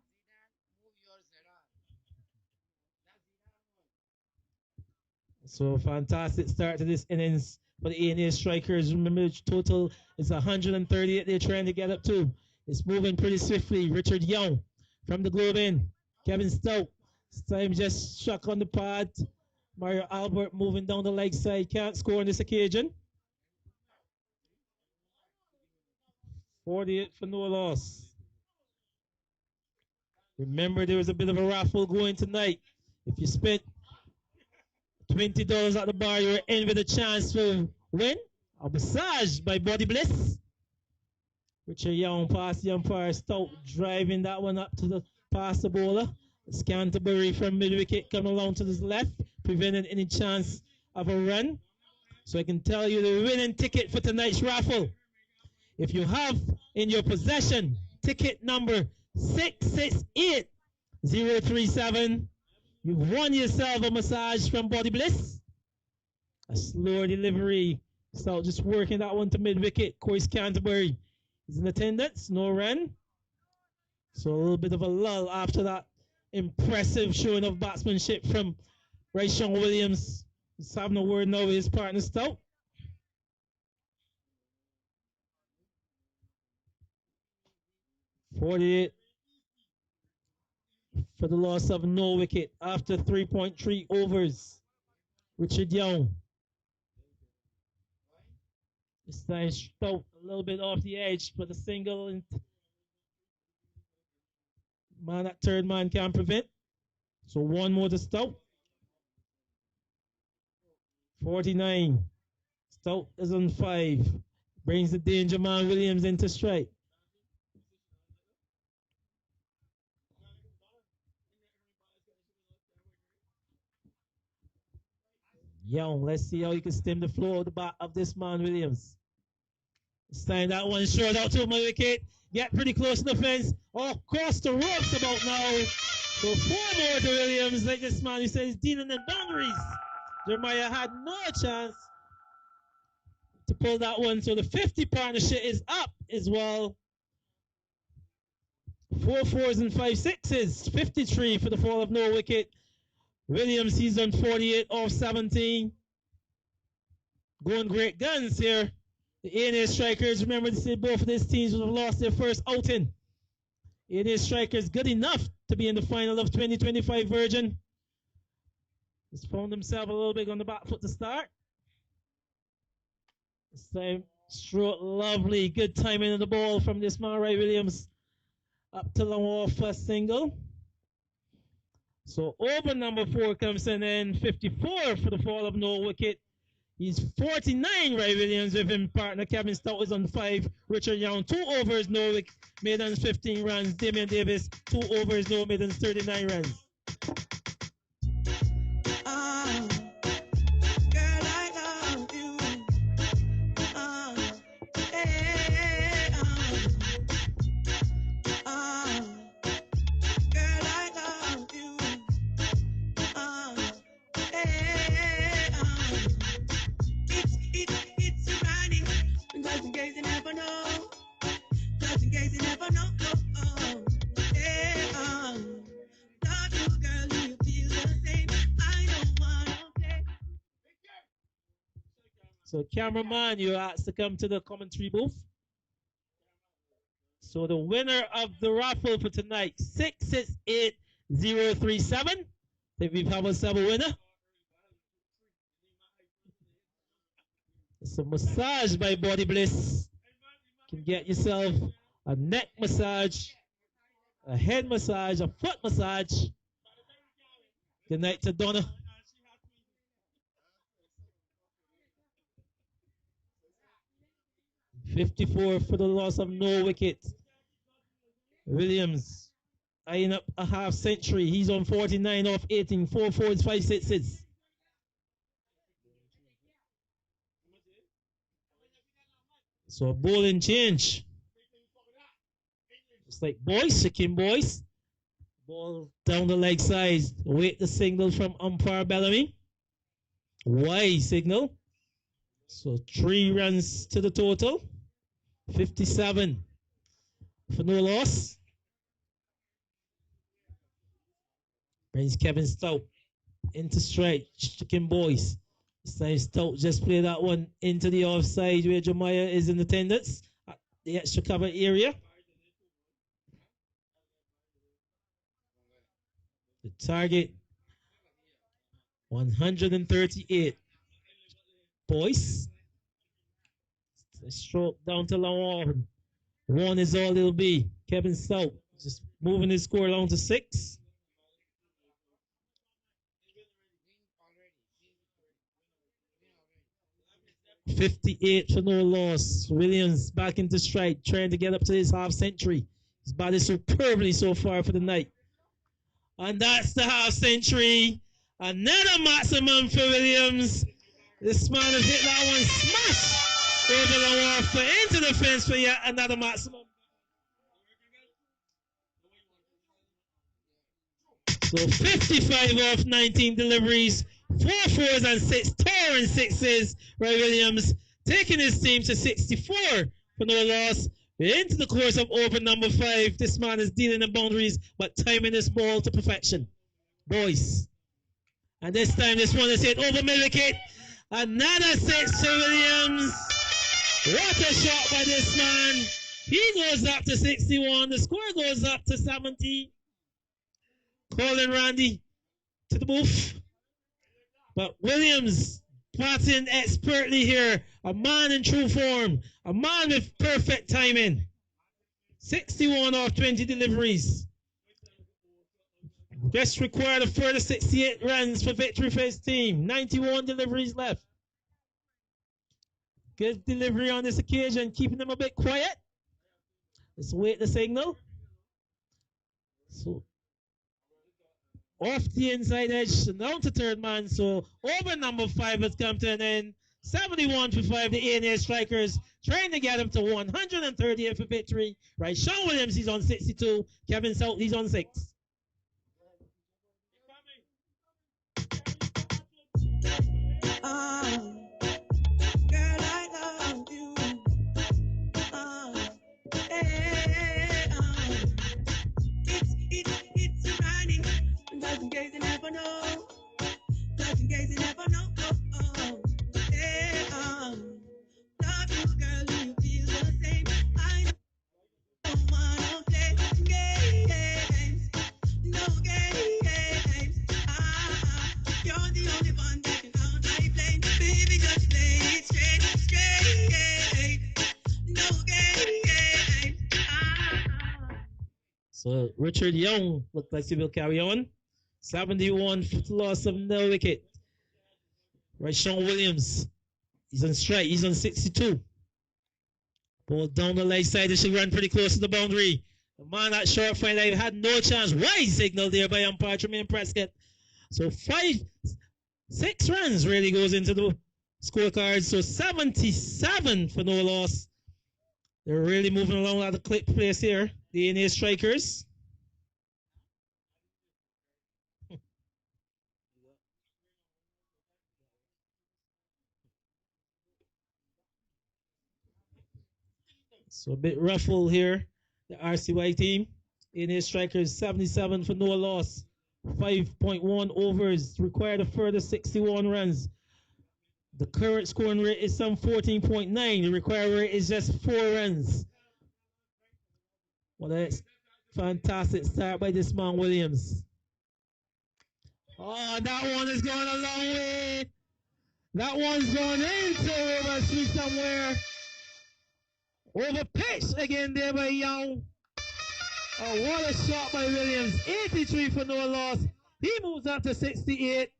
So fantastic start to this innings for the A&A Strikers. Remember, the total is 138 they're trying to get up to. It's moving pretty swiftly. Richard Young from the Globe in. Kevin Stout. This time just struck on the pad. Mario Albert moving down the leg side. Can't score on this occasion. 48 for no loss. Remember, there was a bit of a raffle going tonight. If you spent $20 at the bar, you're in with a chance to win a massage by Body Bliss. Richard Young past the umpire. Stout driving that one up to the past the bowler. Canterbury from mid-wicket coming along to his left, preventing any chance of a run. So I can tell you the winning ticket for tonight's raffle. If you have in your possession ticket number 668037, you've won yourself a massage from Body Bliss. A slower delivery. So just working that one to mid-wicket. Course Canterbury is in attendance. No run. So a little bit of a lull after that impressive showing of batsmanship from Sean Williams. He's having a word now with his partner Stout. .48 for the loss of no wicket after 3.3 overs. Richard Young. This time Stout a little bit off the edge, but the single and man at third man can't prevent. So one more to Stout. 49. Stout is on 5. Brings the danger man Williams into strike. Young, let's see how he can stem the flow of the back of this man Williams. This time that one short out to my wicket. Get pretty close to the fence. Oh, cross the ropes about now. So 4 more to Williams. Like this man, he says he's dealing in boundaries. Jeremiah had no chance to pull that one. So the 50 partnership is up as well. 4 fours and 5 sixes. 53 for the fall of no wicket. Williams, he's on 48 off 17. Going great guns here. The A&A Strikers, remember both of these teams would have lost their first outing. A&A Strikers good enough to be in the final of 2025 Virgin. Just found himself a little bit on the back foot to start. This time, stroke lovely. Good timing of the ball from this man, Ray Williams. Up to long off for a single. So over number 4 comes in 54 for the fall of no wicket. He's 49, Ray Williams, with him partner Kevin Stout is on 5. Richard Young, 2 overs, no wicket, maidens 15 runs. Damian Davis, 2 overs, no maidens 39 runs. So cameraman, you asked to come to the commentary booth. So the winner of the raffle for tonight, 668037. Think we've have ourselves a winner. It's a massage by Body Bliss. You can get yourself a neck massage, a head massage, a foot massage. Good night to Donna. 54 for the loss of no wicket. Williams eyeing up a half century. He's on 49 off 18. 4 fours, 5 sixes. So a bowling change. It's like boys, chicken boys. Ball down the leg side. Await the signal from umpire Bellamy. Y signal. So 3 runs to the total. 57 for no loss. Brings Kevin Stout into strike. Chicken boys. This time Stout just play that one into the offside where Jemiah is in attendance at the extra cover area. The target 138. Boys. Stroke down to long. 1 is all it'll be. Kevin Stout just moving his score along to 6. $58 for no loss. Williams back into strike, trying to get up to his half century. He's batted superbly so far for the night. And that's the half century. Another maximum for Williams. This man has hit that one smash over the wall for into the fence for yet another maximum. So 55 off 19 deliveries, 4 fours and 6 towering sixes. Ray Williams taking his team to 64 for no loss. We're into the course of over number 5. This man is dealing the boundaries, but timing this ball to perfection. Boys. And this time, this one is hit over mid-wicket. Another 6 to Williams. What a shot by this man. He goes up to 61. The score goes up to 70. Calling Randy to the booth. But Williams batting expertly here. A man in true form. A man with perfect timing. 61 off 20 deliveries. Just required a further 68 runs for victory for his team. 91 deliveries left. Good delivery on this occasion, keeping them a bit quiet. Let's wait the signal. So off the inside edge, down to third man. So over number 5 has come to an end. 71 for 5, the A&A strikers trying to get him to 138 for victory. Right, Sean Williams, he's on 62. Kevin Stout, he's on 6. Girl, I love you. It's running. Just in case you never know. Just in case you never know. Love you, girl. Do you feel the same? I don't wanna play games. No games. You're the only one that can count my flame. Baby, just play it straight. No games. So Richard Young looked like he will carry on. 71 for the loss of no wicket. Right, Sean Williams. He's on strike. He's on 62. Ball down the leg side. They should run pretty close to the boundary. The man at short field had no chance. Wide signal there by umpire Tremaine Prescott. So 6 runs really goes into the scorecard. So 77 for no loss. They're really moving along at the clip place here. The A&A strikers. So a bit ruffled here. The RCY team. A&A strikers 77 for no loss. 5.1 overs. Required a further 61 runs. The current scoring rate is some 14.9. The required rate is just 4 runs. What a fantastic start by this man Williams. Oh, that one is going a long way. That one's going into over street somewhere. Over pitch again there by Young. Oh, what a shot by Williams. 83 for no loss. He moves up to 68.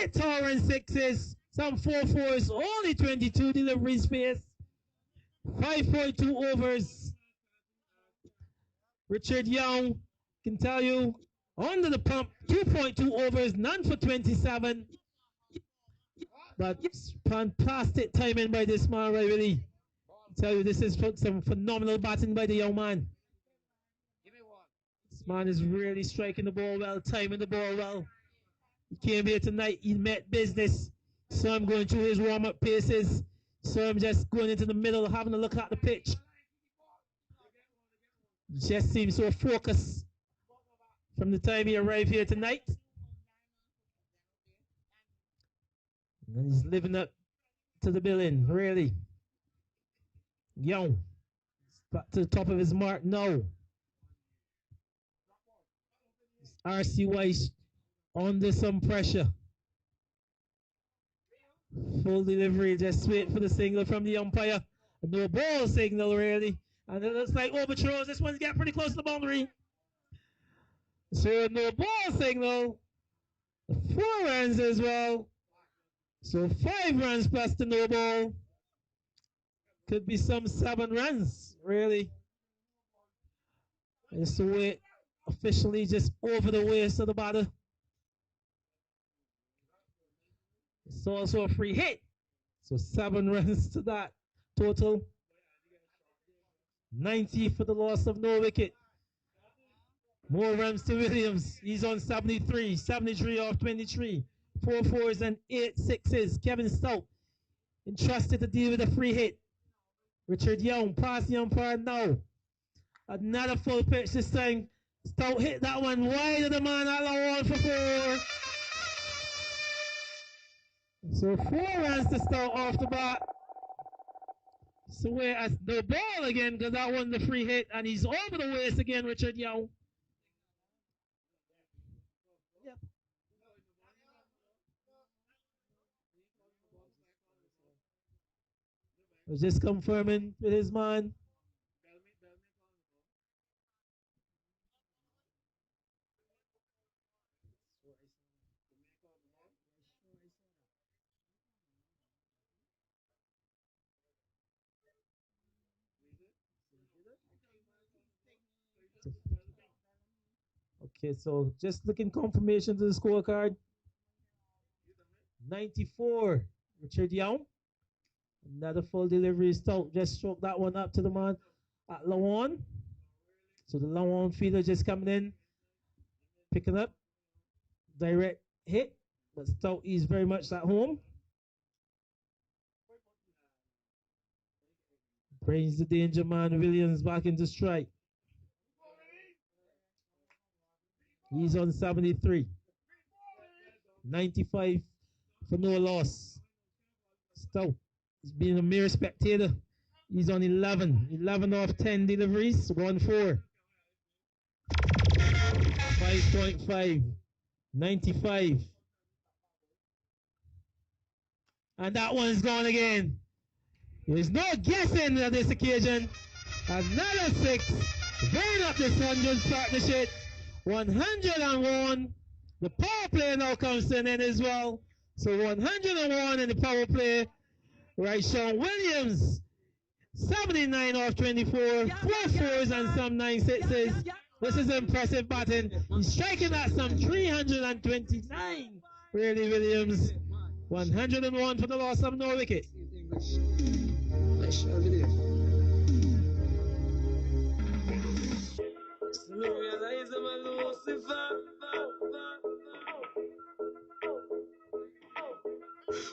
8 towering sixes. Some 4 fours. Only 22 delivery space. 5.2 overs. Richard Young can tell you under the pump, 2.2 overs, none for 27. But fantastic timing by this man, right? Really. I tell you, this is some phenomenal batting by the young man. This man is really striking the ball well, timing the ball well. He came here tonight, he met business. Saw him going through his warm-up paces. Saw him just going into the middle, having a look at the pitch. Just seems so focused from the time he arrived here tonight. And he's living up to the billing, really. Young. Back to the top of his mark now. RCY under some pressure. Full delivery, just wait for the signal from the umpire. No ball signal, really. And it looks like overthrows. This one's getting pretty close to the boundary. So no ball signal. 4 runs as well. So 5 runs plus the no ball. Could be some 7 runs, really. And it's the way officially just over the waist of the batter. It's also a free hit. So 7 runs to that total. 90 for the loss of no wicket. More runs to Williams. He's on 73. 73 off 23. 4 fours and 8 sixes. Kevin Stout entrusted to deal with a free hit. Richard Young past the umpire now. Another full pitch this time. Stout hit that one wide of the man. All for 4. So 4 runs to Stout off the bat. So we're at the ball again because that one the free hit and he's over the waist again, Richard Young. Was just confirming with his man. Okay, so just looking confirmation to the scorecard. 94, Richard Young. Another full delivery. Stout just stroked that one up to the man at Lawan. So the Lawan fielder just coming in, picking up. Direct hit, but Stout is very much at home. Brings the danger man Williams back into strike. He's on 73. 95 for no loss. Stout is being a mere spectator. He's on 11. 11 off 10 deliveries. 1-4. 5.5. 95. And that one's gone again. There's no guessing on this occasion. Another 6. Going up this 100 partnership. 101. The power play now comes to an end as well. So 101 in the power play. Right, Sean Williams. 79 off 24. 4 fours and some 9 sixes. This is impressive batting. He's striking at some 329. Really, Williams. 101 for the loss of no wicket.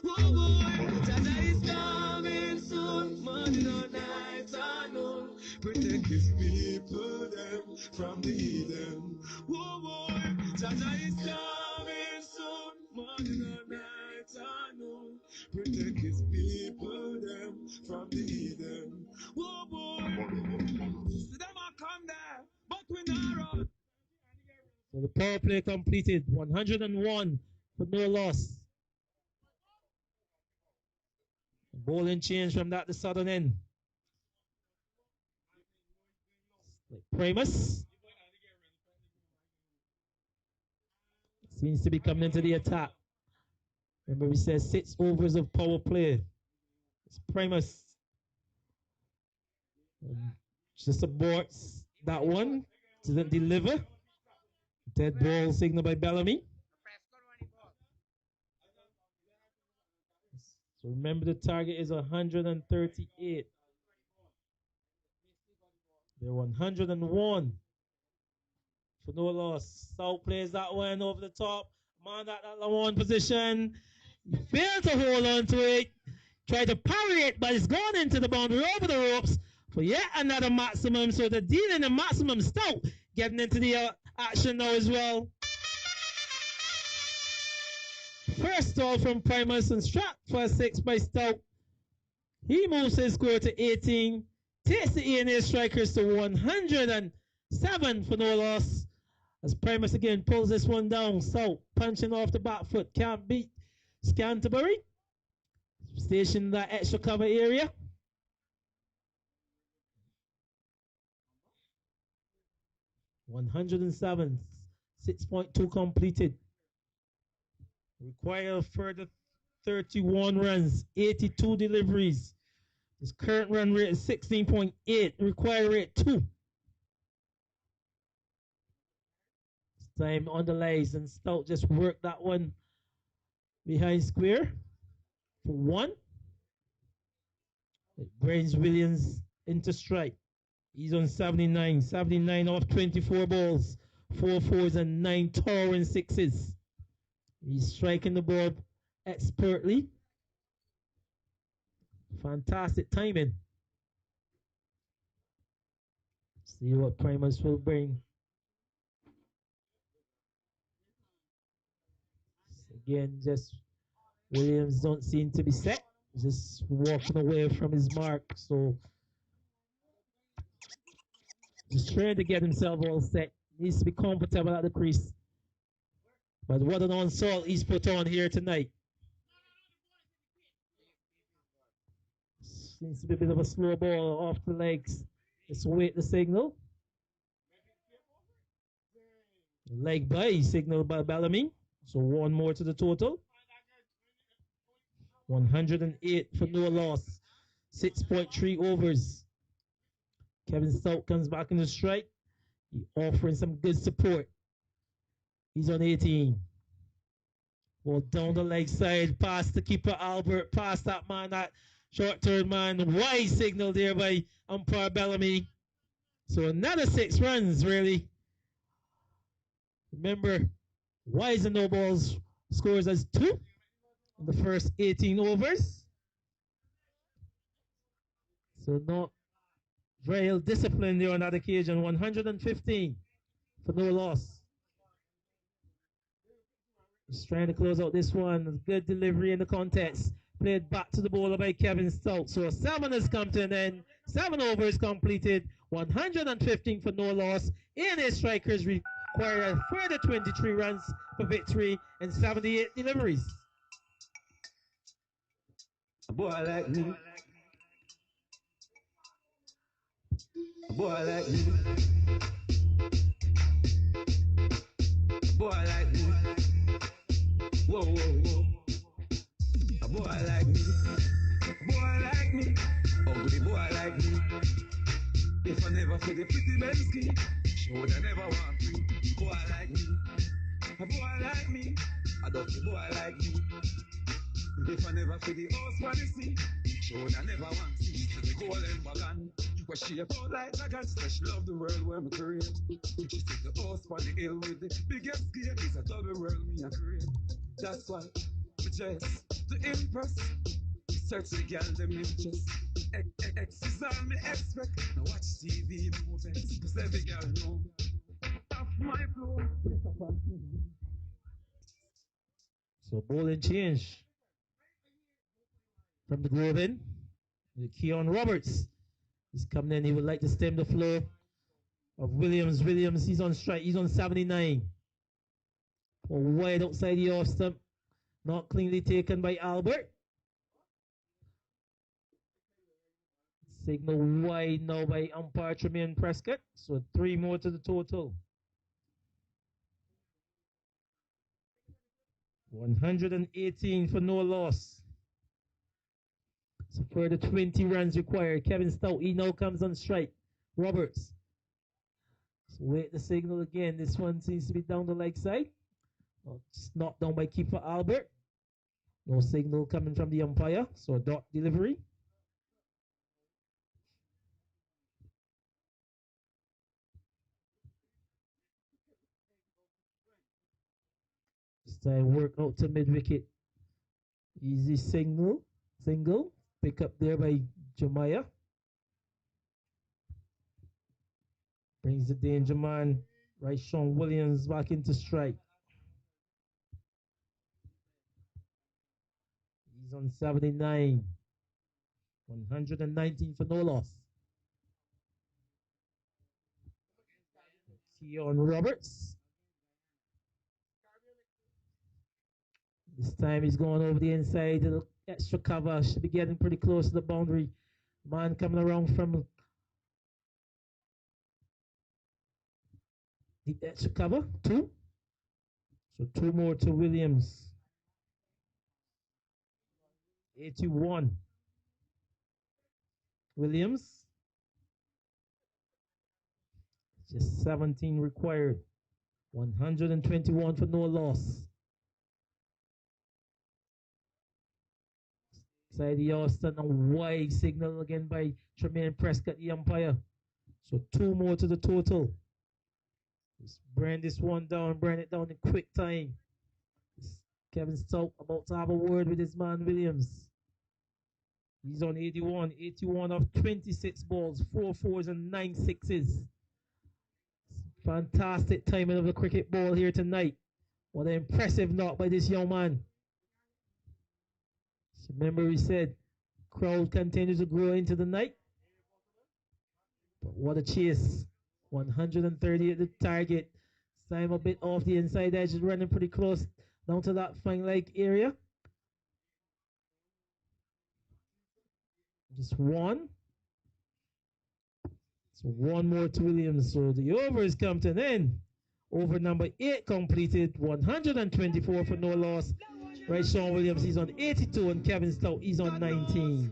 Whoa, boy, Jaja is coming soon. Morning or night or noon. Protect his people them from the heathen. Whoa, boy, Jaja is coming soon. Morning or night or noon. Protect his people them from the heathen. Whoa, boy. See them all come there, but we not run. So the power play completed. 101 for no loss. Bowling change from that to southern end. Primus seems to be coming into the attack. Remember we said 6 overs of power play. It's Primus Just aborts that one. Didn't deliver. Dead ball signal by Bellamy. So remember the target is 138. They're 101 for no loss. South plays that one over the top. Man at that one position. Failed to hold on to it. Tried to parry it, but it's gone into the boundary over the ropes for yet another maximum. So they're dealing the maximum. Stout getting into the action now as well. First all from Primus and Strap for a 6 by Stout. He moves his score to 18. Takes the A&A Strikers to 107 for no loss. As Primus again pulls this one down. Stout punching off the back foot. Can't beat Scanterbury. Station that extra cover area. $107, 6.2 completed. Require a further 31 runs, 82 deliveries. His current run rate is 16.8. Require rate 2. This time on the legs, and Stout just worked that one behind square for 1. It brings Williams into strike. He's on 79. 79 off 24 balls. 4 fours and 9 towering sixes. He's striking the ball expertly. Fantastic timing. See what Primus will bring. Again, just Williams don't seem to be set. Just walking away from his mark. So just trying to get himself all set. Needs to be comfortable at the crease. But what an onslaught he's put on here tonight. Seems to be a bit of a slow ball off the legs. Let's wait the signal. Leg by signal by Bellamy. So 1 more to the total. 108 for no loss. 6.3 overs. Kevin Stout comes back in the strike. He offering some good support. He's on 18. Well, down the leg side, past the keeper Albert, past that man, that short-term man. Wide signal there by umpire Bellamy. So another 6 runs, really. Remember, Wise and No Balls scores as 2 in the first 18 overs. So not very disciplined there on that occasion. 115 for no loss. Just trying to close out this one. Good delivery in the contest. Played back to the bowler by Kevin Stout. So 7 has come to an end. 7 overs completed. 115 for no loss. A&A Strikers require a further 23 runs for victory and 78 deliveries. A boy like me. A boy like me. A boy like me. Whoa, whoa, whoa. A boy like me. A boy like me. Ugly boy like me. If I never feel the pretty Bensky, would I never want free. Boy like me. A boy like me. A dirty boy like me. If I never feel the house policy, would I never want to see the golden wagon. Where she about like dragons, she love the world where me create. She said the house on the hill with the biggest gate is a double world me a create. That's why we just to impress. Search the girl them interest. X is all me expect. Now watch TV movies, cause every girl know. Off my flow. So bowling change from the Grove in. Keon Roberts is coming in. He would like to stem the flow of Williams. Williams, he's on strike. He's on 79. Well, wide outside the off stump. Not cleanly taken by Albert. Signal wide now by umpire Tremaine Prescott. So 3 more to the total. 118 for no loss. So further 20 runs required. Kevin Stout, he now comes on strike. Roberts. So wait the signal again. This one seems to be down the leg side. Oh, it's knocked down by keeper Albert. No signal coming from the umpire. So a dot delivery. This time work out to mid wicket. Easy single. Pick up there by Jemiah. Brings the danger man. Right, Sean Williams back into strike. He's on 79. 119 for no loss. Keon Roberts. This time he's going over the inside. The extra cover should be getting pretty close to the boundary. Man coming around from the extra cover. 2. So 2 more to Williams. 81. Williams. Just 17 required. 121 for no loss. Side the Austin, a wide signal again by Tremaine Prescott, the umpire. So 2 more to the total. Just burn this one down, burn it down in quick time. Kevin Stout about to have a word with his man Williams. He's on 81. 81 of 26 balls, 4 fours and 9 sixes. Fantastic timing of the cricket ball here tonight. What an impressive knock by this young man. So remember we said crowd continues to grow into the night. But what a chase. 130 at the target. Time a bit off the inside edge, running pretty close down to that fine leg area. Just 1. So 1 more to Williams. So the overs come to an end. Over number 8 completed. 124 for no loss. Right, Sean Williams, he's on 82, and Kevin Stout, he's on 19.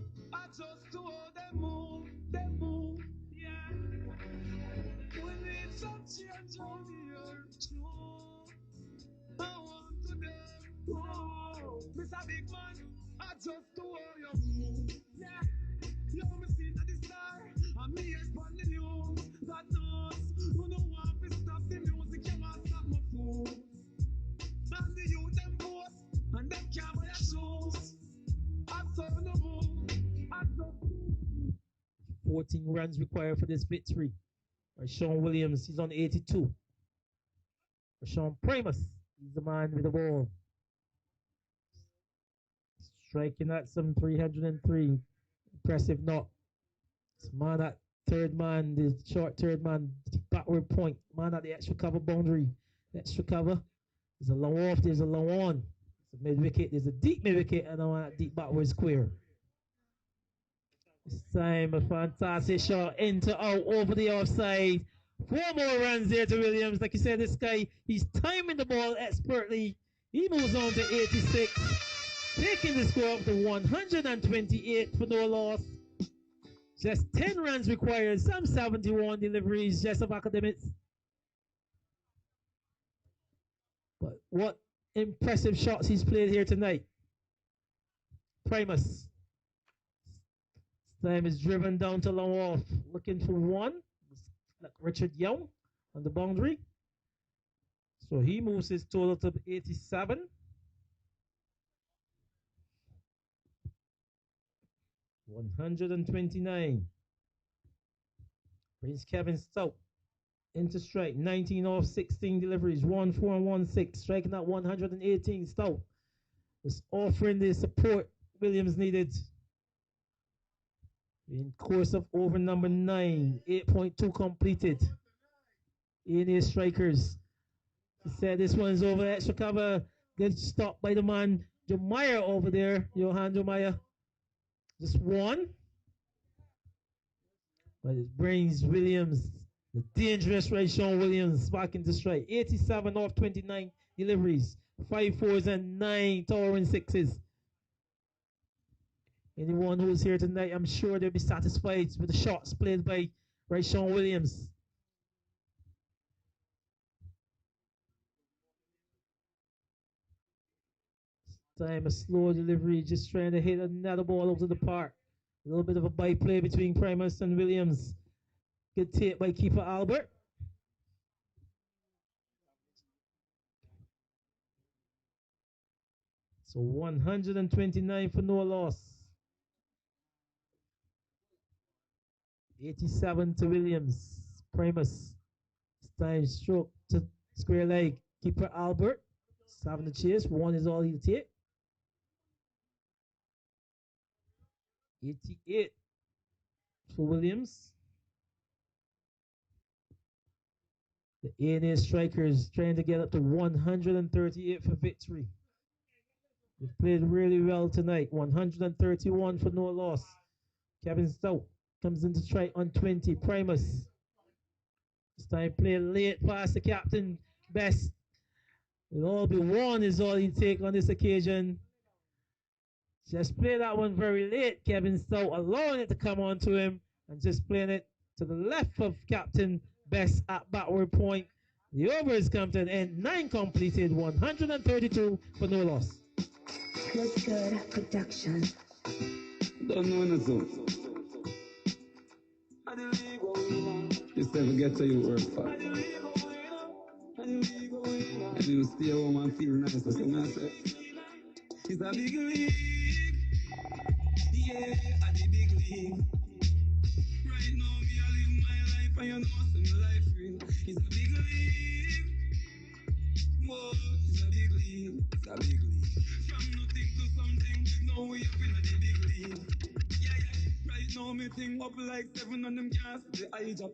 Mr. Big Man, I just do all your move. Yeah, you me see that the star, and me expand the news. God knows, who no want to stop the music, you want to stop my food. And the youth them boast, and them can't buy your shoes. I saw no move, I just 14 runs required for this victory. Right, Sean Williams, he's on 82. Sean Primus, he's the man with the ball. Striking at some 303. Impressive knock. This man at third man, the short third man, backward point. Man at the extra cover boundary. Extra cover. There's a long off, there's a long on. It's a mid wicket, there's a deep mid wicket, and a deep backward square. This time a fantastic shot into out over the offside. 4 more runs there to Williams. Like you said, this guy, he's timing the ball expertly. He moves on to 86. Taking the score up to 128 for no loss. Just 10 runs required, some 71 deliveries, just of academics. But what impressive shots he's played here tonight. Primus. This time is driven down to long off, looking for 1. Like Richard Young on the boundary. So he moves his total to 87. $129. Brings Kevin Stout into strike. 19 off 16 deliveries. 1 4 and 1 6. Striking at 118. Stout is offering the support Williams needed. In course of over number 9. 8.2 completed. In strikers. He said this one's over. Extra cover. Good stop by the man Jemiah over there. Johan Jemiah. Just 1. But it brings Williams, the dangerous right, Sean Williams, back into strike. 87 off 29 deliveries. 5 fours and 9 towering sixes. Anyone who's here tonight, I'm sure they'll be satisfied with the shots played by Sean Williams. This time a slow delivery, just trying to hit another ball over the park. A little bit of a byplay between Primus and Williams. Good take by keeper Albert. So 129 for no loss. 87 to Williams. Primus. This time stroke to square leg. Keeper Albert. 7 to chase. 1 is all he'll take. 88 for Williams. The A&A strikers trying to get up to 138 for victory. They've played really well tonight. 131 for no loss. Kevin Stout comes in to try on 20. Primus. This time play late past the captain. Best. It'll all be 1 is all he take on this occasion. Just play that one very late. Kevin Stout allowing it to come on to him and just playing it to the left of Captain Best at backward point. The overs come to an end. 9 completed. 132 for no loss. Good production. Don't know nothing. This never get to you work for. And you stay home and feel nice. That's what I say. It's a big league. Yeah, at the big league. Right now, me I live my life and you know some life real. It's a big league. Whoa, it's a big league. It's a big league. From nothing to something, now we up in the big league. Yeah, yeah. Right now, me think up like 7 on them cars. The eye job.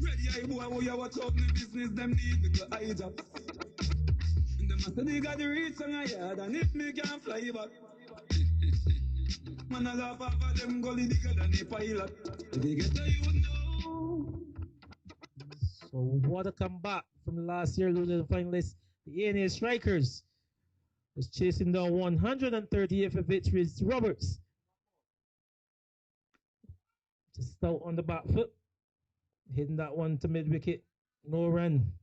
Ready eye boy, who you watch out in the business, them need the eye job. And them say they got the reach on your yard, and if me can't fly back. Man, I laugh off of them gully bigger than the pilot. They get to you know. So what a comeback from last year losing the finalists. The A&A Strikers is chasing down 138 for victories. Roberts just out on the back foot, hitting that one to mid wicket. No run.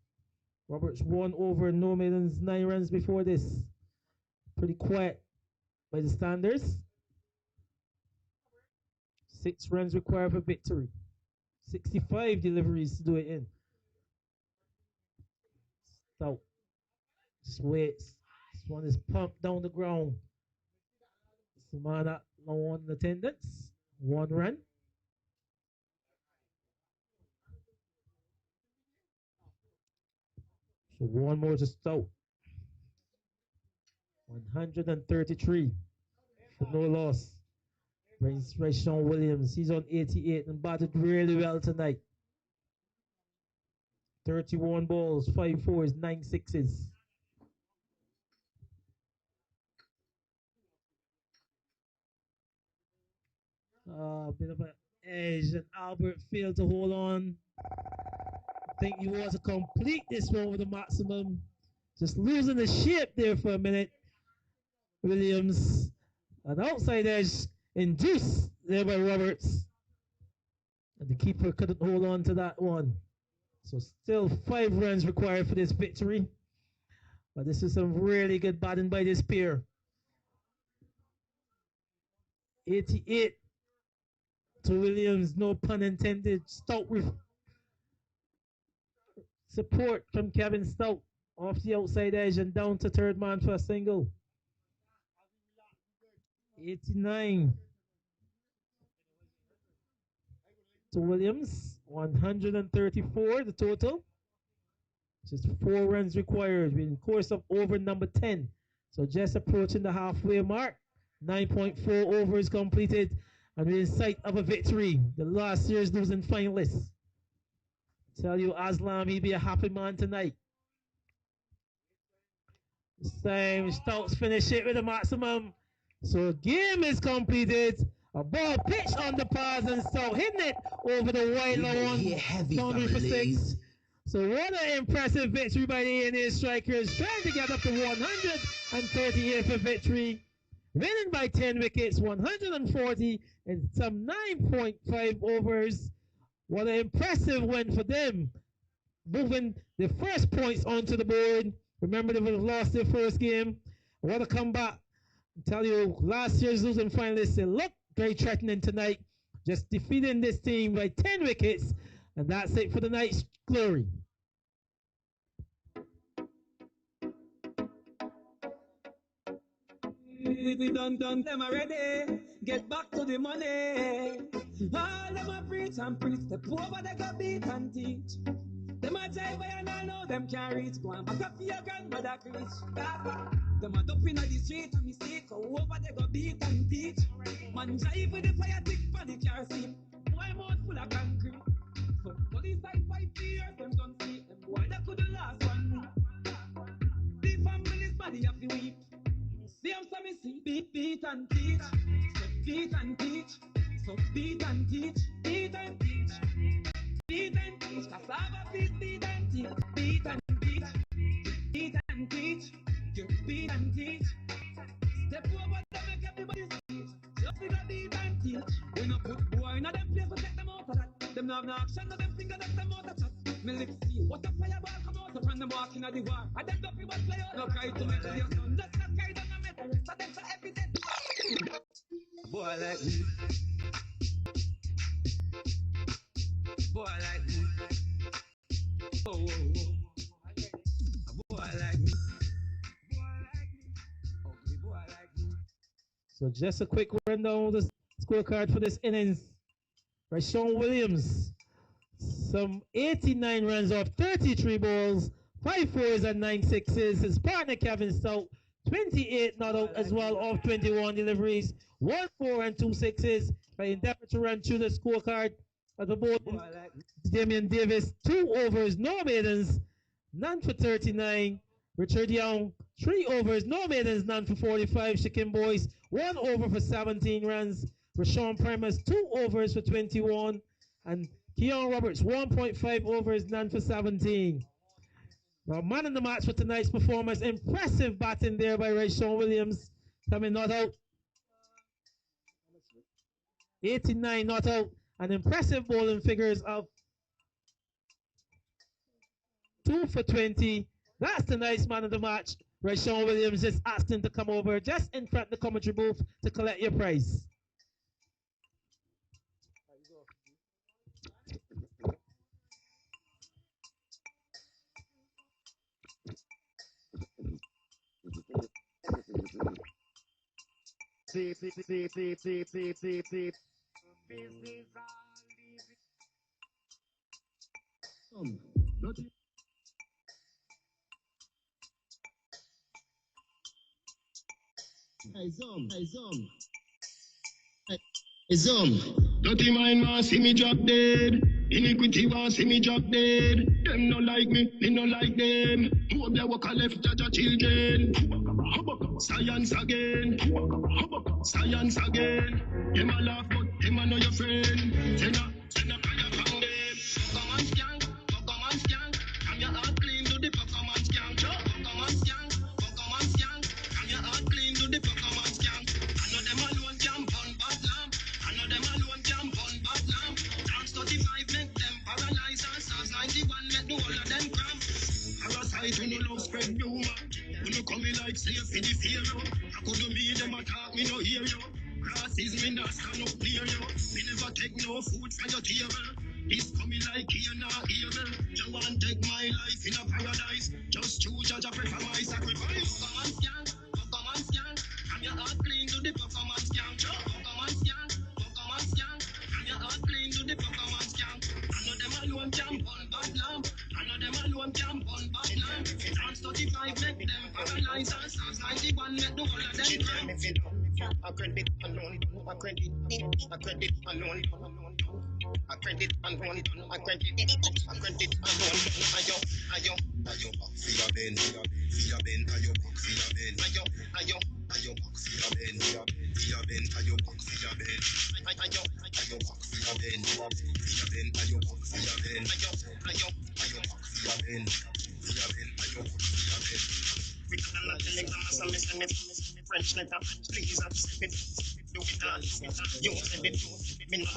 Roberts 1 over, no maidens, 9 runs before this. Pretty quiet by the standards. 6 runs required for victory. 65 deliveries to do it in. Stout just waits. This one is pumped down the ground. Samana low on attendance. 1 run. So 1 more to Stout. 133 for no loss. Brings Sean Williams. He's on 88 and batted really well tonight. 31 balls, 5 4s, 9 6s. A bit of an edge, and Albert failed to hold on. I think he was to complete this one with the maximum. Just losing the shape there for a minute. Williams, an outside edge induced there by Roberts. And the keeper couldn't hold on to that one. So still 5 runs required for this victory. But this is some really good batting by this pair. 88 to Williams, no pun intended. Stout with support from Kevin Stout off the outside edge and down to third man for a single. 89 to Williams, 134 the total. Just 4 runs required in course of over number 10. So just approaching the halfway mark. 9.4 overs completed, and we're in sight of a victory. The last year's losing finalists. Tell you, Aslam, he'll be a happy man tonight. This time, Stouts finish it with a maximum. So game is completed. A ball pitched on the pads and Stout hitting it over the wide line. Boundary for 6. So what an impressive victory by the A&A Strikers, trying to get up to 138 for victory. winning by 10 wickets, 140 and some 9.5 overs. What an impressive win for them, moving the first points onto the board. Remember, they would have lost their first game. What a comeback. I tell you, last year's losing finalists, they look very threatening tonight, just defeating this team by 10 wickets, and that's it for the night's glory. We done them already. Get back to the money. All them a preach and preach. The poor but they go beat and teach. Them a jive and I know them can't reach. Go and back up for your grandmother preach. Them a dump in the street and mistake. Go over they go beat and teach. Man jive with the fire tick for the car seat. Boy mouth full of concrete. So police like 5 years them don't see. Them boy that could the last one. The family's body have to weep. See I'm sorry, see beat and teach. So beat and teach. So beat and teach. Beat and teach. Beat and teach. Cassava beat and teach. Beat and teach. Beat and teach. You beat and teach. Step over them make everybody teach. Just figure beat and teach. We no put boy in them place to take them out of that. Them no have no action, no them finger that them out of chat. Me lips see what a fireball come out of when them walking at the war. I them don't feel play out. No cry to me to your son. Just not carry down a metal. So them for everything. Boy like me. Boy like me. Oh, oh, oh. A boy like me. So just a quick rundown of the scorecard for this innings. Rashawn Williams, some 89 runs off 33 balls, 5 fours and 9 sixes. His partner Kevin Stout, 28 not out as well off 21 deliveries, 1 4 and 2 sixes. By endeavor to run through the scorecard at the board. Damian Davis, 2 overs, no maidens, none for 39. Richard Young, 3 overs, no maidens, none for 45. Chicken Boys, 1 over for 17 runs. Rashawn Primus, 2 overs for 21. And Keon Roberts, 1.5 overs, none for 17. Now, man in the match for tonight's performance. Impressive batting there by Rashawn Williams. Coming not out. 89 not out. And impressive bowling figures of 2 for 20. That's tonight's man of the match. Rashawn Williams just asking to come over just in front of the commentary booth to collect your prize. Dirty mind want see me drop dead. Iniquity want see me drop dead. Them no like me no like them. Who up there walk a left judge children. Science again. Science again. Them a laugh but them a know your friend. Send a fire from them. Pokemon skank, Pokemon skank. Come your heart clean to the Pokemon skank. Pokemon skank, Pokemon skank. Come your heart clean to the Pokemon skank. I know them alone jump on bad lamp. I know them alone jump on bad lamp. Dance 35 make them paralyze us. Stars 91 make the whole of them cramp. Parasite when you love spread rumor. When you come in like slave for the fear you. I couldn't be them attack me no hear you. Crosses me not stand up near you. Me never take no food from your table. This coming like here not evil. You want take my life in a paradise. Just choose judge a prefer my sacrifice. Pokemon skank, Pokemon skank. I'm your heart clean to the Pokemon skank. Pokemon skank, Pokemon skank. I'm your heart clean to the Pokemon skank. I know them alone jump on bad lamp. I know them alone jump on bad lamp. Dance 35 make them paralyze us. Stars 91 make the whole of them cramp. I credit alone, I credit alone, I credit alone, I credit alone, ayo, back for your ben, ayo, back for your ben, ayo, back for your ben, ayo, back for your ben, ayo, back for your ben, ayo, back for your ben, ayo, back for your ben, ayo, back for your ben. We got a lot of telegrams so me send me French letter. Please accept it. Do it all. You said it. Me not